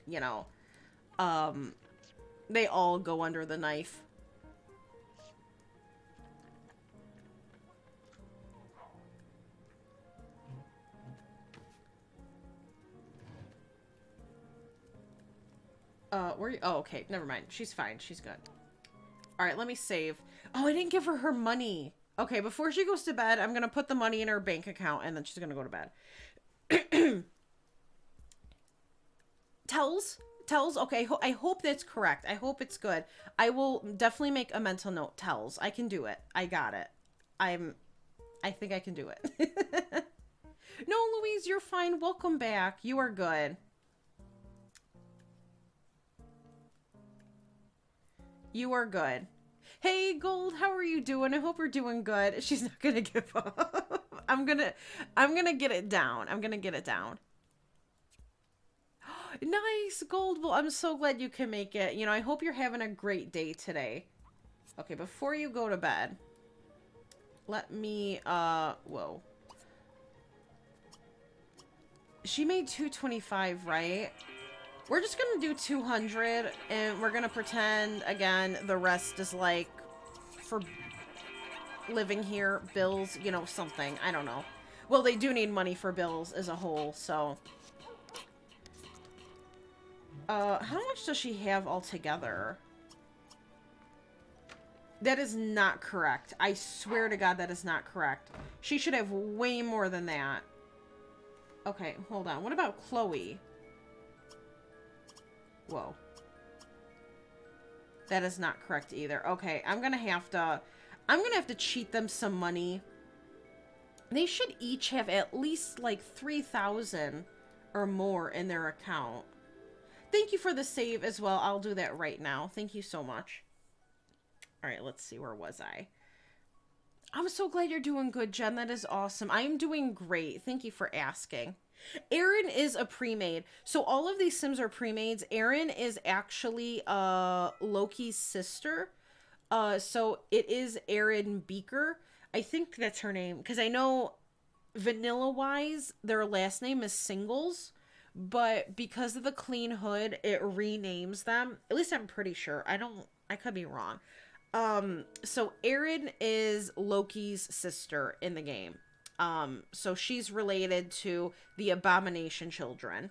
you know, they all go under the knife. Where are you? Oh, okay, never mind. She's fine. She's good. Alright, let me save. Oh, I didn't give her her money. Okay, before she goes to bed, I'm gonna put the money in her bank account, and then she's gonna go to bed. Tells? Tells? Okay, I hope that's correct. I hope it's good. I will definitely make a mental note. Tells. I can do it. I got it. I think I can do it. No, Louise, you're fine. Welcome back. You are good. You are good. Hey, Gold, how are you doing? I hope you're doing good. She's not gonna give up. I'm gonna get it down. I'm gonna get it down. Nice, Gold. Well, I'm so glad you can make it. You know, I hope you're having a great day today. Okay, before you go to bed, let me, whoa. She made 225, right? We're just gonna do 200, and we're gonna pretend, again, the rest is, like, for living here, bills, you know, something. I don't know. Well, they do need money for bills as a whole, so... how much does she have altogether? That is not correct. I swear to God that is not correct. She should have way more than that. Okay, hold on. What about Chloe? Whoa. That is not correct either. Okay, I'm gonna have to cheat them some money. They should each have at least like 3,000 or more in their account. Thank you for the save as well. I'll do that right now. Thank you so much. All right, let's see. Where was I? I'm so glad you're doing good, Jen. That is awesome. I am doing great. Thank you for asking. Erin is a pre-made. So all of these Sims are pre-mades. Erin is actually Loki's sister. So it is Erin Beaker. I think that's her name. Because I know vanilla-wise, their last name is Singles. But because of the clean hood, it renames them. At least I'm pretty sure. I could be wrong. So Erin is Loki's sister in the game. So she's related to the Abomination children.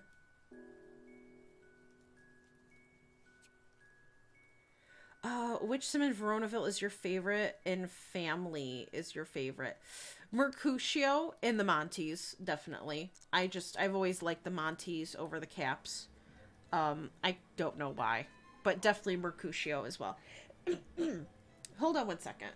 Which sim in Veronaville is your favorite? And Family is your favorite? Mercutio and the Monties, definitely. I've always liked the Monties over the Caps. I don't know why, but definitely Mercutio as well. Hold on one second.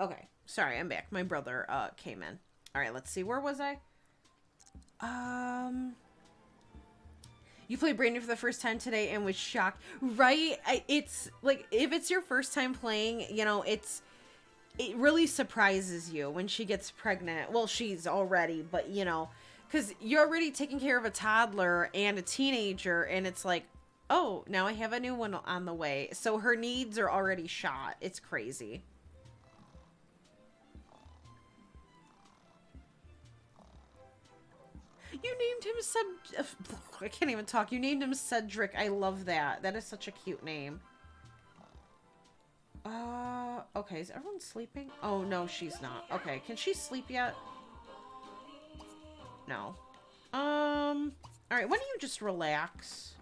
Okay, sorry, I'm back. My brother came in. All right, let's see. Where was I? You played Brandon for the first time today and was shocked, right? It's like if it's your first time playing, you know, it really surprises you when she gets pregnant. Well, she's already, but you know, because you're already taking care of a toddler and a teenager, and it's like, oh, now I have a new one on the way. So her needs are already shot. It's crazy. You named him I can't even talk. You named him Cedric. I love that. That is such a cute name. Okay. Is everyone sleeping? Oh, no, she's not. Okay. Can she sleep yet? No. All right. Why don't you just relax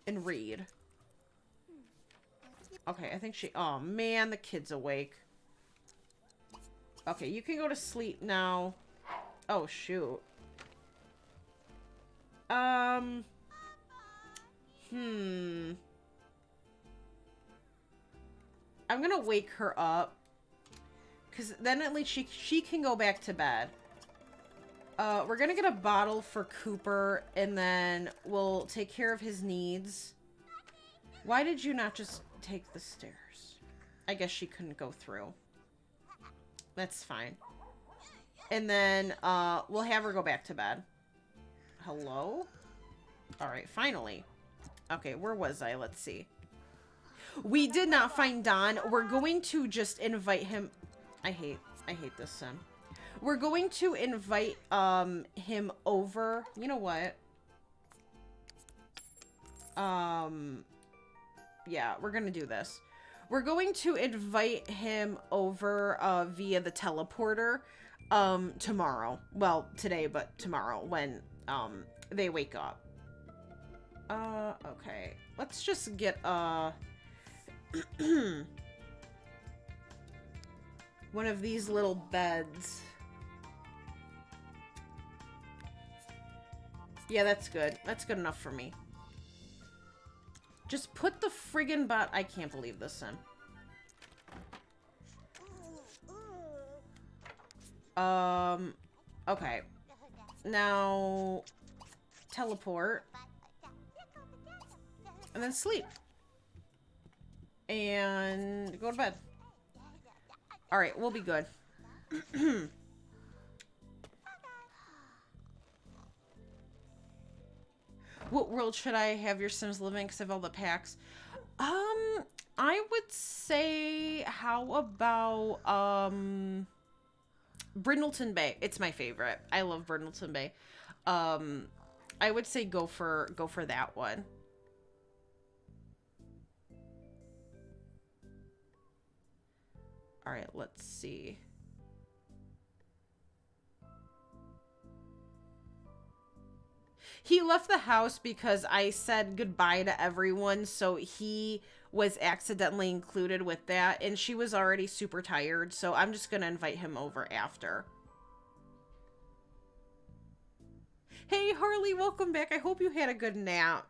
and read? Okay. I think oh, man, the kid's awake. Okay. You can go to sleep now. Oh, shoot. I'm gonna wake her up. Because then at least she can go back to bed. We're gonna get a bottle for Cooper. And then we'll take care of his needs. Why did you not just take the stairs? I guess she couldn't go through. That's fine. And then, we'll have her go back to bed. Hello? Alright, finally. Okay, where was I? Let's see. We did not find Don. We're going to just invite him. I hate this sim. We're going to invite, him over. You know what? Yeah, we're gonna do this. We're going to invite him over, via the teleporter. Tomorrow. Well, today, but tomorrow when, they wake up. Okay. Let's just get, one of these little beds. Yeah, that's good. That's good enough for me. Just put the friggin' I can't believe this, sim. Okay. Now, teleport. And then sleep. And go to bed. Alright, we'll be good. What world should I have your Sims live in? Because I have all the packs. I would say, how about, Brindleton Bay. It's my favorite. I love Brindleton Bay. I would say go for that one. All right, let's see. He left the house because I said goodbye to everyone, so he was accidentally included with that, and she was already super tired, so I'm just gonna invite him over after. Hey, Harley, welcome back. I hope you had a good nap.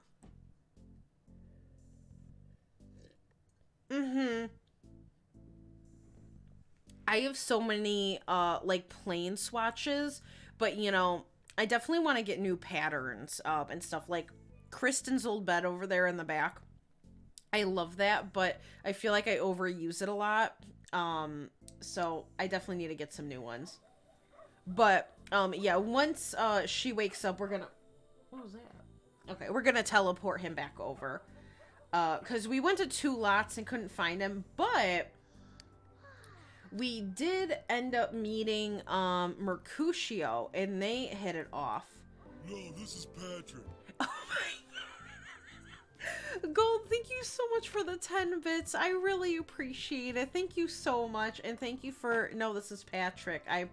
I have so many, like, plain swatches, but, you know, I definitely want to get new patterns, and stuff, like Kristen's old bed over there in the back. I love that, but I feel like I overuse it a lot, so I definitely need to get some new ones. But, yeah, once, she wakes up, we're gonna... What was that? Okay, we're gonna teleport him back over. Because we went to 2 lots and couldn't find him, but we did end up meeting, Mercutio, and they hit it off. No, this is Patrick. Oh my... Gold, thank you so much for the 10 bits. I really appreciate it. Thank you so much, and thank you for... No, this is Patrick. I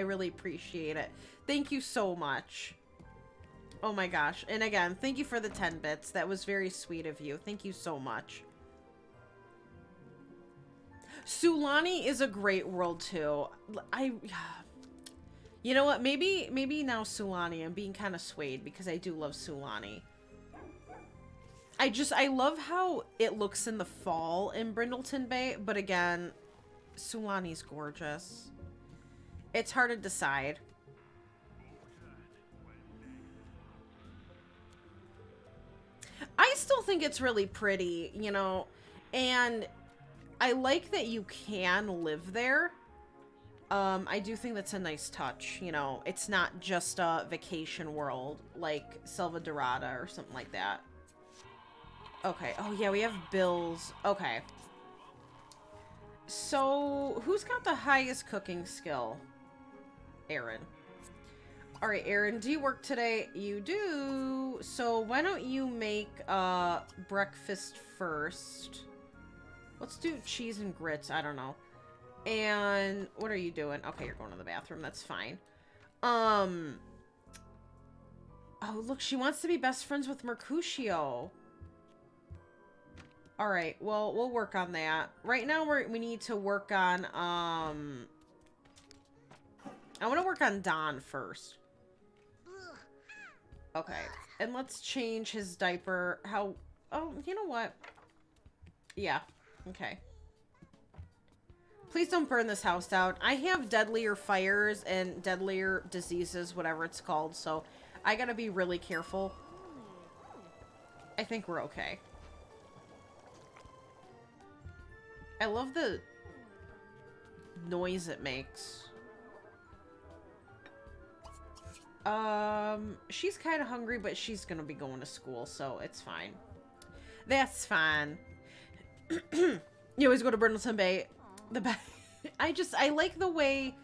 really appreciate it. Thank you so much. Oh my gosh. And again, thank you for the 10 bits. That was very sweet of you. Thank you so much. Sulani is a great world too. You know what? Maybe now Sulani. I'm being kind of swayed because I do love Sulani. I love how it looks in the fall in Brindleton Bay, but again, Sulani's gorgeous. It's hard to decide. I still think it's really pretty, you know, and I like that you can live there. I do think that's a nice touch, you know. It's not just a vacation world like Selva Dorada or something like that. Okay. Oh, yeah, we have bills. Okay. So, who's got the highest cooking skill? Aaron. All right, Aaron, do you work today? You do. So, why don't you make breakfast first? Let's do cheese and grits. I don't know. And what are you doing? Okay, you're going to the bathroom. That's fine. Oh, look, she wants to be best friends with Mercutio. All right, well, we'll work on that. Right now, we need to work on, I want to work on Don first. Okay, and let's change his diaper. How, oh, you know what? Yeah, okay. Please don't burn this house down. I have deadlier fires and deadlier diseases, whatever it's called, so I gotta be really careful. I think we're okay. I love the noise it makes. She's kind of hungry, but she's gonna be going to school, so it's fine. That's fine. You always go to Brindleton Bay. I like the way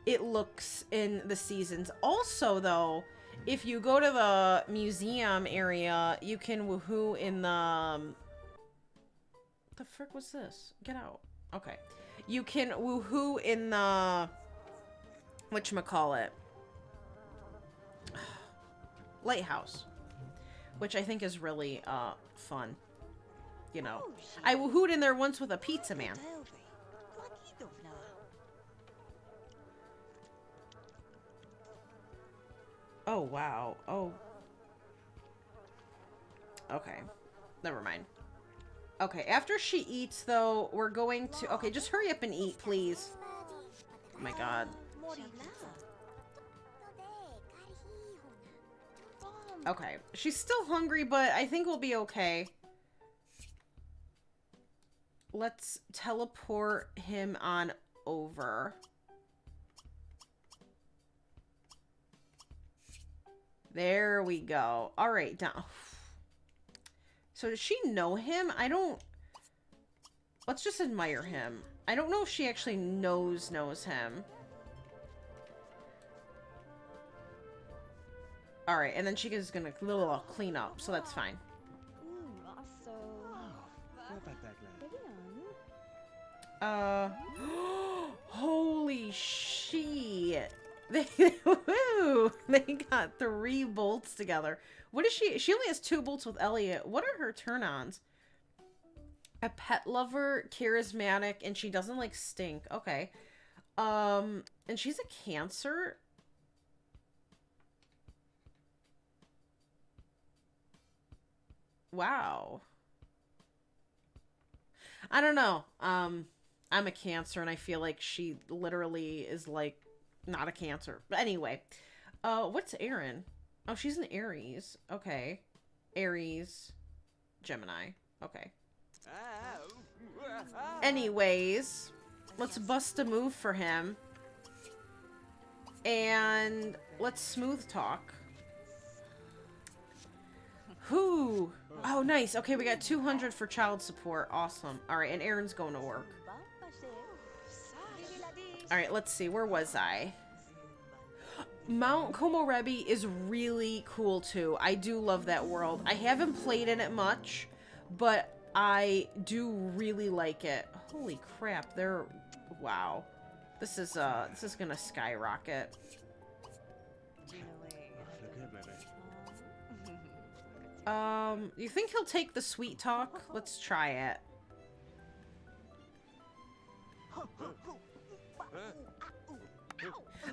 it looks in the seasons. Also, though, if you go to the museum area, you can woohoo in the... the frick was this? Get out. Okay. You can woohoo in the... whatchamacallit? Lighthouse. Which I think is really, fun. You know. I woohooed in there once with a pizza man. Oh, wow. Oh. Okay. Never mind. Okay, after she eats, though, we're going to... Okay, just hurry up and eat, please. Oh, my God. Okay. She's still hungry, but I think we'll be okay. Let's teleport him on over. There we go. All right, down. So does she know him? I don't... Let's just admire him. I don't know if she actually knows him. All right, and then she is gonna little clean up, so that's fine. Holy shit. Woo, they got 3 bolts together. What is she? She only has 2 bolts with Elliot. What are her turn-ons? A pet lover, charismatic, and she doesn't like stink. Okay. And she's a Cancer. Wow. I don't know. I'm a Cancer, and I feel like she literally is like not a Cancer. But anyway, what's Erin? Oh, she's an Aries. Okay, Aries, Gemini. Okay. Anyways, let's bust a move for him, and let's smooth talk. Whoo! Oh, nice. Okay, we got 200 for child support. Awesome. All right, and Erin's going to work. All right, let's see. Where was I? Mount Komorebi is really cool, too. I do love that world. I haven't played in it much, but I do really like it. Holy crap. They're... Wow. This is gonna skyrocket. You think he'll take the sweet talk? Let's try it.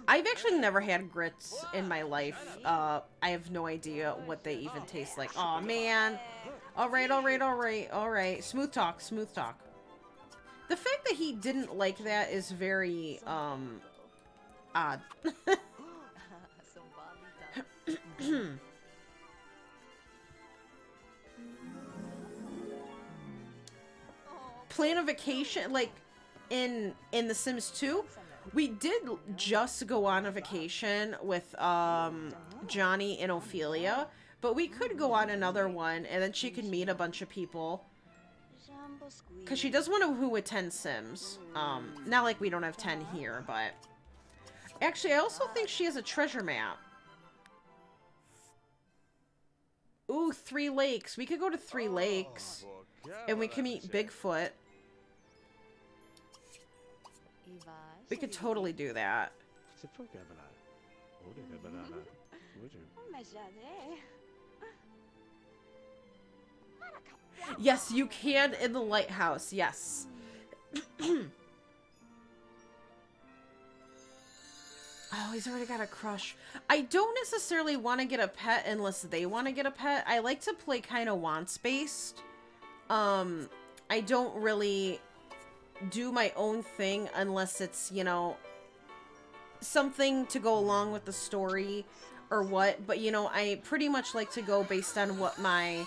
I've actually never had grits in my life. I have no idea what they even taste like. Aw, man. Alright, alright, alright, alright. Smooth talk, smooth talk. The fact that he didn't like that is very, odd. Plan a vacation, like, in The Sims 2, we did just go on a vacation with, Johnny and Ophelia, but we could go on another one, and then she could meet a bunch of people. Because she does want to who attend Sims. Not like we don't have 10 here, but... Actually, I also think she has a treasure map. Ooh, 3 lakes. We could go to 3 lakes. And we can meet Bigfoot. We could totally do that. Yes, you can in the lighthouse. Yes. Oh, he's already got a crush. I don't necessarily want to get a pet unless they want to get a pet. I like to play kind of wants-based. I don't really do my own thing unless it's, you know, something to go along with the story or what. But, you know, I pretty much like to go based on what my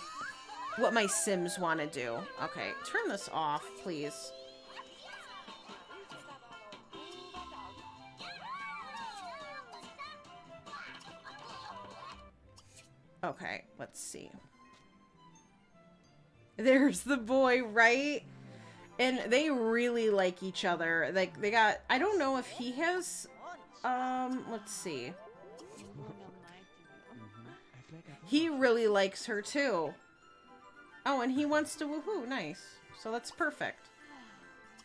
Sims want to do. Okay, turn this off, please. Okay, let's see. There's the boy, right? And they really like each other. Like, they got... I don't know if he has... let's see. He really likes her, too. Oh, and he wants to woohoo. Nice. So that's perfect.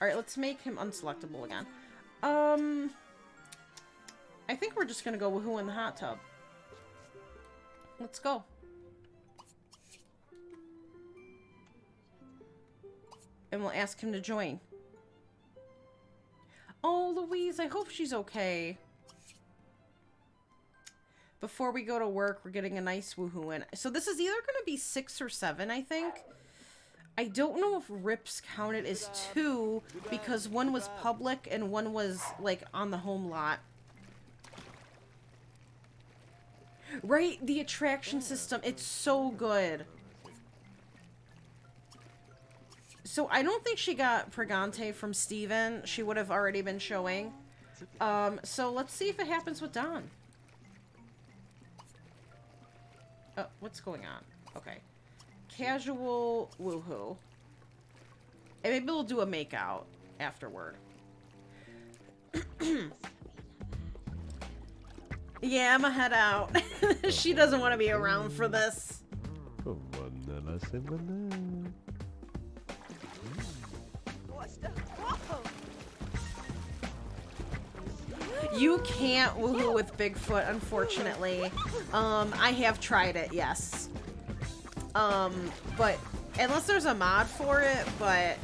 Alright, let's make him unselectable again. I think we're just gonna go woohoo in the hot tub. Let's go. And we'll ask him to join. Oh, Louise, I hope she's okay. Before we go to work, we're getting a nice woohoo in. So this is either going to be 6 or 7, I think. I don't know if Rips counted as 2 because one was public and one was, like, on the home lot. Right? The attraction system. It's so good. So I don't think she got Pregante from Steven. She would have already been showing. So let's see if it happens with Don. Oh, what's going on? Okay. Casual woohoo. And maybe we'll do a makeout afterward. Yeah, I'ma head out. She doesn't want to be around for this. What's the... Whoa! You can't woohoo with Bigfoot, unfortunately. I have tried it, yes. But unless there's a mod for it, but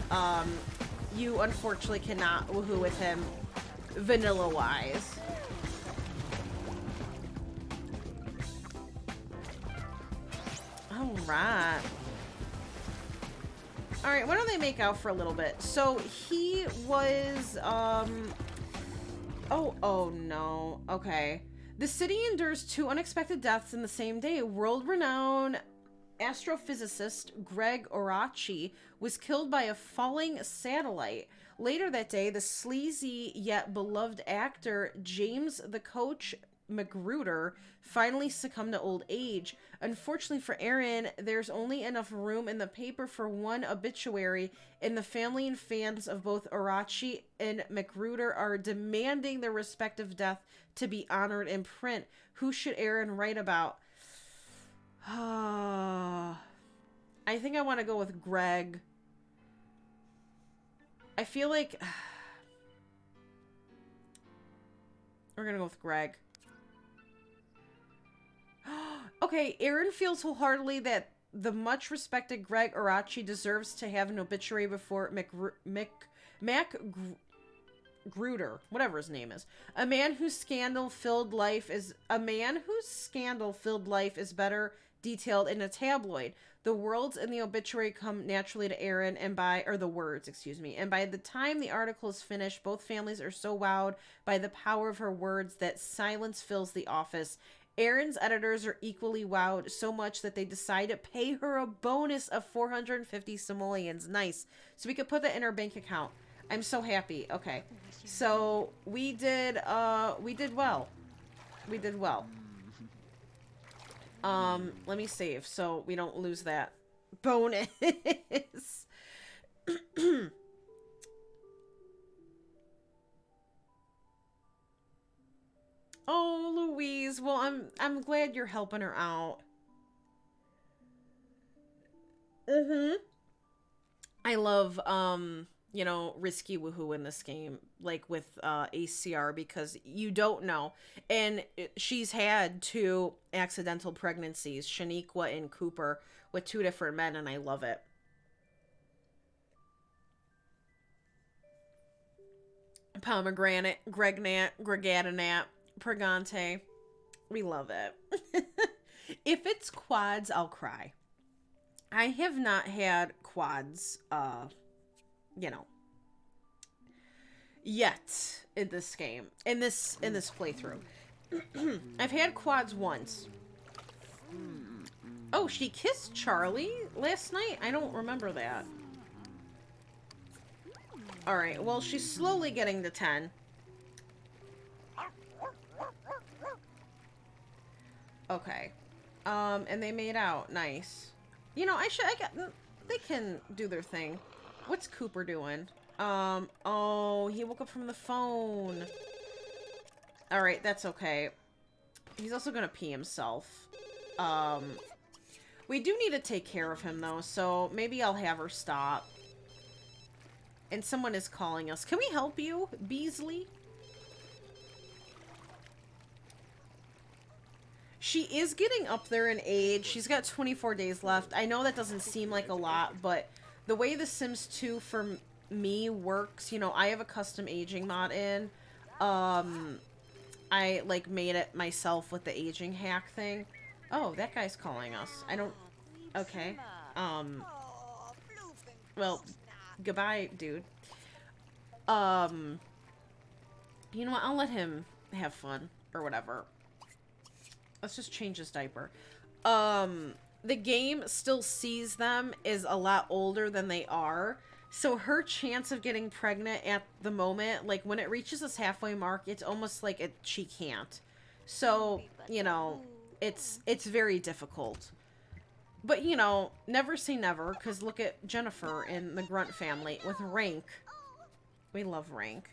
you unfortunately cannot woohoo with him vanilla-wise. Alright. Alright, why don't they make out for a little bit? So, he was, Oh no. Okay. The city endures 2 unexpected deaths in the same day. World-renowned astrophysicist Greg Orachi was killed by a falling satellite. Later that day, the sleazy yet beloved actor James the Coach Magruder finally succumbed to old age. Unfortunately for Aaron, there's only enough room in the paper for one obituary, and the family and fans of both Orachi and Magruder are demanding their respective death to be honored in print. Who should Aaron write about? I think I want to go with Greg. I feel like we're gonna go with Greg. Okay, Aaron feels wholeheartedly that the much respected Greg Orachi deserves to have an obituary before Gruder, whatever his name is. A man whose scandal-filled life is better detailed in a tabloid. The words in the obituary come naturally to Aaron, and by the time the article is finished, both families are so wowed by the power of her words that silence fills the office. Aaron's editors are equally wowed, so much that they decide to pay her a bonus of 450 simoleons. Nice. So we could put that in our bank account. I'm so happy. Okay. So we did well. We did well. Let me save so we don't lose that bonus. Oh, Louise. Well, I'm glad you're helping her out. I love you know, risky woohoo in this game, like with ACR, because you don't know. And she's had 2 accidental pregnancies, Shaniqua and Cooper, with 2 different men, and I love it. Pomegranate, Gregatinat, Pregante. We love it. If it's quads, I'll cry. I have not had quads, you know, yet in this game, in this playthrough. I've had quads once. Oh, she kissed Charlie last night? I don't remember that. Alright, well, she's slowly getting to 10. Okay. And they made out. Nice. You know, they can do their thing. What's Cooper doing? Oh, he woke up from the phone. Alright, that's okay. He's also gonna pee himself. We do need to take care of him, though, so maybe I'll have her stop. And someone is calling us. Can we help you, Beasley? She is getting up there in age. She's got 24 days left. I know that doesn't seem like a lot, but the way The Sims 2 for me works, you know, I have a custom aging mod in. I, like, made it myself with the aging hack thing. Oh, that guy's calling us. I don't... Okay. Well, goodbye, dude. You know what? I'll let him have fun, or whatever. Let's just change his diaper. The game still sees them as a lot older than they are. So her chance of getting pregnant at the moment, like when it reaches this halfway mark, it's almost like she can't. So, you know, it's very difficult. But, you know, never say never, because look at Jennifer in the Grunt Family with Rank. We love Rank.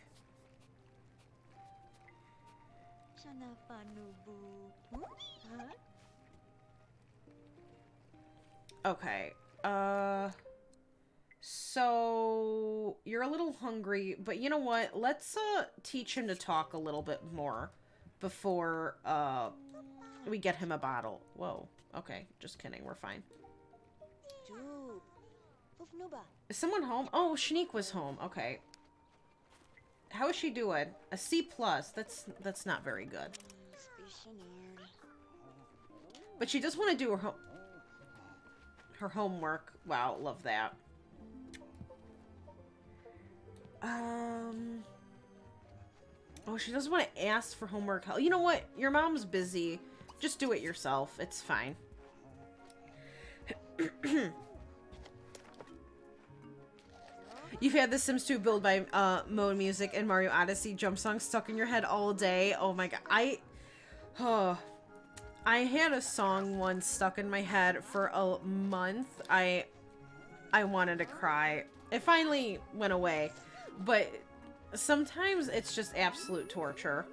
Okay. So you're a little hungry, but you know what? Let's teach him to talk a little bit more before we get him a bottle. Whoa. Okay, just kidding. We're fine. Is someone home? Oh, Shanique was home. Okay. How is she doing? A C+. That's not very good. But she does want to do her homework. Wow, love that. Oh, she doesn't want to ask for homework. You know what? Your mom's busy. Just do it yourself. It's fine. You've had The Sims 2 build by mode music and Mario Odyssey jump song stuck in your head all day. Oh my god. I had a song once stuck in my head for a month. I wanted to cry. It finally went away. But sometimes it's just absolute torture.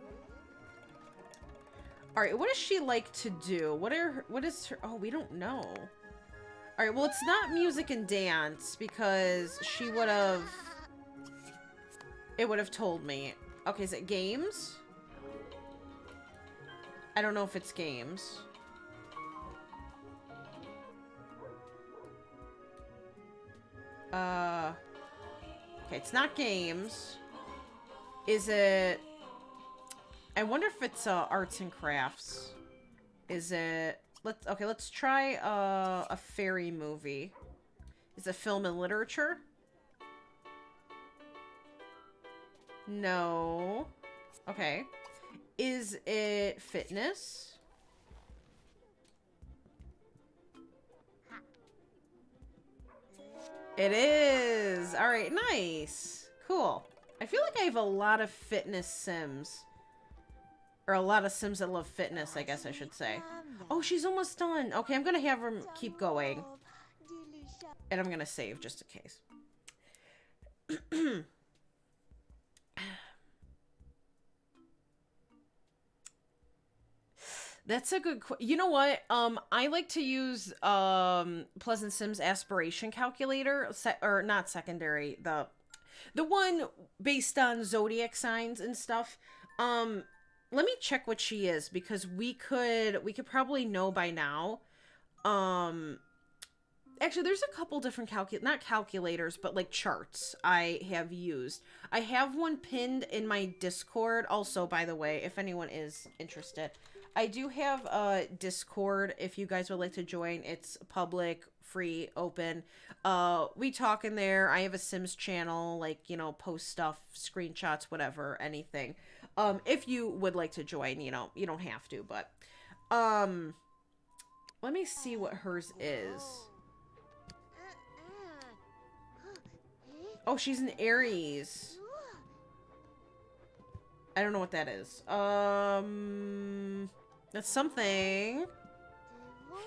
Alright, what does she like to do? What is her... Oh, we don't know. Alright, well, it's not music and dance because she would have... It would have told me. Okay, is it games? I don't know if it's games. Okay, it's not games. Is it... I wonder if it's arts and crafts. Is it... Let's try a fairy movie. Is it film and literature? No. Okay. Is it fitness? It is! Alright, nice. Cool. I feel like I have a lot of fitness Sims. Or a lot of Sims that love fitness, I guess I should say. Oh, she's almost done. Okay, I'm gonna have her keep going. And I'm gonna save just in case. That's a good you know what? I like to use Pleasant Sims aspiration calculator, or not secondary, the one based on zodiac signs and stuff. Let me check what she is because we could probably know by now. Actually, there's a couple different not calculators, but like charts I have used. I have one pinned in my Discord also, by the way, if anyone is interested. I do have a Discord if you guys would like to join. It's public, free, open. We talk in there. I have a Sims channel, like, you know, post stuff, screenshots, whatever, anything. If you would like to join, you know, you don't have to, but let me see what hers is. Oh, she's an Aries. I don't know what that is. That's something.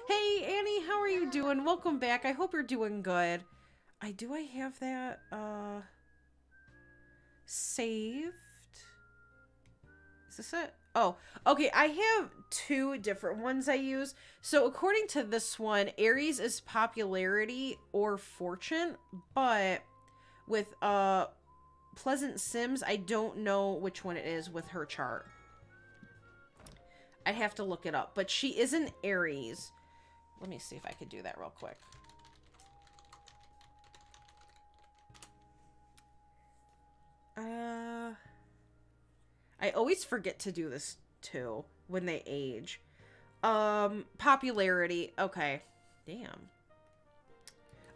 Hey, Annie, how are you doing? Welcome back. I hope you're doing good. Do I have that, saved? Is this it? Oh, okay. I have two different ones I use. So according to this one, Aries is popularity or fortune, but with, Pleasant Sims, I don't know which one it is with her chart. I'd have to look it up, but she is an Aries. Let me see if I could do that real quick. I always forget to do this too when they age. Popularity. Okay. Damn.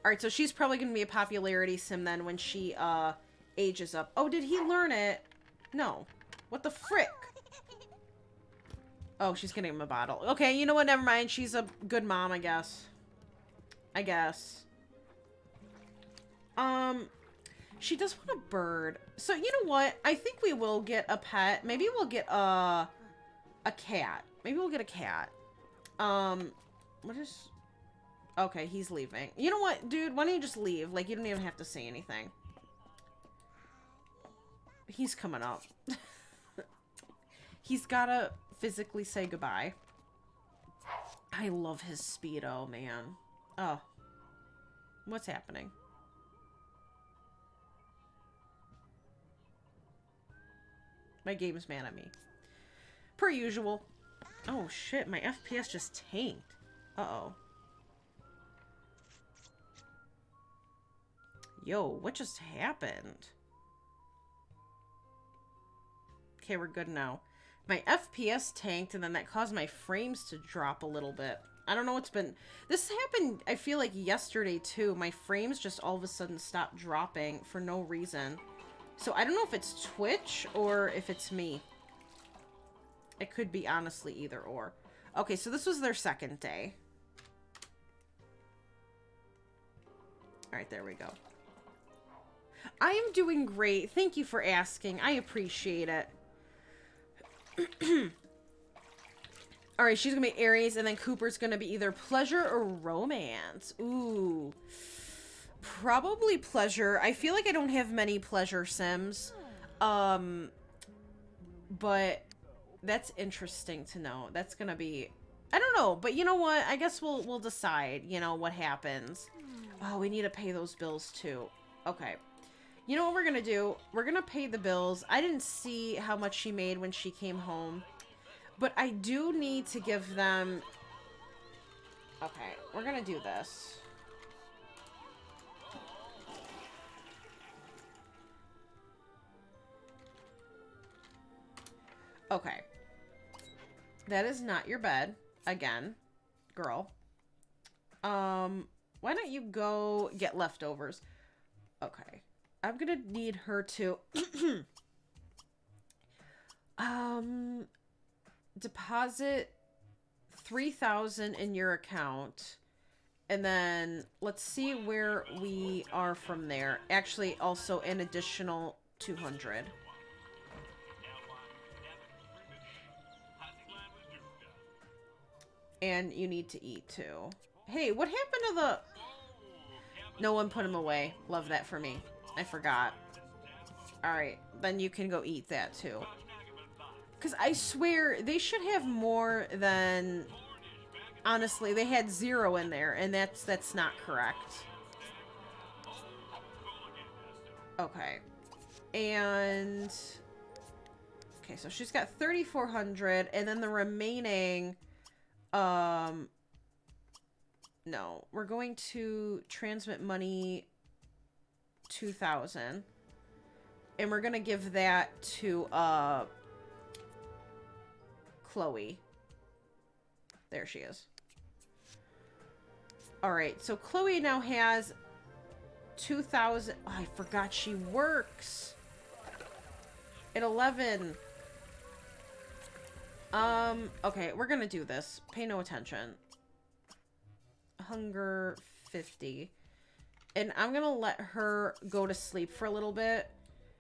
Alright, so she's probably gonna be a popularity sim then when she, ages up. Oh, did he learn it? No. What the frick? Oh, she's getting him a bottle. Okay, you know what? Never mind. She's a good mom, I guess. She does want a bird. So, you know what? I think we will get a pet. Maybe we'll get a cat. Maybe we'll get a cat. What is... Okay, he's leaving. You know what, dude? Why don't you just leave? Like, you don't even have to say anything. He's coming up. He's gotta physically say goodbye. I love his Speedo, man. Oh. What's happening? My game's mad at me. Per usual. Oh, shit. My FPS just tanked. Uh-oh. Yo, what just happened? Okay, we're good now. My FPS tanked, and then that caused my frames to drop a little bit. I don't know what's been... This happened, I feel like, yesterday, too. My frames just all of a sudden stopped dropping for no reason. So I don't know if it's Twitch or if it's me. It could be, honestly, either or. Okay, so this was their second day. Alright, there we go. I am doing great. Thank you for asking. I appreciate it. Alright, she's gonna be Aries, and then Cooper's gonna be either pleasure or romance. Ooh. Probably pleasure. I feel like I don't have many pleasure sims. But that's interesting to know. That's gonna be... I don't know, but you know what? I guess we'll decide, you know, what happens. Oh, we need to pay those bills too. Okay. You know what we're gonna do? We're gonna pay the bills. I didn't see how much she made when she came home. But I do need to give them... Okay, we're gonna do this. Okay. That is not your bed. Again. Girl. Why don't you go get leftovers? Okay. I'm gonna need her to... deposit 3,000 in your account. And then let's see where we are from there. Actually, also an additional 200. And you need to eat too. Hey, what happened to the... No one put him away. Love that for me. I forgot. Alright, then you can go eat that too. Because I swear, they should have more than... Honestly, they had 0 in there, and that's not correct. Okay. And... Okay, so she's got 3,400, and then the remaining... No. We're going to transmit money 2,000. And we're gonna give that to, Chloe. There she is. Alright, so Chloe now has 2,000. Oh, I forgot she works at 11. Okay, we're gonna do this. Pay no attention. Hunger 50. And I'm gonna let her go to sleep for a little bit.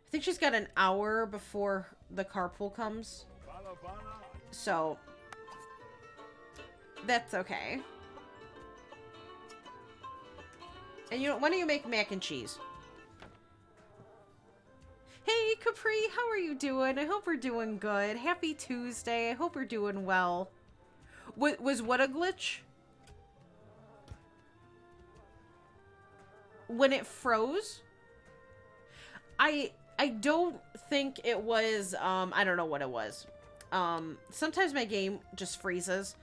I think she's got an hour before the carpool comes. So, that's okay. And you know, why don't you make mac and cheese? Hey, Capri, how are you doing? I hope we're doing good. Happy Tuesday. I hope we're doing well. Was what a glitch? When it froze? I don't think it was, I don't know what it was. Sometimes my game just freezes.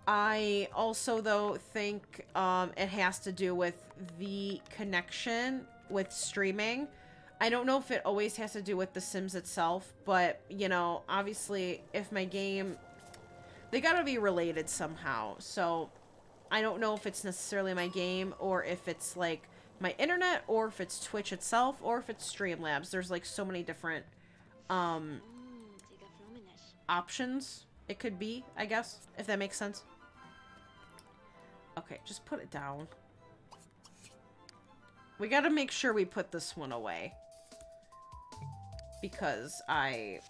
I also, though, think it has to do with the connection with streaming. I don't know if it always has to do with The Sims itself, but, you know, obviously, if my game... They gotta be related somehow, so I don't know if it's necessarily my game, or if it's, like, my internet, or if it's Twitch itself, or if it's Streamlabs. There's, like, so many different, options it could be, I guess, if that makes sense. Okay, just put it down. We gotta make sure we put this one away, because I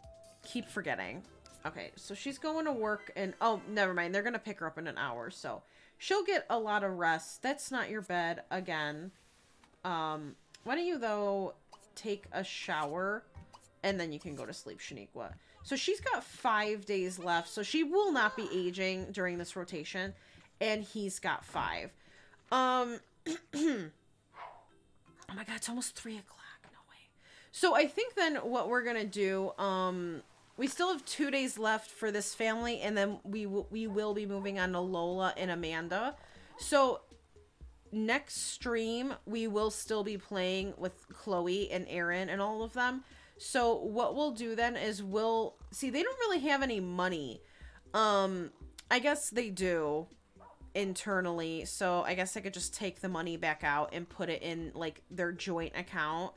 keep forgetting. Okay, so she's going to work and... Oh, never mind. They're going to pick her up in an hour, so... She'll get a lot of rest. That's not your bed again. Why don't you, though, take a shower, and then you can go to sleep, Shaniqua. So she's got 5 days left, so she will not be aging during this rotation, and he's got 5. Oh my god, it's almost 3 o'clock. No way. So I think then what we're gonna do, we still have 2 days left for this family, and then we will be moving on to Lola and Amanda. So next stream, we will still be playing with Chloe and Aaron and all of them. So what we'll do then is we'll... See, they don't really have any money. I guess they do internally, so I guess I could just take the money back out and put it in, like, their joint account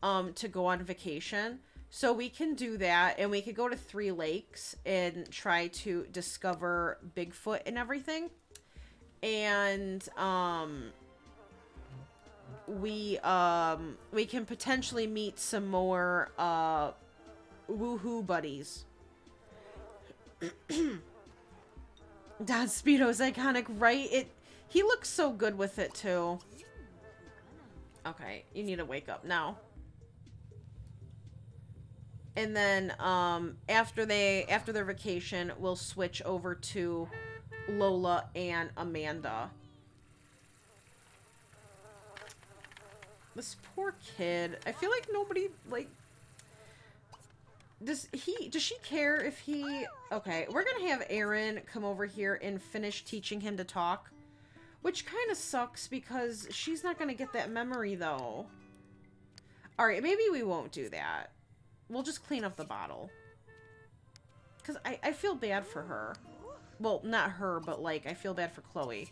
to go on vacation. So we can do that, and we could go to 3 Lakes and try to discover Bigfoot and everything. And we can potentially meet some more woohoo buddies. Don Speedo's iconic, right? He looks so good with it too. Okay, you need to wake up now. And then after their vacation, we'll switch over to Lola and Amanda. This poor kid. I feel like nobody, like... Does she care if he... Okay, we're gonna have Aaron come over here and finish teaching him to talk. Which kind of sucks because she's not gonna get that memory, though. Alright, maybe we won't do that. We'll just clean up the bottle. Because I feel bad for her. Well, not her, but, like, I feel bad for Chloe.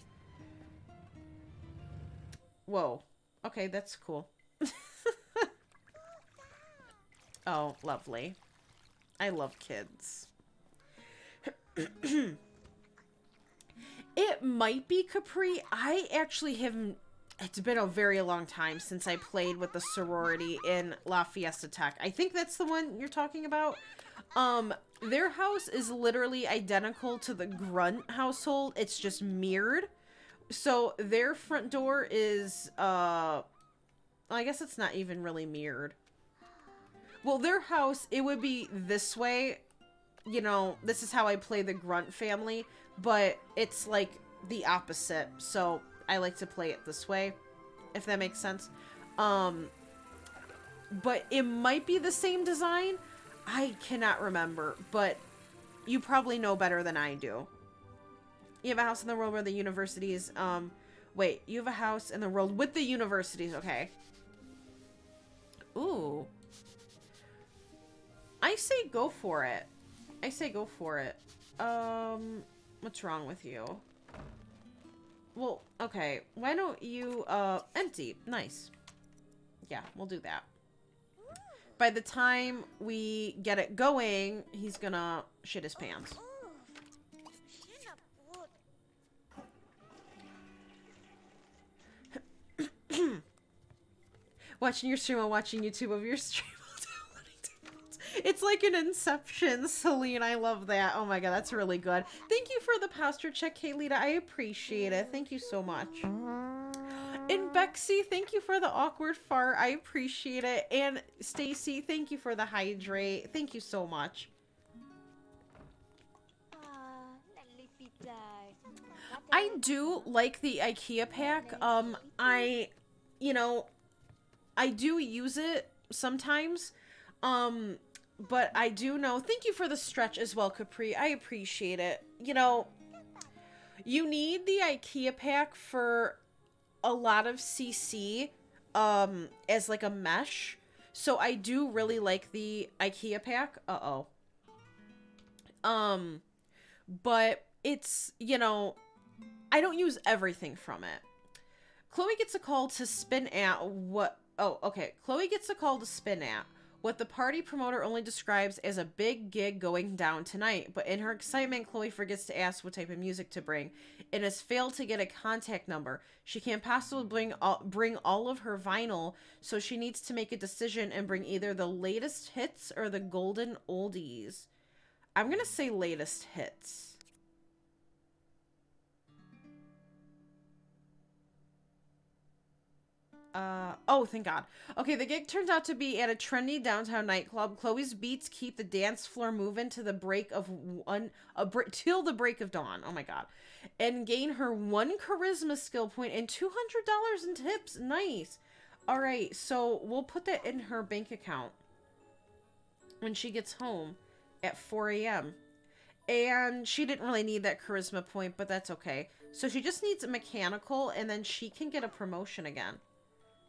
Whoa. Okay, that's cool. Oh, lovely. I love kids. It might be Capri. I actually haven't... It's been a very long time since I played with the sorority in La Fiesta Tech. I think that's the one you're talking about. Their house is literally identical to the Grunt household. It's just mirrored. So their front door is, I guess it's not even really mirrored. Well, their house, it would be this way. You know, this is how I play the Grunt family, but it's like the opposite. So I like to play it this way, if that makes sense. But it might be the same design. I cannot remember, but you probably know better than I do. You have a house in the world where the universities, wait, you have a house in the world with the universities, okay. Ooh. I say go for it. I say go for it. What's wrong with you? Well, okay. Why don't you, empty? Nice. Yeah, we'll do that. By the time we get it going, he's gonna shit his pants. Watching your stream while watching YouTube of your stream. It's like an Inception, Celine. I love that. Oh my god, that's really good. Thank you for the posture check, Kaylita. I appreciate it. Thank you so much. And Bexy, thank you for the awkward fart. I appreciate it. And Stacy, thank you for the hydrate. Thank you so much. I do like the IKEA pack. You know, I do use it sometimes. But I do know, thank you for the stretch as well, Capri. I appreciate it. You know, you need the IKEA pack for a lot of CC, as like a mesh. So I do really like the IKEA pack. But it's, you know, I don't use everything from it. Chloe gets a call to spin at what... Oh, okay. Chloe gets a call to spin at what the party promoter only describes as a big gig going down tonight, but in her excitement, Chloe forgets to ask what type of music to bring and has failed to get a contact number. She can't possibly bring all of her vinyl, so she needs to make a decision and bring either the latest hits or the golden oldies. I'm gonna say latest hits. Oh, thank God. Okay, the gig turns out to be at a trendy downtown nightclub. Chloe's beats keep the dance floor moving to the break of till the break of dawn. Oh my God. And gain her 1 charisma skill point and $200 in tips. Nice. All right, so we'll put that in her bank account when she gets home at 4 a.m. And she didn't really need that charisma point, but that's okay. So she just needs a mechanical, and then she can get a promotion again,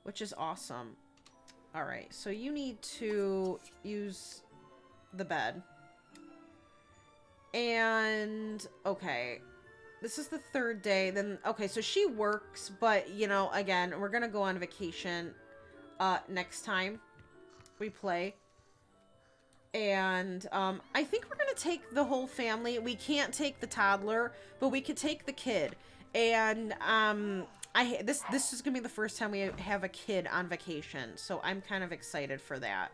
which is awesome. All right, so you need to use the bed. And, okay, this is the 3rd day. Then, okay, so she works, but, you know, again, we're going to go on vacation next time we play. And I think we're going to take the whole family. We can't take the toddler, but we could take the kid. And this is going to be the first time we have a kid on vacation. So I'm kind of excited for that.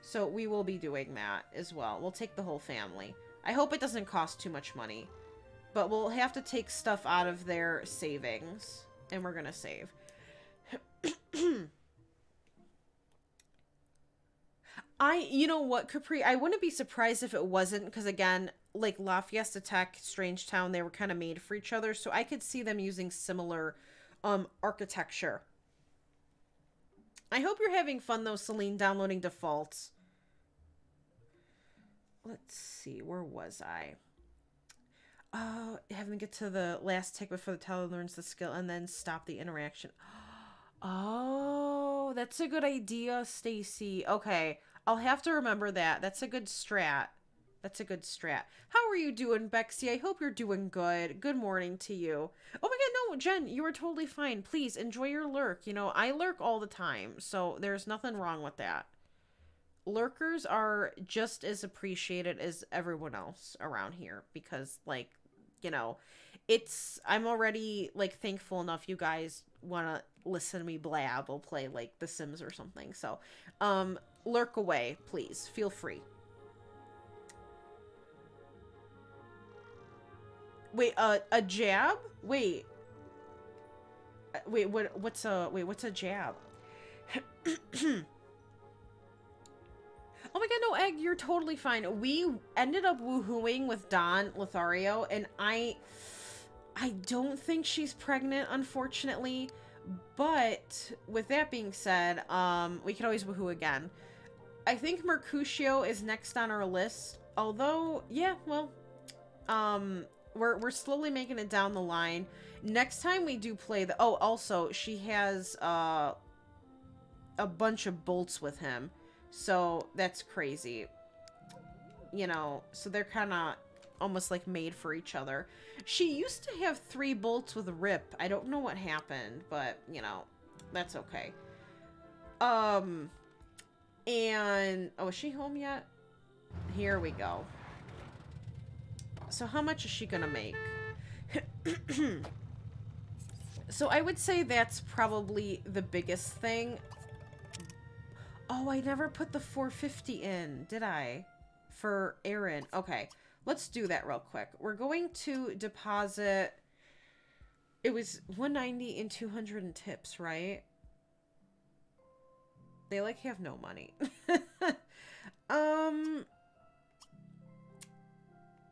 So we will be doing that as well. We'll take the whole family. I hope it doesn't cost too much money. But we'll have to take stuff out of their savings. And we're going to save. You know what, Capri, I wouldn't be surprised if it wasn't, because again, like La Fiesta Tech, STRANGETOWN, they were kind of made for each other, so I could see them using similar architecture. I hope you're having fun, though, Celine, downloading defaults. Let's see, where was I? Having to get to the last tick before the toddler learns the skill, and then stop the interaction. Oh, that's a good idea, Stacy. Okay. I'll have to remember that. That's a good strat. That's a good strat. How are you doing, Bexy? I hope you're doing good. Good morning to you. Oh my God, no, Jen, you are totally fine. Please enjoy your lurk. You know, I lurk all the time, so there's nothing wrong with that. Lurkers are just as appreciated as everyone else around here because, like, you know, I'm already, like, thankful enough you guys want to listen to me blab. We'll play, like, The Sims or something. So, lurk away, please. Feel free. Wait, a jab? Wait. What's a jab? Oh my God, no, Egg, you're totally fine. We ended up woohooing with Don Lothario, and I don't think she's pregnant, unfortunately. But with that being said, we could always woohoo again. I think Mercutio is next on our list. Although, yeah, well, we're slowly making it down the line. Next time we do play the... Oh, also, she has a bunch of bolts with him. So that's crazy. You know, so they're kind of almost like made for each other. She used to have 3 bolts with Rip. I don't know what happened, but, you know, that's okay. And, oh, is she home yet? Here we go. So how much is she gonna make? So I would say that's probably the biggest thing. Oh, I never put the 450 in, did I? For Aaron. Okay, let's do that real quick. We're going to deposit... It was 190 and 200 in tips, right? They, like, have no money.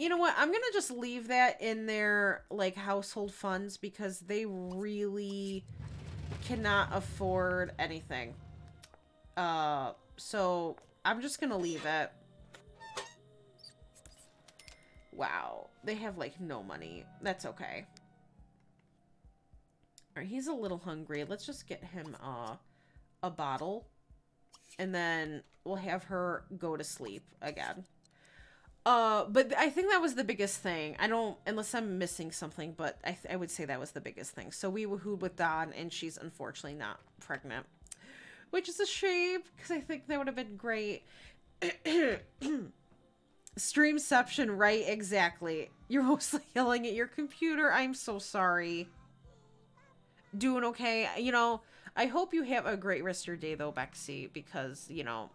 You know what? I'm gonna just leave that in their, like, household funds because they really cannot afford anything. So I'm just gonna leave it. Wow. They have, like, no money. That's okay. Alright, he's a little hungry. Let's just get him, a bottle. And then we'll have her go to sleep again. But I think that was the biggest thing. I don't, unless I'm missing something, but I would say that was the biggest thing. So we woohooed with Dawn, and she's unfortunately not pregnant. Which is a shame, because I think that would have been great. Streamception, right? Exactly. You're mostly yelling at your computer. I'm so sorry. Doing okay. You know, I hope you have a great rest of your day, though, Bexy, because, you know,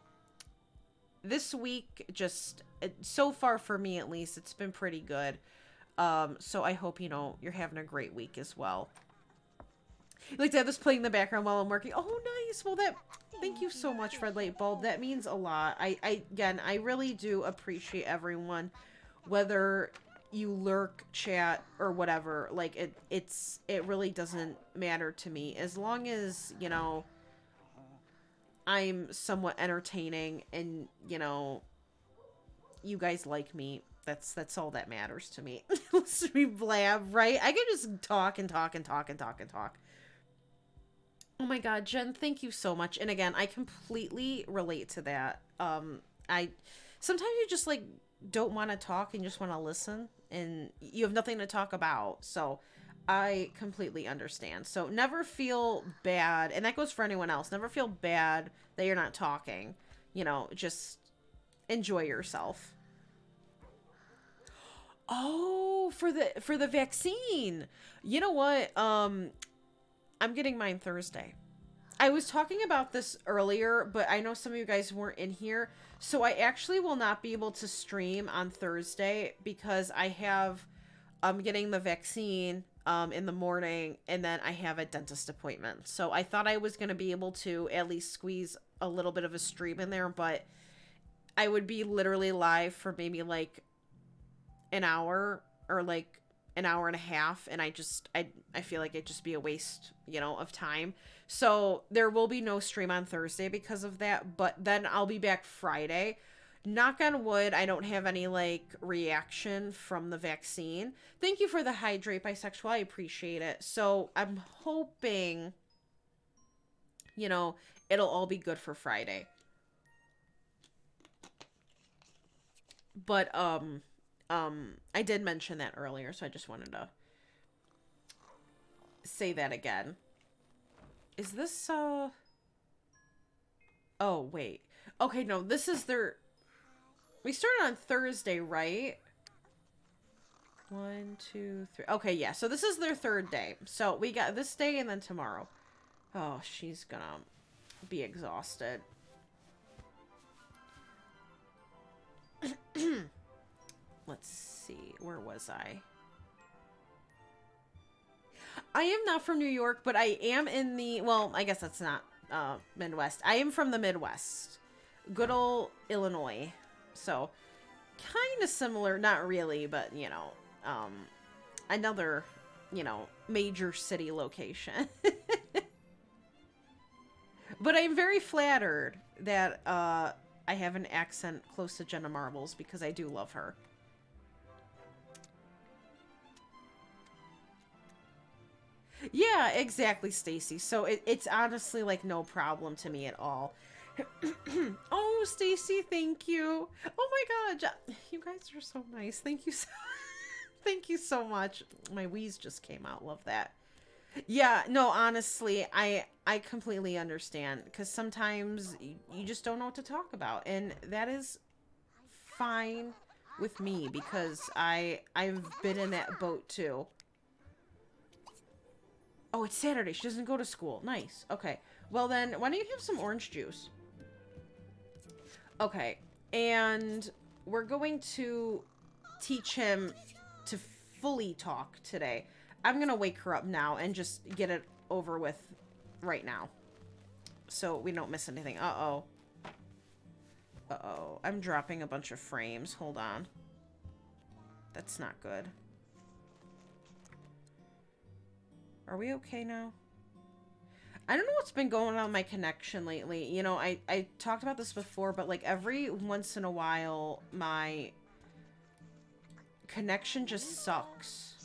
this week, just so far for me at least, it's been pretty good. So I hope, you know, you're having a great week as well. Like to have this playing in the background while I'm working. Oh, nice. Well, thank you so much, Red Light Bulb. That means a lot. Again, I really do appreciate everyone, whether you lurk, chat, or whatever. Like, it really doesn't matter to me. As long as, you know, I'm somewhat entertaining and, you know, you guys like me. That's all that matters to me. Listen to me blab, right? I can just talk and talk and talk and talk and talk. Oh my god, Jen, thank you so much. And again, I completely relate to that. I sometimes you just like don't want to talk and just want to listen and you have nothing to talk about. So I completely understand. So never feel bad, and that goes for anyone else. Never feel bad that you're not talking. You know, just enjoy yourself. Oh, for the vaccine. You know what? I'm getting mine Thursday. I was talking about this earlier, but I know some of you guys weren't in here. So I actually will not be able to stream on Thursday because I'm getting the vaccine in the morning, and then I have a dentist appointment. So I thought I was going to be able to at least squeeze a little bit of a stream in there, but I would be literally live for maybe like an hour or like an hour and a half, and I feel like it'd just be a waste, you know, of time. So there will be no stream on Thursday because of that, but then I'll be back Friday. Knock on wood, I don't have any like reaction from the vaccine. Thank you for the hydrate, bisexual. I appreciate it. So I'm hoping, you know, it'll all be good for Friday. But I did mention that earlier, so I just wanted to say that again. Is this, oh, wait. Okay, no, this is their, we started on Thursday, right? 1, 2, 3. Okay, yeah, so this is their third day. So we got this day and then tomorrow. Oh, she's gonna be exhausted. Let's see, where was I? I am not from New York, but I am in the, well, I guess that's not Midwest. I am from the Midwest. Good old Illinois. So, kind of similar, not really, but, you know, another, you know, major city location. But I'm very flattered that I have an accent close to Jenna Marbles because I do love her. Yeah, exactly, Stacy. So it's honestly like no problem to me at all. Oh, Stacy, thank you. Oh my god, you guys are so nice. Thank you so thank you so much. My wheeze just came out. Love that. Yeah, no, honestly, I completely understand because sometimes you just don't know what to talk about, and that is fine with me because I've been in that boat too. Oh, it's Saturday. She doesn't go to school. Nice. Okay. Well then, why don't you have some orange juice? Okay. And we're going to teach him to fully talk today. I'm going to wake her up now and just get it over with right now. So we don't miss anything. Uh-oh. Uh-oh. I'm dropping a bunch of frames. Hold on. That's not good. Are we okay now? I don't know what's been going on with my connection lately. You know, I talked about this before, but like every once in a while, my connection just sucks.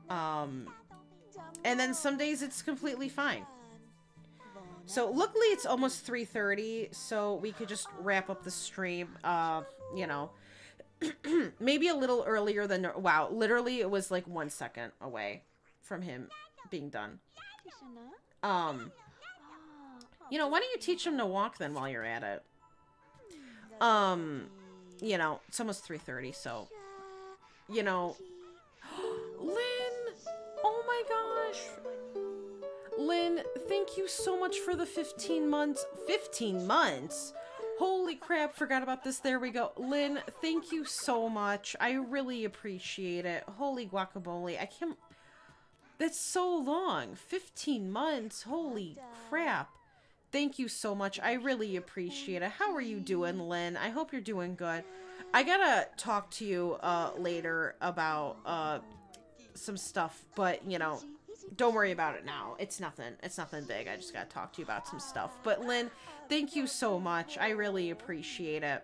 And then some days it's completely fine. So luckily it's almost 3:30, so we could just wrap up the stream, you know, maybe a little earlier than, wow, literally it was like 1 second away from him being done. You know, why don't you teach him to walk then while you're at it? You know, it's almost 3:30, so, you know, Lynn, oh my gosh, Lynn, thank you so much for the 15 months. 15 months? Holy crap, forgot about this. There we go. Lynn, thank you so much. I really appreciate it. Holy guacamole. I can't... That's so long. 15 months. Holy crap. Thank you so much. I really appreciate it. How are you doing, Lynn? I hope you're doing good. I gotta talk to you later about some stuff, but, you know, don't worry about it now. It's nothing big. I just gotta talk to you about some stuff. But Lynn, thank you so much. I really appreciate it.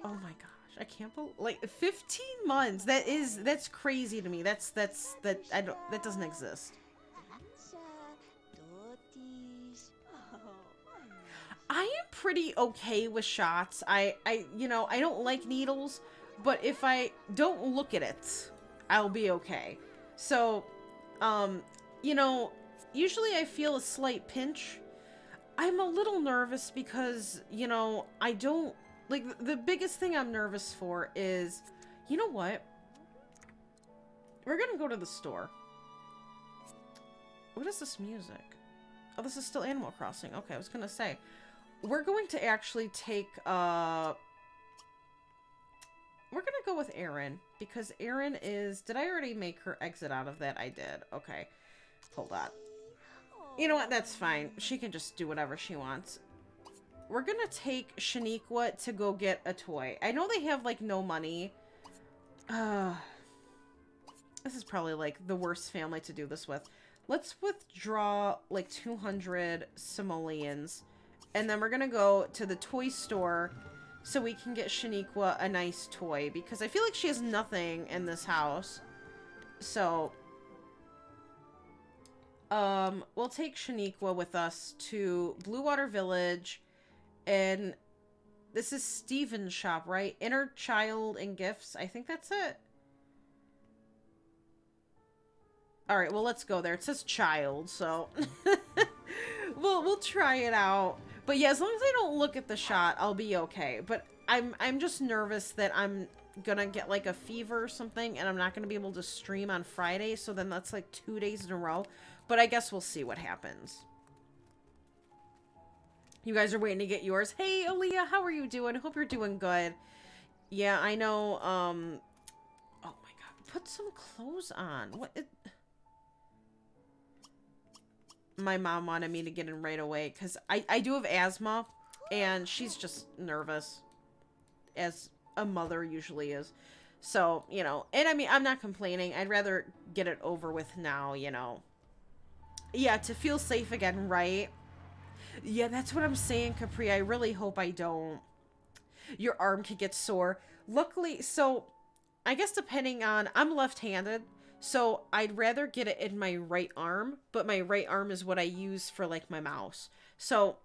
Oh my gosh, I can't believe, like, 15 months. That's crazy to me. That doesn't exist. I am pretty okay with shots. You know, I don't like needles, but if I don't look at it, I'll be okay. So, you know, usually I feel a slight pinch. I'm a little nervous because, you know, I don't, like, the biggest thing I'm nervous for is, you know what? We're gonna go to the store. What is this music? Oh, this is still Animal Crossing. Okay, I was gonna say. We're going to actually take, we're gonna go with Erin, because Erin is, did I already make her exit out of that? I did. Okay. Hold on. You know what? That's fine. She can just do whatever she wants. We're gonna take Shaniqua to go get a toy. I know they have, like, no money. This is probably, like, the worst family to do this with. Let's withdraw, like, 200 simoleons. And then we're gonna go to the toy store so we can get Shaniqua a nice toy. Because I feel like she has nothing in this house. So, we'll take Shaniqua with us to Blue Water Village. And this is Steven's shop, right? Inner Child and Gifts. I think that's it. Alright, well, let's go there. It says child, so... we'll try it out. But yeah, as long as I don't look at the shot, I'll be okay. But I'm just nervous that I'm gonna get, like, a fever or something, and I'm not gonna be able to stream on Friday, so then that's, like, 2 days in a row. But I guess we'll see what happens. You guys are waiting to get yours. Hey, Aaliyah, how are you doing? Hope you're doing good. Yeah, I know, oh my god, put some clothes on. What? My mom wanted me to get in right away because I do have asthma and she's just nervous, as a mother usually is. So, you know, and I mean, I'm not complaining. I'd rather get it over with now, you know. Yeah, to feel safe again, right? Yeah, that's what I'm saying, Capri. I really hope I don't. Your arm could get sore. Luckily, so I guess depending on, I'm left-handed. So I'd rather get it in my right arm, but my right arm is what I use for, like, my mouse. So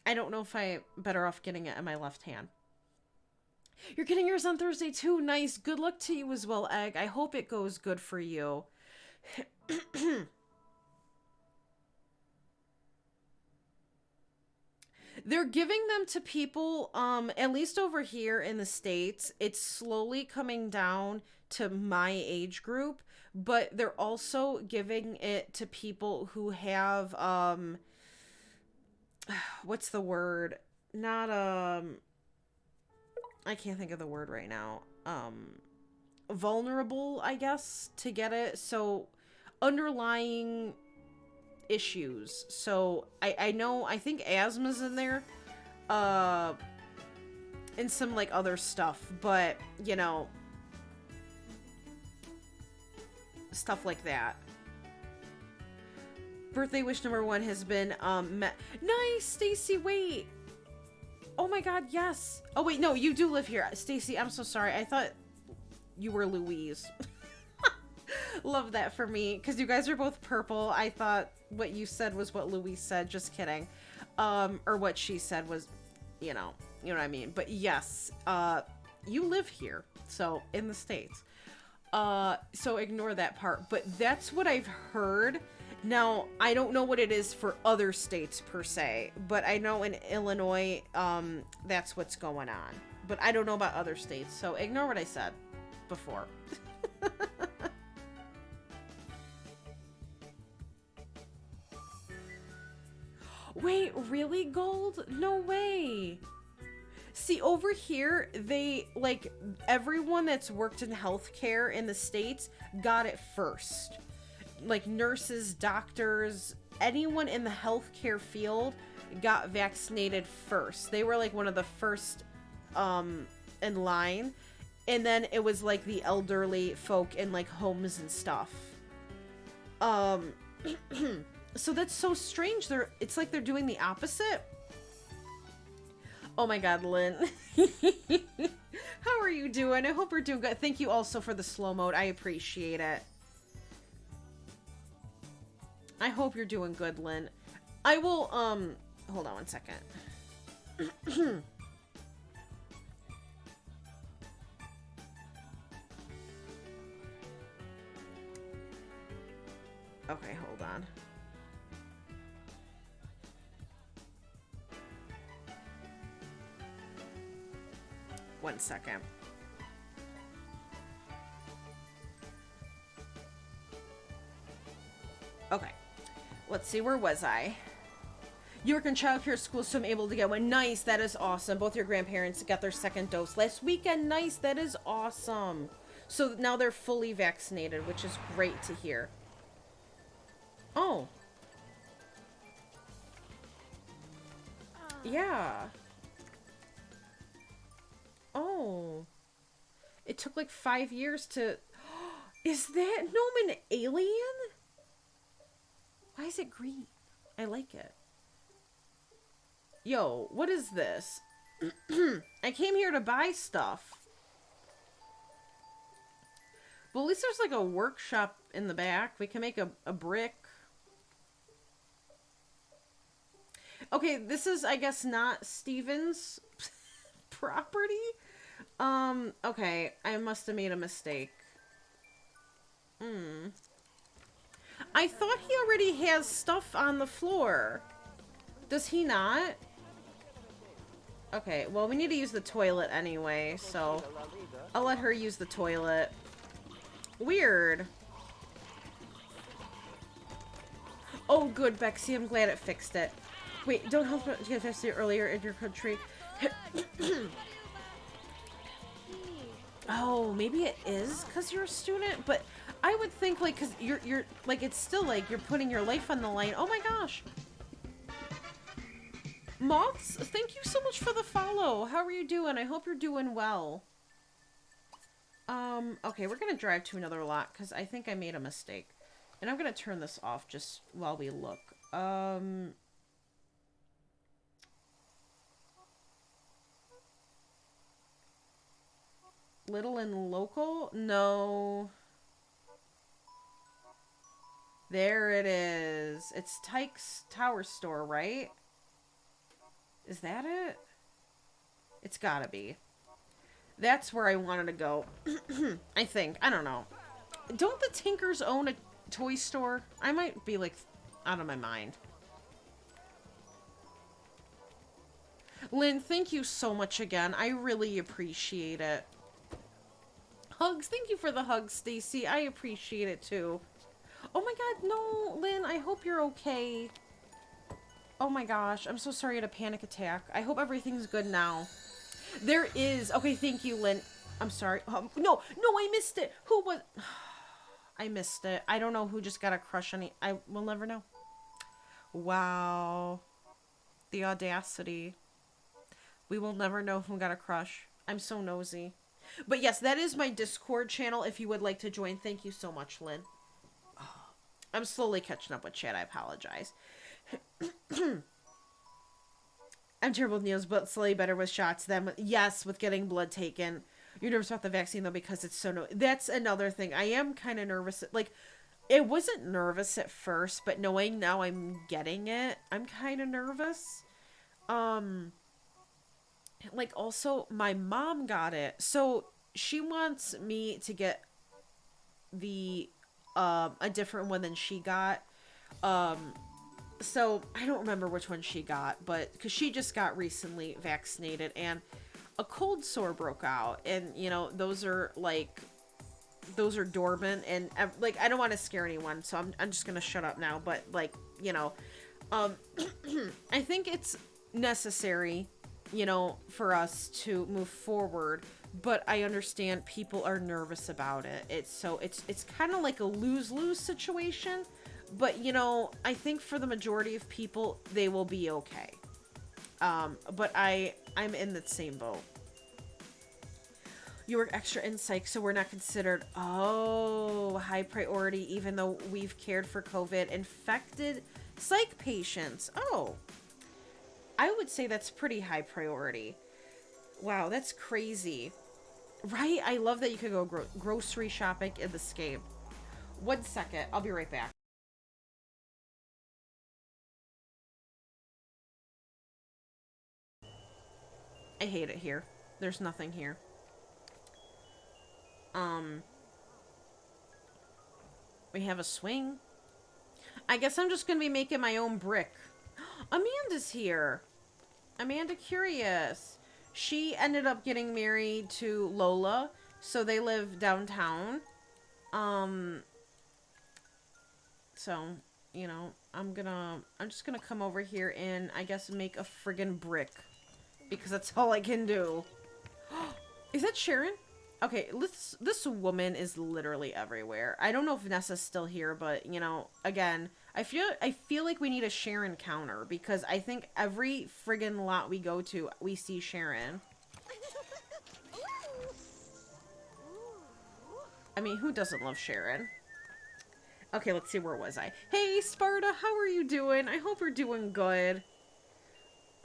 I don't know if I'm better off getting it in my left hand. You're getting yours on Thursday too. Nice. Good luck to you as well, Egg. I hope it goes good for you. They're giving them to people, at least over here in the States. It's slowly coming down to my age group, but they're also giving it to people who have, what's the word? Not, I can't think of the word right now. Vulnerable, I guess, to get it. So, underlying issues. So, I know, I think asthma's in there, and some, like, other stuff, but, you know, stuff like that. Birthday wish number 1 has been, met. Nice, Stacy, wait. Oh my god, yes. Oh wait, no, you do live here. Stacy, I'm so sorry. I thought you were Louise. Love that for me, because you guys are both purple. I thought what you said was what Louise said. Just kidding. Or what she said was, you know what I mean. But yes, you live here, so in the States. So ignore that part. But that's what I've heard. Now, I don't know what it is for other states per se, but I know in Illinois, that's what's going on. But I don't know about other states, so ignore what I said before. Wait, really, Gold? No way. See, over here, they, like, everyone that's worked in healthcare in the States got it first. Like, nurses, doctors, anyone in the healthcare field got vaccinated first. They were, like, one of the first in line. And then it was, like, the elderly folk in, like, homes and stuff. So that's so strange. It's like they're doing the opposite. Oh my god, Lynn. How are you doing? I hope you're doing good. Thank you also for the slow mode. I appreciate it. I hope you're doing good, Lynn. I will, hold on one second. Okay, hold on. One second. Okay. Let's see, where was I? You work in childcare school, so I'm able to get one. Nice, that is awesome. Both your grandparents got their second dose last weekend. Nice, that is awesome. So now they're fully vaccinated, which is great to hear. Oh. Yeah. Oh. It took like 5 years to... Is that gnome an alien? Why is it green? I like it. Yo, what is this? I came here to buy stuff. Well, at least there's like a workshop in the back. We can make a brick. Okay, this is, I guess, not Steven's property. Okay, I must have made a mistake. I thought he already has stuff on the floor. Does he not? Okay, well, we need to use the toilet anyway, so I'll let her use the toilet. Weird. Oh, good, Bexy. I'm glad it fixed it. Wait, don't help to get fixed earlier in your country. Oh, maybe it is because you're a student, but I would think, like, because you're like, it's still like you're putting your life on the line. Oh my gosh. Moths, thank you so much for the follow. How are you doing? I hope you're doing well. Okay, we're gonna drive to another lot because I think I made a mistake. And I'm gonna turn this off just while we look. Little and local? No. There it is. It's Tyke's Tower Store, right? Is that it? It's gotta be. That's where I wanted to go. I think. I don't know. Don't the Tinkers own a toy store? I might be, like, out of my mind. Lynn, thank you so much again. I really appreciate it. Hugs. Thank you for the hugs, Stacy. I appreciate it, too. Oh, my God. No, Lynn. I hope you're okay. Oh, my gosh. I'm so sorry you had a panic attack. I hope everything's good now. There is. Okay, thank you, Lynn. I'm sorry. No, I missed it. Who was... I missed it. I don't know who just got a crush on it. I will never know. Wow. The audacity. We will never know who got a crush. I'm so nosy. But yes, that is my Discord channel if you would like to join. Thank you so much, Lynn. Oh, I'm slowly catching up with chat. I apologize. I'm terrible with needles, but slightly better with shots than with... Yes, with getting blood taken. You're nervous about the vaccine, though, because it's so... That's another thing. I am kind of nervous. Like, it wasn't nervous at first, but knowing now I'm getting it, I'm kind of nervous. Like, also, my mom got it. So, she wants me to get the, a different one than she got. So, I don't remember which one she got, but, because she just got recently vaccinated, and a cold sore broke out, and, you know, those are dormant, and, like, I don't want to scare anyone, so I'm just gonna shut up now, but, like, you know, Um, I think it's necessary, you know, for us to move forward, but I understand people are nervous about it. It's kind of like a lose-lose situation, but you know, I think for the majority of people, they will be okay. But I'm in the same boat. You work extra in psych, so we're not considered, oh, high priority, even though we've cared for COVID infected psych patients. Oh, I would say that's pretty high priority. Wow, that's crazy. Right? I love that you could go grocery shopping in this game. 1 second. I'll be right back. I hate it here. There's nothing here. We have a swing. I guess I'm just gonna be making my own brick. Amanda's here. Amanda Curious. She ended up getting married to Lola, so they live downtown. So, you know, I'm just gonna come over here and I guess make a friggin' brick. Because that's all I can do. Is that Sharon? Okay, this woman is literally everywhere. I don't know if Nessa's still here, but, you know, again, I feel like we need a Sharon counter because I think every friggin' lot we go to, we see Sharon. I mean, who doesn't love Sharon? Okay, let's see, where was I? Hey, Sparta, how are you doing? I hope you're doing good.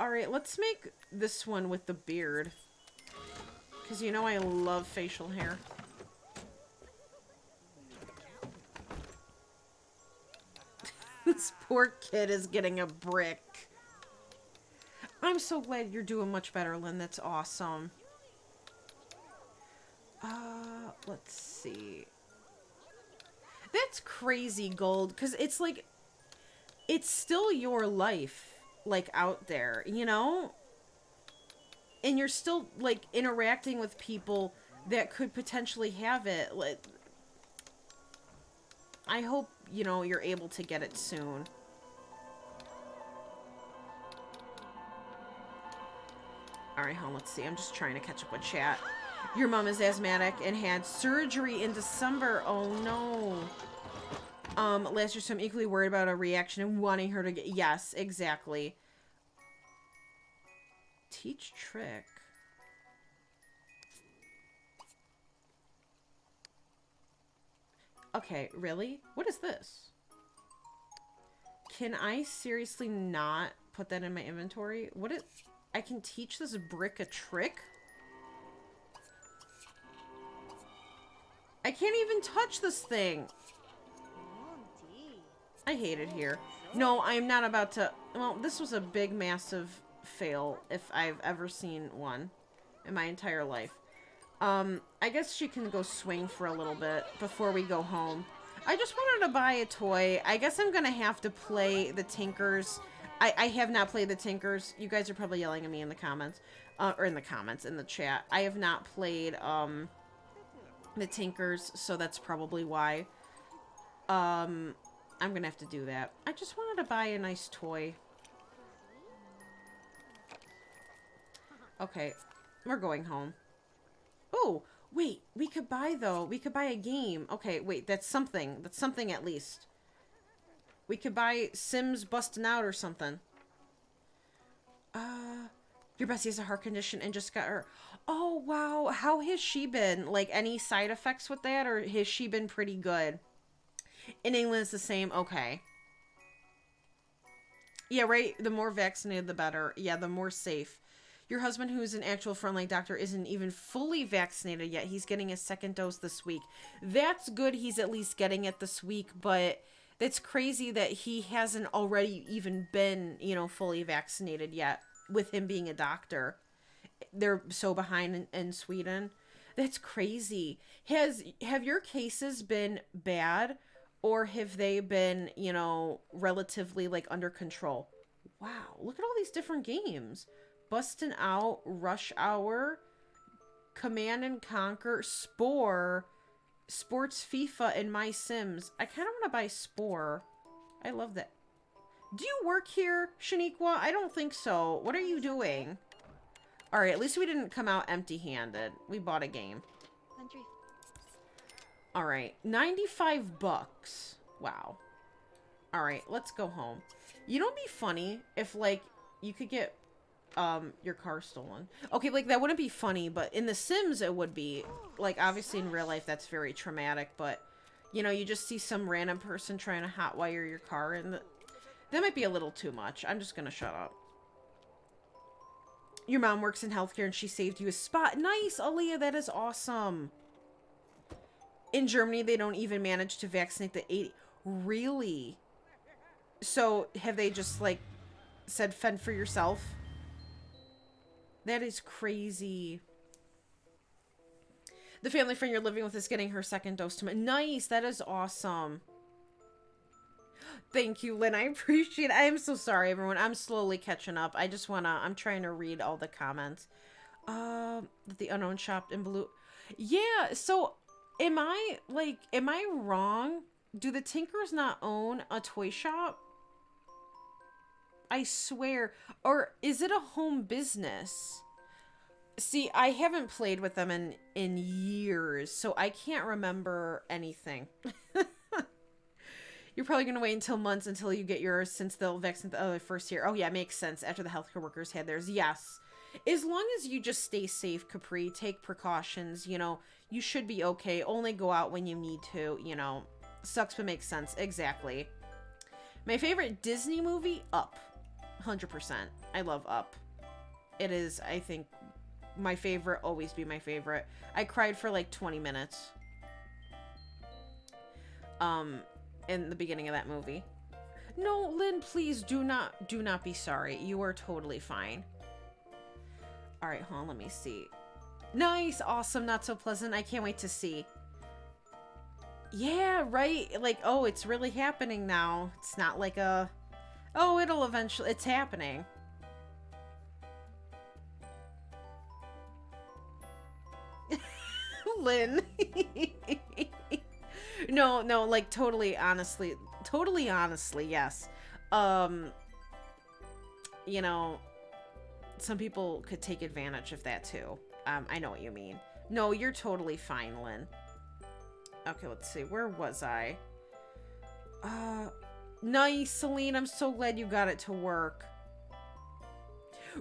Alright, let's make this one with the beard. Because you know I love facial hair. This poor kid is getting a brick. I'm so glad you're doing much better, Lynn. That's awesome. Let's see. That's crazy, Gold, because it's like, it's still your life, like, out there, you know? And you're still, like, interacting with people that could potentially have it. Like, I hope, you know, you're able to get it soon. Alright, hold on, let's see. I'm just trying to catch up with chat. Your mom is asthmatic and had surgery in December. Oh, no. Last year, so I'm equally worried about a reaction and wanting her to get... Yes, exactly. Teach trick. Okay, really? What is this? Can I seriously not put that in my inventory? What is... I can teach this brick a trick? I can't even touch this thing. I hate it here. No, I'm not about to... Well, this was a big, massive fail if I've ever seen one in my entire life. I guess she can go swing for a little bit before we go home. I just wanted to buy a toy. I guess I'm gonna have to play the Tinkers. I have not played the Tinkers. You guys are probably yelling at me in the comments. Or in the comments, in the chat. I have not played, the Tinkers, so that's probably why. I'm gonna have to do that. I just wanted to buy a nice toy. Okay, we're going home. Oh, wait, we could buy, though. We could buy a game. Okay, wait, that's something. That's something at least. We could buy Sims Busting Out or something. Your bestie has a heart condition and just got her... Oh, wow. How has she been? Like, any side effects with that? Or has she been pretty good? In England, it's the same. Okay. Yeah, right? The more vaccinated, the better. Yeah, the more safe. Your husband, who's an actual frontline doctor, isn't even fully vaccinated yet. He's getting his second dose this week. That's good. He's at least getting it this week, but it's crazy that he hasn't already even been, you know, fully vaccinated yet with him being a doctor. They're so behind in Sweden. That's crazy. Have your cases been bad, or have they been, you know, relatively, like, under control? Wow, look at all these different games. Bustin' Out, Rush Hour, Command and Conquer, Spore, Sports FIFA, and My Sims. I kind of want to buy Spore. I love that. Do you work here, Shaniqua? I don't think so. What are you doing? All right, at least we didn't come out empty-handed. We bought a game. Country. All right, 95 bucks. Wow. All right, let's go home. You know, it'd be funny if, like, you could get your car stolen. Okay, like, that wouldn't be funny, but in The Sims it would be. Like, obviously in real life that's very traumatic, but, you know, you just see some random person trying to hotwire your car, and that might be a little too much. I'm just gonna shut up. Your mom works in healthcare and she saved you a spot. Nice, Aaliyah, that is awesome. In Germany, they don't even manage to vaccinate the 80. Really? So, have they just, like, said fend for yourself? That is crazy. The family friend you're living with is getting her second dose tomorrow. Nice, that is awesome. Thank you, Lynn. I appreciate it. I am so sorry, everyone. I'm slowly catching up. I just wanna... I'm trying to read all the comments. The unknown shop in blue. Yeah, so... Am I wrong? Do the Tinkers not own a toy shop? I swear. Or is it a home business? See, I haven't played with them in years, so I can't remember anything. You're probably going to wait until months until you get yours, since they'll vaccinate the other first year. Oh, yeah, makes sense. After the healthcare workers had theirs. Yes. As long as you just stay safe, Capri, take precautions, you know, you should be okay. Only go out when you need to, you know. Sucks but makes sense. Exactly. My favorite Disney movie? Up. 100%. I love Up. It is, I think, my favorite. Always be my favorite. I cried for like 20 minutes. In the beginning of that movie. No, Lynn, please do not be sorry. You are totally fine. All right, hold on, let me see. Nice, awesome, not so pleasant. I can't wait to see. Yeah, right? Like, oh, it's really happening now. It's not like a... Oh, it'll eventually... It's happening. Lynn. No, like, totally honestly, yes. You know... Some people could take advantage of that too. I know what you mean. No, you're totally fine, Lynn. Okay, let's see. Where was I? Nice, Celine. I'm so glad you got it to work.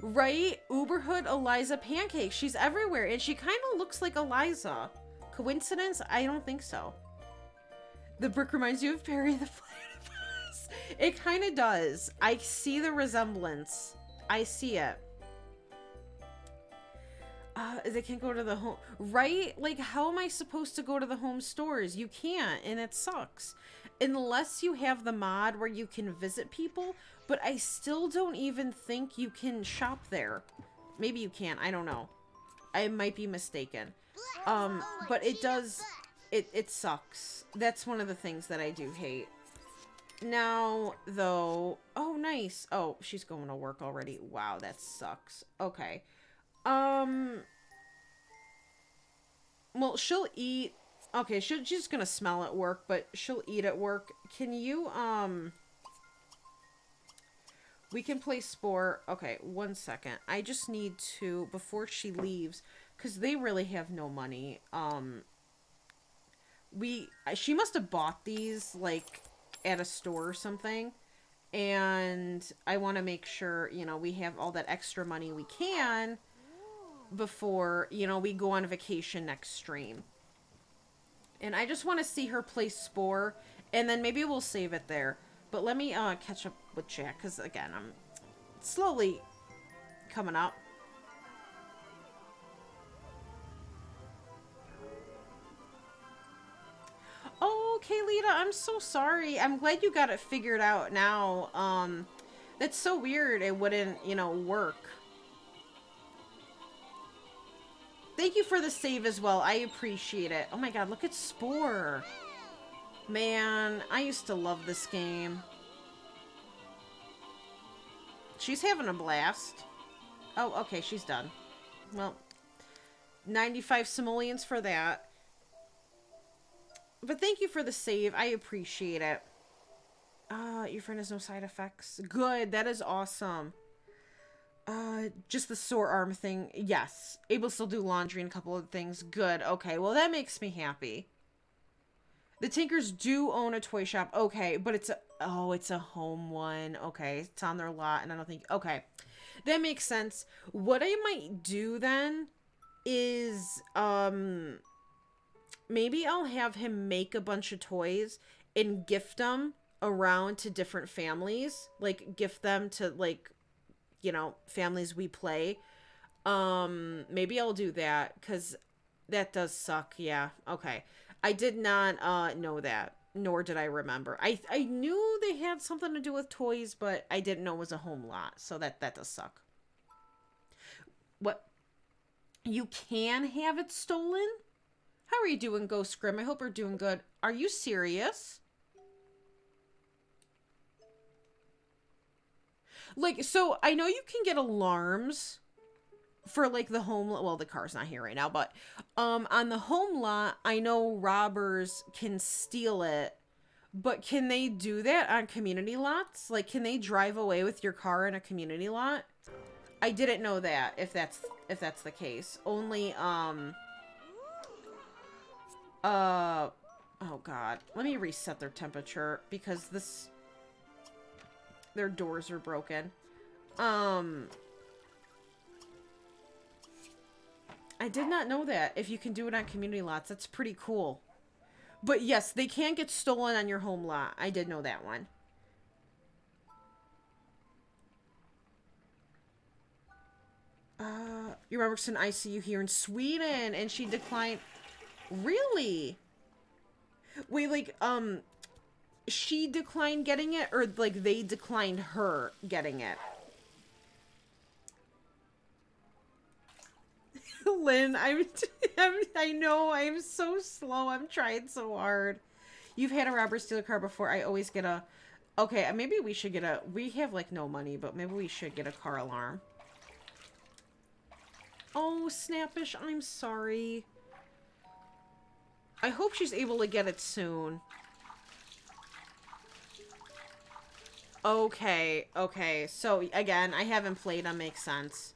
Right? Uberhood Eliza Pancake. She's everywhere, and she kind of looks like Eliza. Coincidence? I don't think so. The brick reminds you of Perry the Platypus. It kind of does. I see the resemblance. I see it. They can't go to the home... Right? Like, how am I supposed to go to the home stores? You can't, and it sucks. Unless you have the mod where you can visit people, but I still don't even think you can shop there. Maybe you can, I don't know. I might be mistaken. But it does... It sucks. That's one of the things that I do hate. Now, though... Oh, nice. Oh, she's going to work already. Wow, that sucks. Okay. Well, she'll eat. Okay, she's just gonna smell at work, but she'll eat at work. Can you, we can play Spore. Okay, 1 second. I just need to, before she leaves, because they really have no money. She must have bought these, like, at a store or something. And I want to make sure, you know, we have all that extra money we can before, you know, we go on vacation next stream. And I just want to see her play Spore, and then maybe we'll save it there. But let me catch up with Jack, because, again, I'm slowly coming up. Oh, Kaylita, I'm so sorry. I'm glad you got it figured out now. That's so weird it wouldn't, you know, work. Thank you for the save as well. I appreciate it. Oh my god, look at Spore. Man, I used to love this game. She's having a blast. Oh, okay, she's done. Well, 95 simoleons for that. But thank you for the save. I appreciate it. Your friend has no side effects. Good. That is awesome. Just the sore arm thing. Yes. Able to still do laundry and a couple of things. Good. Okay. Well, that makes me happy. The Tinkers do own a toy shop. Okay. But it's a home one. Okay. It's on their lot. And I don't think, okay. That makes sense. What I might do then is, maybe I'll have him make a bunch of toys and gift them around to different families. Like, gift them to, like, you know, families we play. Maybe I'll do that, because that does suck. Yeah, okay. I did not know that, nor did I remember. I knew they had something to do with toys, but I didn't know it was a home lot, so that does suck. What? You can have it stolen? How are you doing, Ghost Grim? I hope you're doing good. Are you serious? Like, so I know you can get alarms for, like, the home lot. Well, the car's not here right now, but on the home lot, I know robbers can steal it, but can they do that on community lots? Like, can they drive away with your car in a community lot? I didn't know that, if that's the case. Only, oh god. Let me reset their temperature, because their doors are broken. I did not know that. If you can do it on community lots, that's pretty cool. But yes, they can get stolen on your home lot. I did know that one. Your mom works in ICU here in Sweden, and she declined. Really? Wait, like, she declined getting it, or, like, they declined her getting it? Lynn, I know, I'm so slow. I'm trying so hard. You've had a robber steal a car before. I always get a... Okay, maybe we should get a... We have, like, no money, but maybe we should get a car alarm. Oh, Snappish, I'm sorry. I hope she's able to get it soon. Okay, okay. So, again, I haven't played. That makes sense.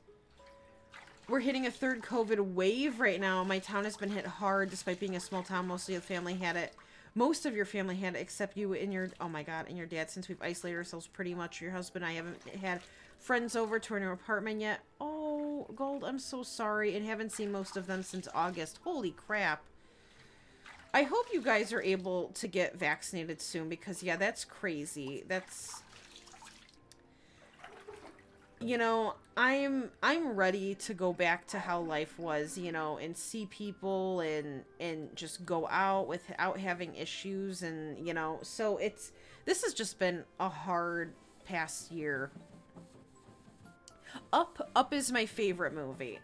We're hitting a third COVID wave right now. My town has been hit hard despite being a small town. Most of your family had it. Most of your family had it except you and your... Oh, my God. And your dad, since we've isolated ourselves pretty much. Your husband and I haven't had friends over to our new apartment yet. Oh, Gold, I'm so sorry. And haven't seen most of them since August. Holy crap. I hope you guys are able to get vaccinated soon because, yeah, that's crazy. That's... You know, I'm ready to go back to how life was, you know, and see people and just go out without having issues and, you know, so this has just been a hard past year. Up is my favorite movie.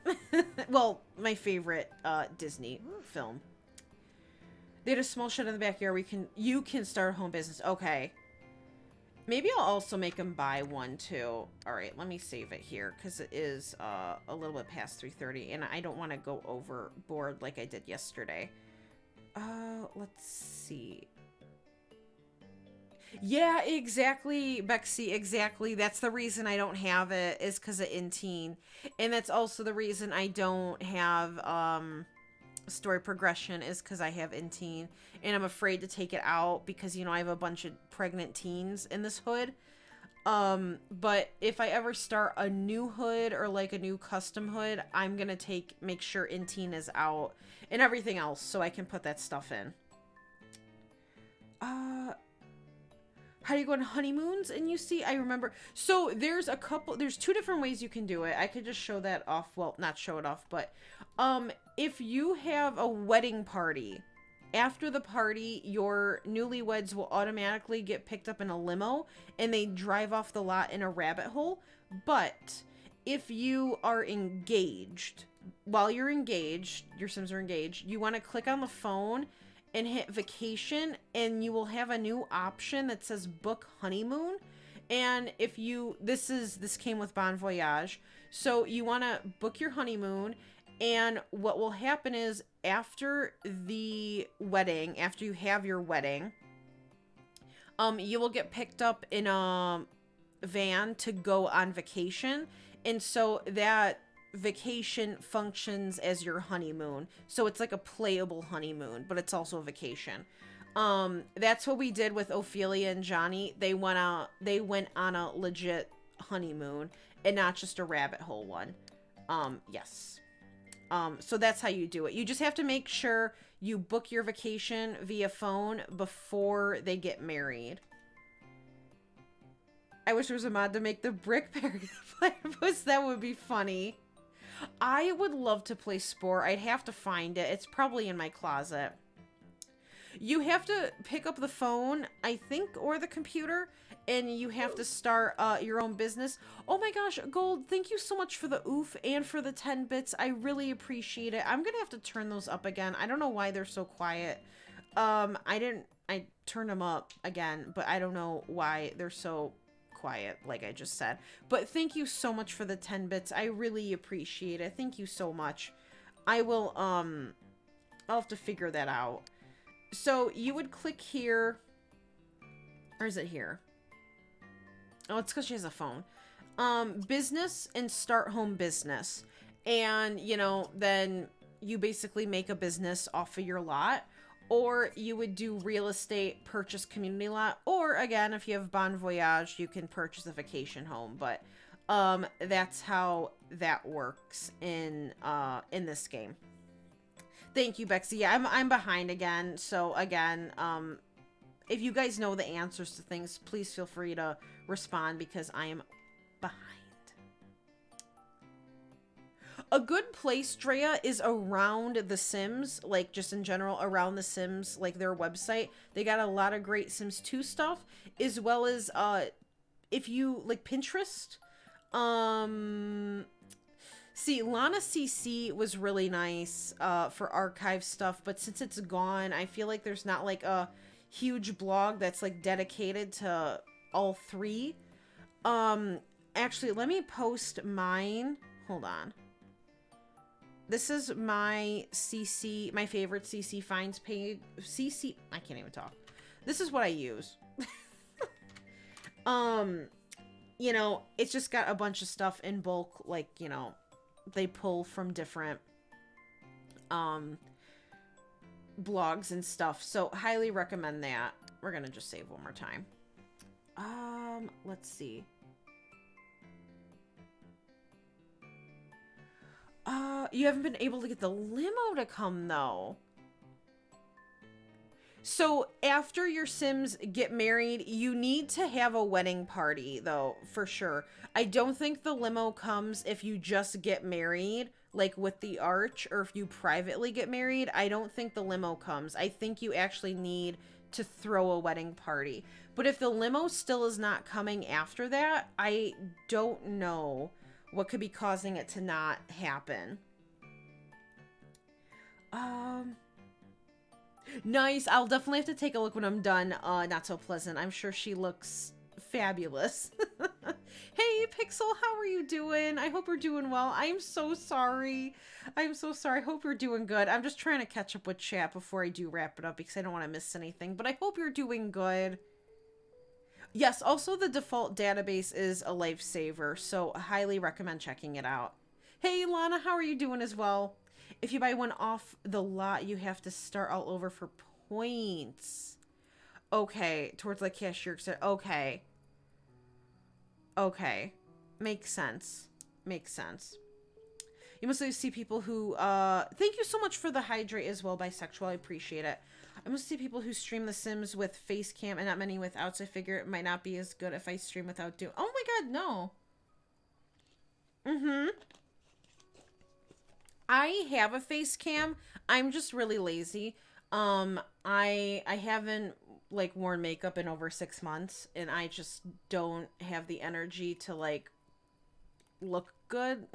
Well, my favorite Disney film. They had a small shed in the backyard where you can start a home business. Okay. Maybe I'll also make them buy one, too. Alright, let me save it here, because it is a little bit past 3:30, and I don't want to go overboard like I did yesterday. Let's see. Yeah, exactly, Bexy, exactly. That's the reason I don't have it, is because of Inteen. And that's also the reason I don't have, story progression, is because I have Inteen. And I'm afraid to take it out because, you know, I have a bunch of pregnant teens in this hood. But if I ever start a new hood or like a new custom hood, I'm gonna make sure Inteen is out and everything else so I can put that stuff in. How do you go on honeymoons? And you see, I remember. So there's two different ways you can do it. I could just show that off. Well, not show it off, but if you have a wedding party, after the party, your newlyweds will automatically get picked up in a limo and they drive off the lot in a rabbit hole. But if you are engaged, while you're engaged, your Sims are engaged, you want to click on the phone and hit vacation, and you will have a new option that says book honeymoon. And if you, this came with Bon Voyage, so you want to book your honeymoon, and what will happen is after the wedding, after you have your wedding, you will get picked up in a van to go on vacation. And so that vacation functions as your honeymoon. So it's like a playable honeymoon, but it's also a vacation. That's what we did with Ophelia and Johnny. They went on a legit honeymoon and not just a rabbit hole one. Yes. So that's how you do it. You just have to make sure you book your vacation via phone before they get married. I wish there was a mod to make the brick parry the platypus. That would be funny. I would love to play Spore. I'd have to find it. It's probably in my closet. You have to pick up the phone, I think, or the computer, and you have to start your own business. Oh my gosh, Gold, thank you so much for the oof and for the 10 bits. I really appreciate it. I'm going to have to turn those up again. I don't know why they're so quiet. I turned them up again, but I don't know why they're so quiet, like I just said. But thank you so much for the 10 bits. I really appreciate it. Thank you so much. I'll have to figure that out. So you would click here, or is it here? Oh, it's because she has a phone. Business and start home business. And, you know, then you basically make a business off of your lot. Or you would do real estate, purchase community lot. Or, again, if you have Bon Voyage, you can purchase a vacation home. But that's how that works in this game. Thank you, Bexy. Yeah, I'm behind again. So, again, if you guys know the answers to things, please feel free to respond because I am behind. A good place, Drea, is around The Sims, like just in general, around The Sims, like their website. They got a lot of great Sims 2 stuff, as well as if you like Pinterest. See, Lana CC was really nice for archive stuff, but since it's gone, I feel like there's not like a huge blog that's like dedicated to all three. Actually, let me post mine. Hold on. This is my CC, my favorite CC finds page. CC, I can't even talk. This is what I use. You know, it's just got a bunch of stuff in bulk, like, you know, they pull from different blogs and stuff. So highly recommend that. We're gonna just save one more time. Let's see. You haven't been able to get the limo to come though. So after your Sims get married, you need to have a wedding party though, for sure. I don't think the limo comes if you just get married, like with the arch, or if you privately get married. I don't think the limo comes. I think you actually need to throw a wedding party. But if the limo still is not coming after that, I don't know what could be causing it to not happen. Nice. I'll definitely have to take a look when I'm done. Not so pleasant. I'm sure she looks fabulous. Hey, Pixel, how are you doing? I hope you're doing well. I'm so sorry. I'm so sorry. I hope you're doing good. I'm just trying to catch up with chat before I do wrap it up because I don't want to miss anything. But I hope you're doing good. Yes, also the default database is a lifesaver, so I highly recommend checking it out. Hey, Lana, how are you doing as well? If you buy one off the lot, you have to start all over for points. Okay, towards the cashier. Okay. Okay. Makes sense. Makes sense. You must see people who, thank you so much for the hydrate as well, bisexual. I appreciate it. I must see people who stream The Sims with face cam and not many without, so I figure it might not be as good if I stream without doing. Oh my god, no. I have a face cam. I'm just really lazy. I haven't like worn makeup in over 6 months, and I just don't have the energy to like look good.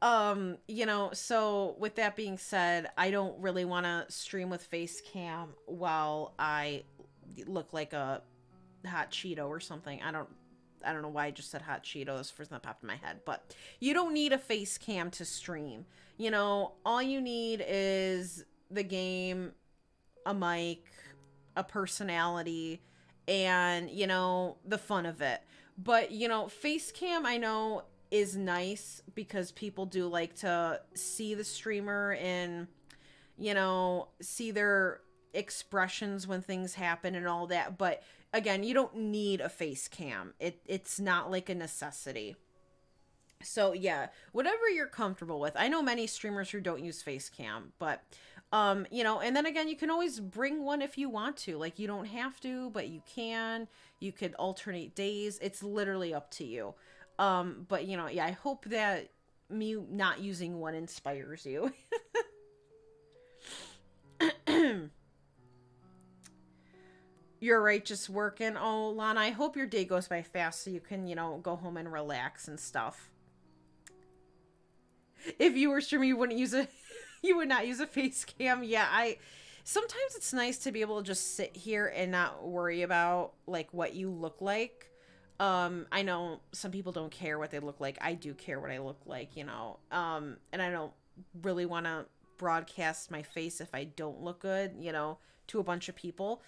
You know, so with that being said, I don't really want to stream with face cam while I look like a hot Cheeto or something. I don't know why I just said hot Cheetos. First thing that popped in my head, but you don't need a face cam to stream. You know, all you need is the game, a mic, a personality, and, you know, the fun of it. But, you know, face cam, I know, is nice because people do like to see the streamer and, you know, see their expressions when things happen and all that. But again, you don't need a face cam. It's not like a necessity. So yeah, whatever you're comfortable with. I know many streamers who don't use face cam, but you know, and then again, you can always bring one if you want to. Like, you don't have to, but you can. You could alternate days. It's literally up to you. But you know, yeah, I hope that me not using one inspires you. You're right, just working. Oh, Lana, I hope your day goes by fast so you can, you know, go home and relax and stuff. If you were streaming, you wouldn't use a you would not use a face cam. Yeah, I sometimes it's nice to be able to just sit here and not worry about like what you look like. I know some people don't care what they look like. I do care what I look like, you know. And I don't really want to broadcast my face if I don't look good, you know, to a bunch of people.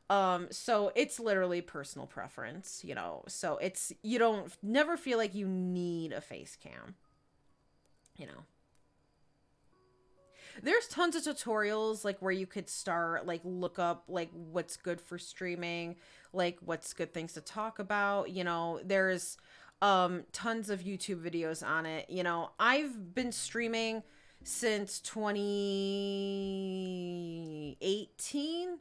So it's literally personal preference, you know. So it's you don't never feel like you need a face cam, you know. There's tons of tutorials like where you could start, like look up like what's good for streaming, like what's good things to talk about, you know. There's tons of YouTube videos on it. You know, I've been streaming since 2018.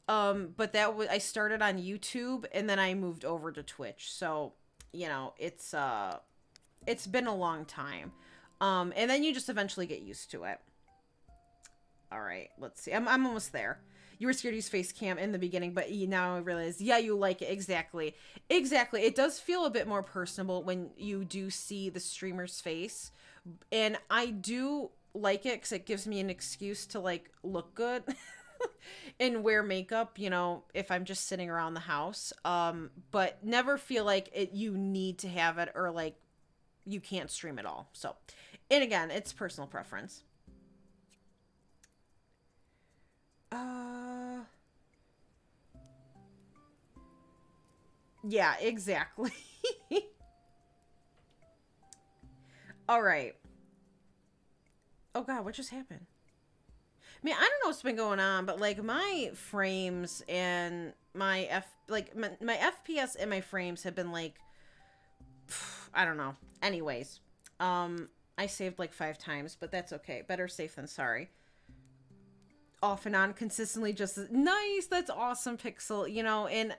But that was I started on YouTube and then I moved over to Twitch. So, you know, it's been a long time. And then you just eventually get used to it. All right, let's see. I'm almost there. You were scared to use face cam in the beginning, but now I realize, yeah, you like it. Exactly. Exactly. It does feel a bit more personable when you do see the streamer's face. And I do like it because it gives me an excuse to, like, look good and wear makeup, you know, if I'm just sitting around the house. But never feel like you need to have it or, like, you can't stream at all. So, and again, it's personal preference. Yeah, exactly. All right. Oh God, what just happened? I mean, I don't know what's been going on, but like my frames and my my FPS and my frames have been like, I don't know. Anyways, I saved like 5 times, but that's okay. Better safe than sorry. Off and on consistently, just nice. That's awesome, Pixel. You know, and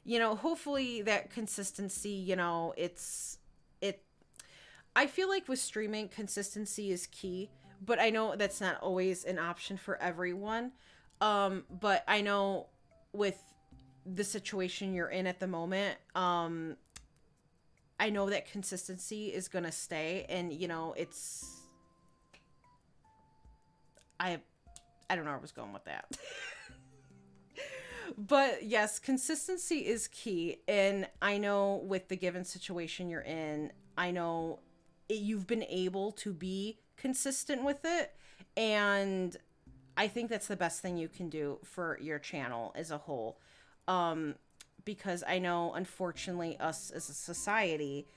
you know, hopefully that consistency, you know, I feel like with streaming, consistency is key, but I know that's not always an option for everyone. But I know with the situation you're in at the moment, I know that consistency is going to stay, and you know, I don't know where I was going with that. But yes, consistency is key. And I know with the given situation you're in, I know you've been able to be consistent with it. And I think that's the best thing you can do for your channel as a whole. Because I know, unfortunately, us as a society,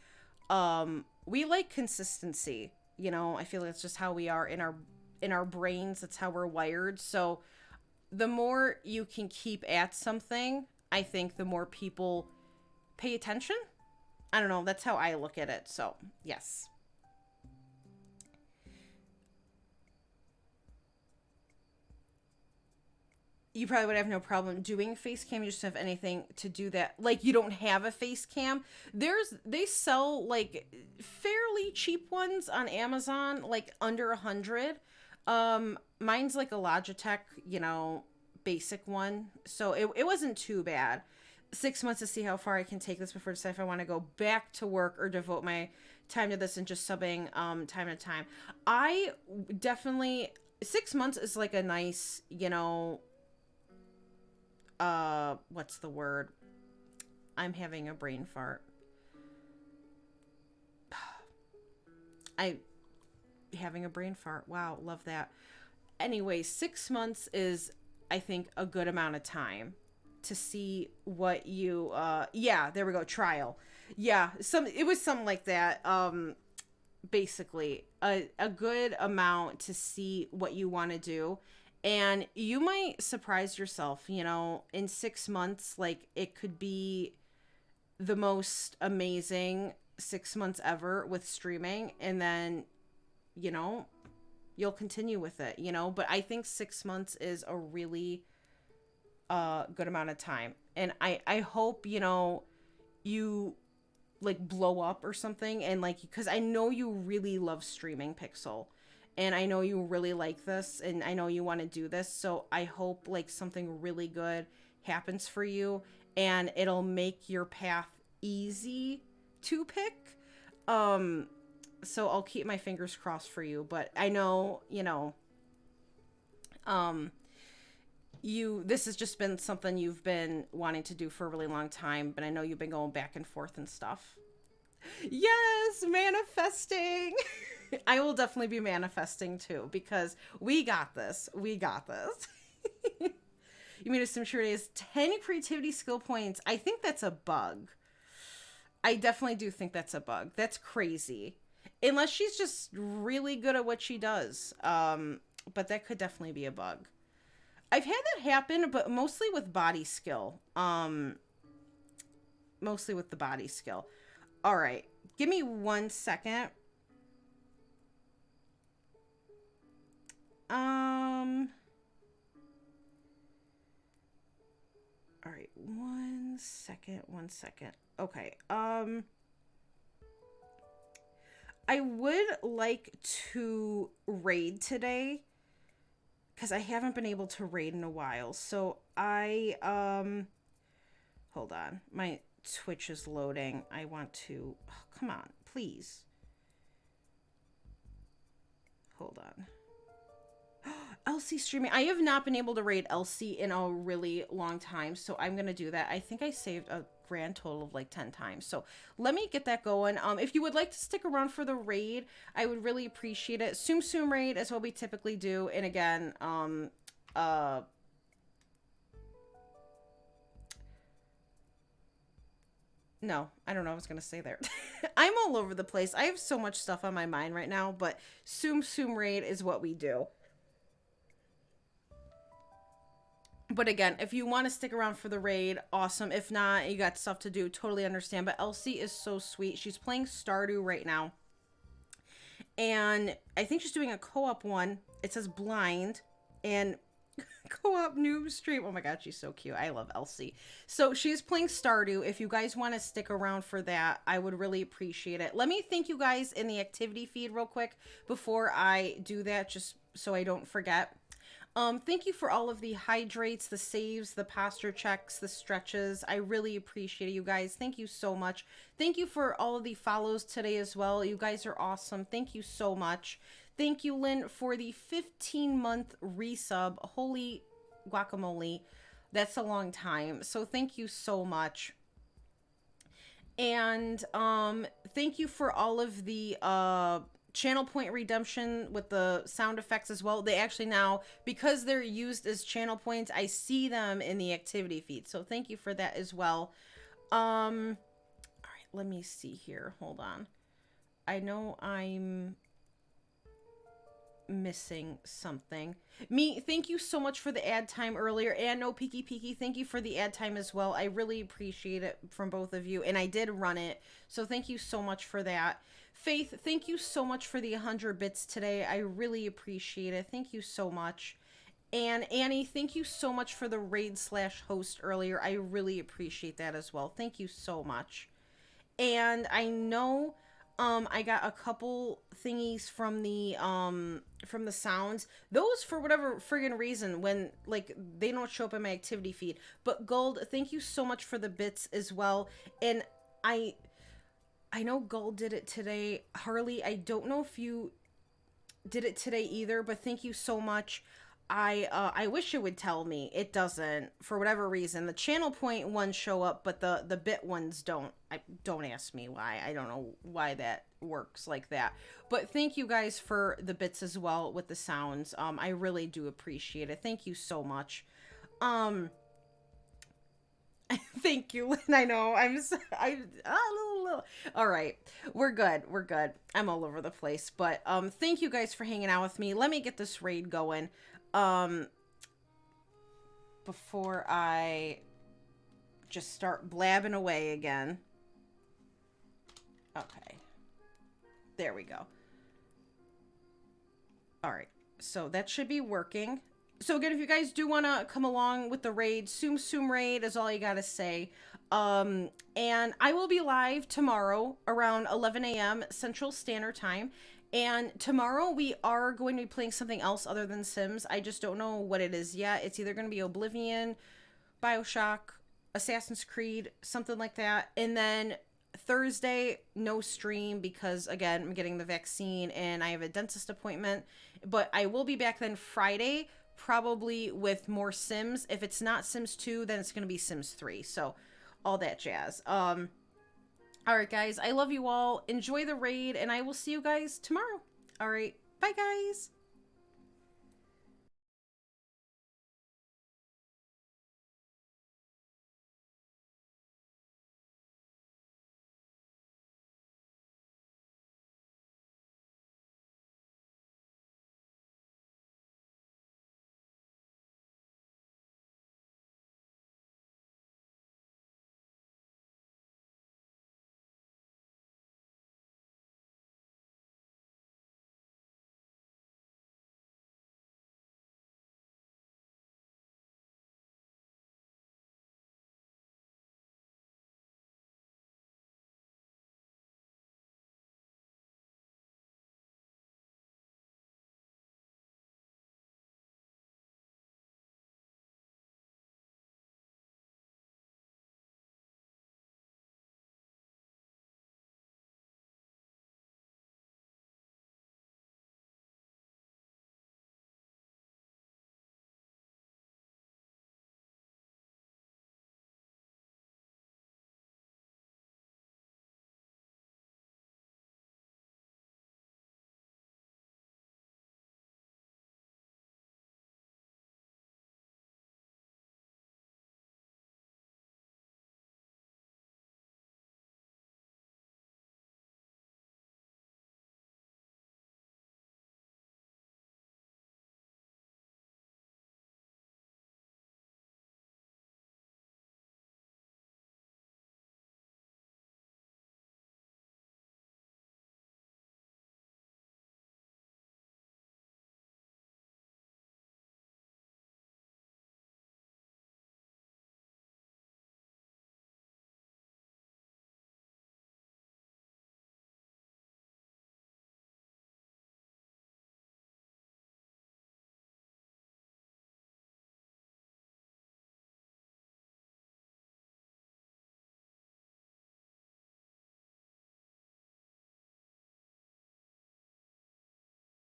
we like consistency. You know, I feel like it's just how we are in our brains. That's how we're wired. So the more you can keep at something, I think the more people pay attention. I don't know. That's how I look at it. So, yes. You probably would have no problem doing face cam. You just don't have anything to do that. Like, you don't have a face cam. They sell like fairly cheap ones on Amazon, like under 100. Mine's like a Logitech, you know, basic one. So it wasn't too bad. 6 months to see how far I can take this before I decide if I want to go back to work or devote my time to this and just subbing time to time. I definitely 6 months is like a nice, you know, what's the word? I'm having a brain fart. Having a brain fart. Wow, love that. Anyway, 6 months is, I think, a good amount of time. to see what you yeah, there we go, trial. Yeah, it was something like that. Basically a good amount to see what you want to do, and you might surprise yourself, you know, in 6 months. Like, it could be the most amazing 6 months ever with streaming, and then, you know, you'll continue with it, you know. But I think 6 months is a really good amount of time, and I hope, you know, you like blow up or something, and like, because I know you really love streaming, Pixel, and I know you really like this, and I know you want to do this, so I hope like something really good happens for you, and it'll make your path easy to pick. So I'll keep my fingers crossed for you, but I know, you know, this has just been something you've been wanting to do for a really long time, but I know you've been going back and forth and stuff. Yes, manifesting. I will definitely be manifesting too, because we got this. We got this. You made a sim sure it is 10 creativity skill points. I think that's a bug. I definitely do think that's a bug. That's crazy. Unless she's just really good at what she does. But that could definitely be a bug. I've had that happen, but mostly with body skill. Mostly with the body skill. All right. Give me 1 second. All right. 1 second. 1 second. Okay. I would like to raid today, because I haven't been able to raid in a while. So I, hold on. My Twitch is loading. I want to, oh, come on, please. Hold on. Elsie streaming. I have not been able to raid Elsie in a really long time, so I'm going to do that. I think I saved a grand total of like 10 times. So let me get that going. If you would like to stick around for the raid, I would really appreciate it. Tsum raid is what we typically do. And again, no, I don't know what I was going to say there. I'm all over the place. I have so much stuff on my mind right now, but Tsum raid is what we do. But again, if you want to stick around for the raid, awesome. If not, you got stuff to do, totally understand. But Elsie is so sweet. She's playing Stardew right now. And I think she's doing a co-op one. It says blind. And co-op noob stream. Oh my god, she's so cute. I love Elsie. So she's playing Stardew. If you guys want to stick around for that, I would really appreciate it. Let me thank you guys in the activity feed real quick before I do that, just so I don't forget. Thank you for all of the hydrates, the saves, the posture checks, the stretches. I really appreciate it, you guys. Thank you so much. Thank you for all of the follows today as well. You guys are awesome. Thank you so much. Thank you, Lynn, for the 15-month resub. Holy guacamole. That's a long time. So thank you so much. And thank you for all of the channel point redemption with the sound effects as well. They actually now, because they're used as channel points, I see them in the activity feed. So thank you for that as well. All right, let me see here. Hold on. I know I'm missing something. Thank you so much for the ad time earlier, and no Peaky, thank you for the ad time as well. I really appreciate it from both of you, and I did run it, so thank you so much for that. Faith, thank you so much for the 100 bits today. I really appreciate it. Thank you so much. And Annie, thank you so much for the raid/host earlier. I really appreciate that as well. Thank you so much. And I know I got a couple thingies from the sounds. Those, for whatever friggin' reason, when like they don't show up in my activity feed. But Gold, thank you so much for the bits as well. And I know Gold did it today. Harley, I don't know if you did it today either, but thank you so much. I wish it would tell me. It doesn't, for whatever reason. The channel point ones show up, but the bit ones don't. Don't ask me why. I don't know why that works like that. But thank you guys for the bits as well with the sounds. I really do appreciate it. Thank you so much. Thank you, Lynn. I know. All right. We're good. We're good. I'm all over the place. But thank you guys for hanging out with me. Let me get this raid going. Before I just start blabbing away again. Okay. There we go. All right. So that should be working. So again, if you guys do want to come along with the raid, Soom raid is all you got to say. And I will be live tomorrow around 11 a.m. Central Standard Time. And tomorrow we are going to be playing something else other than Sims. I just don't know what it is yet. It's either going to be Oblivion, BioShock, Assassin's Creed, something like that. And then Thursday, no stream because, again, I'm getting the vaccine and I have a dentist appointment. But I will be back then Friday, probably with more Sims. If it's not Sims 2, then it's going to be Sims 3. So, all that jazz. All right, guys. I love you all. Enjoy the raid, and I will see you guys tomorrow. All right. Bye, guys.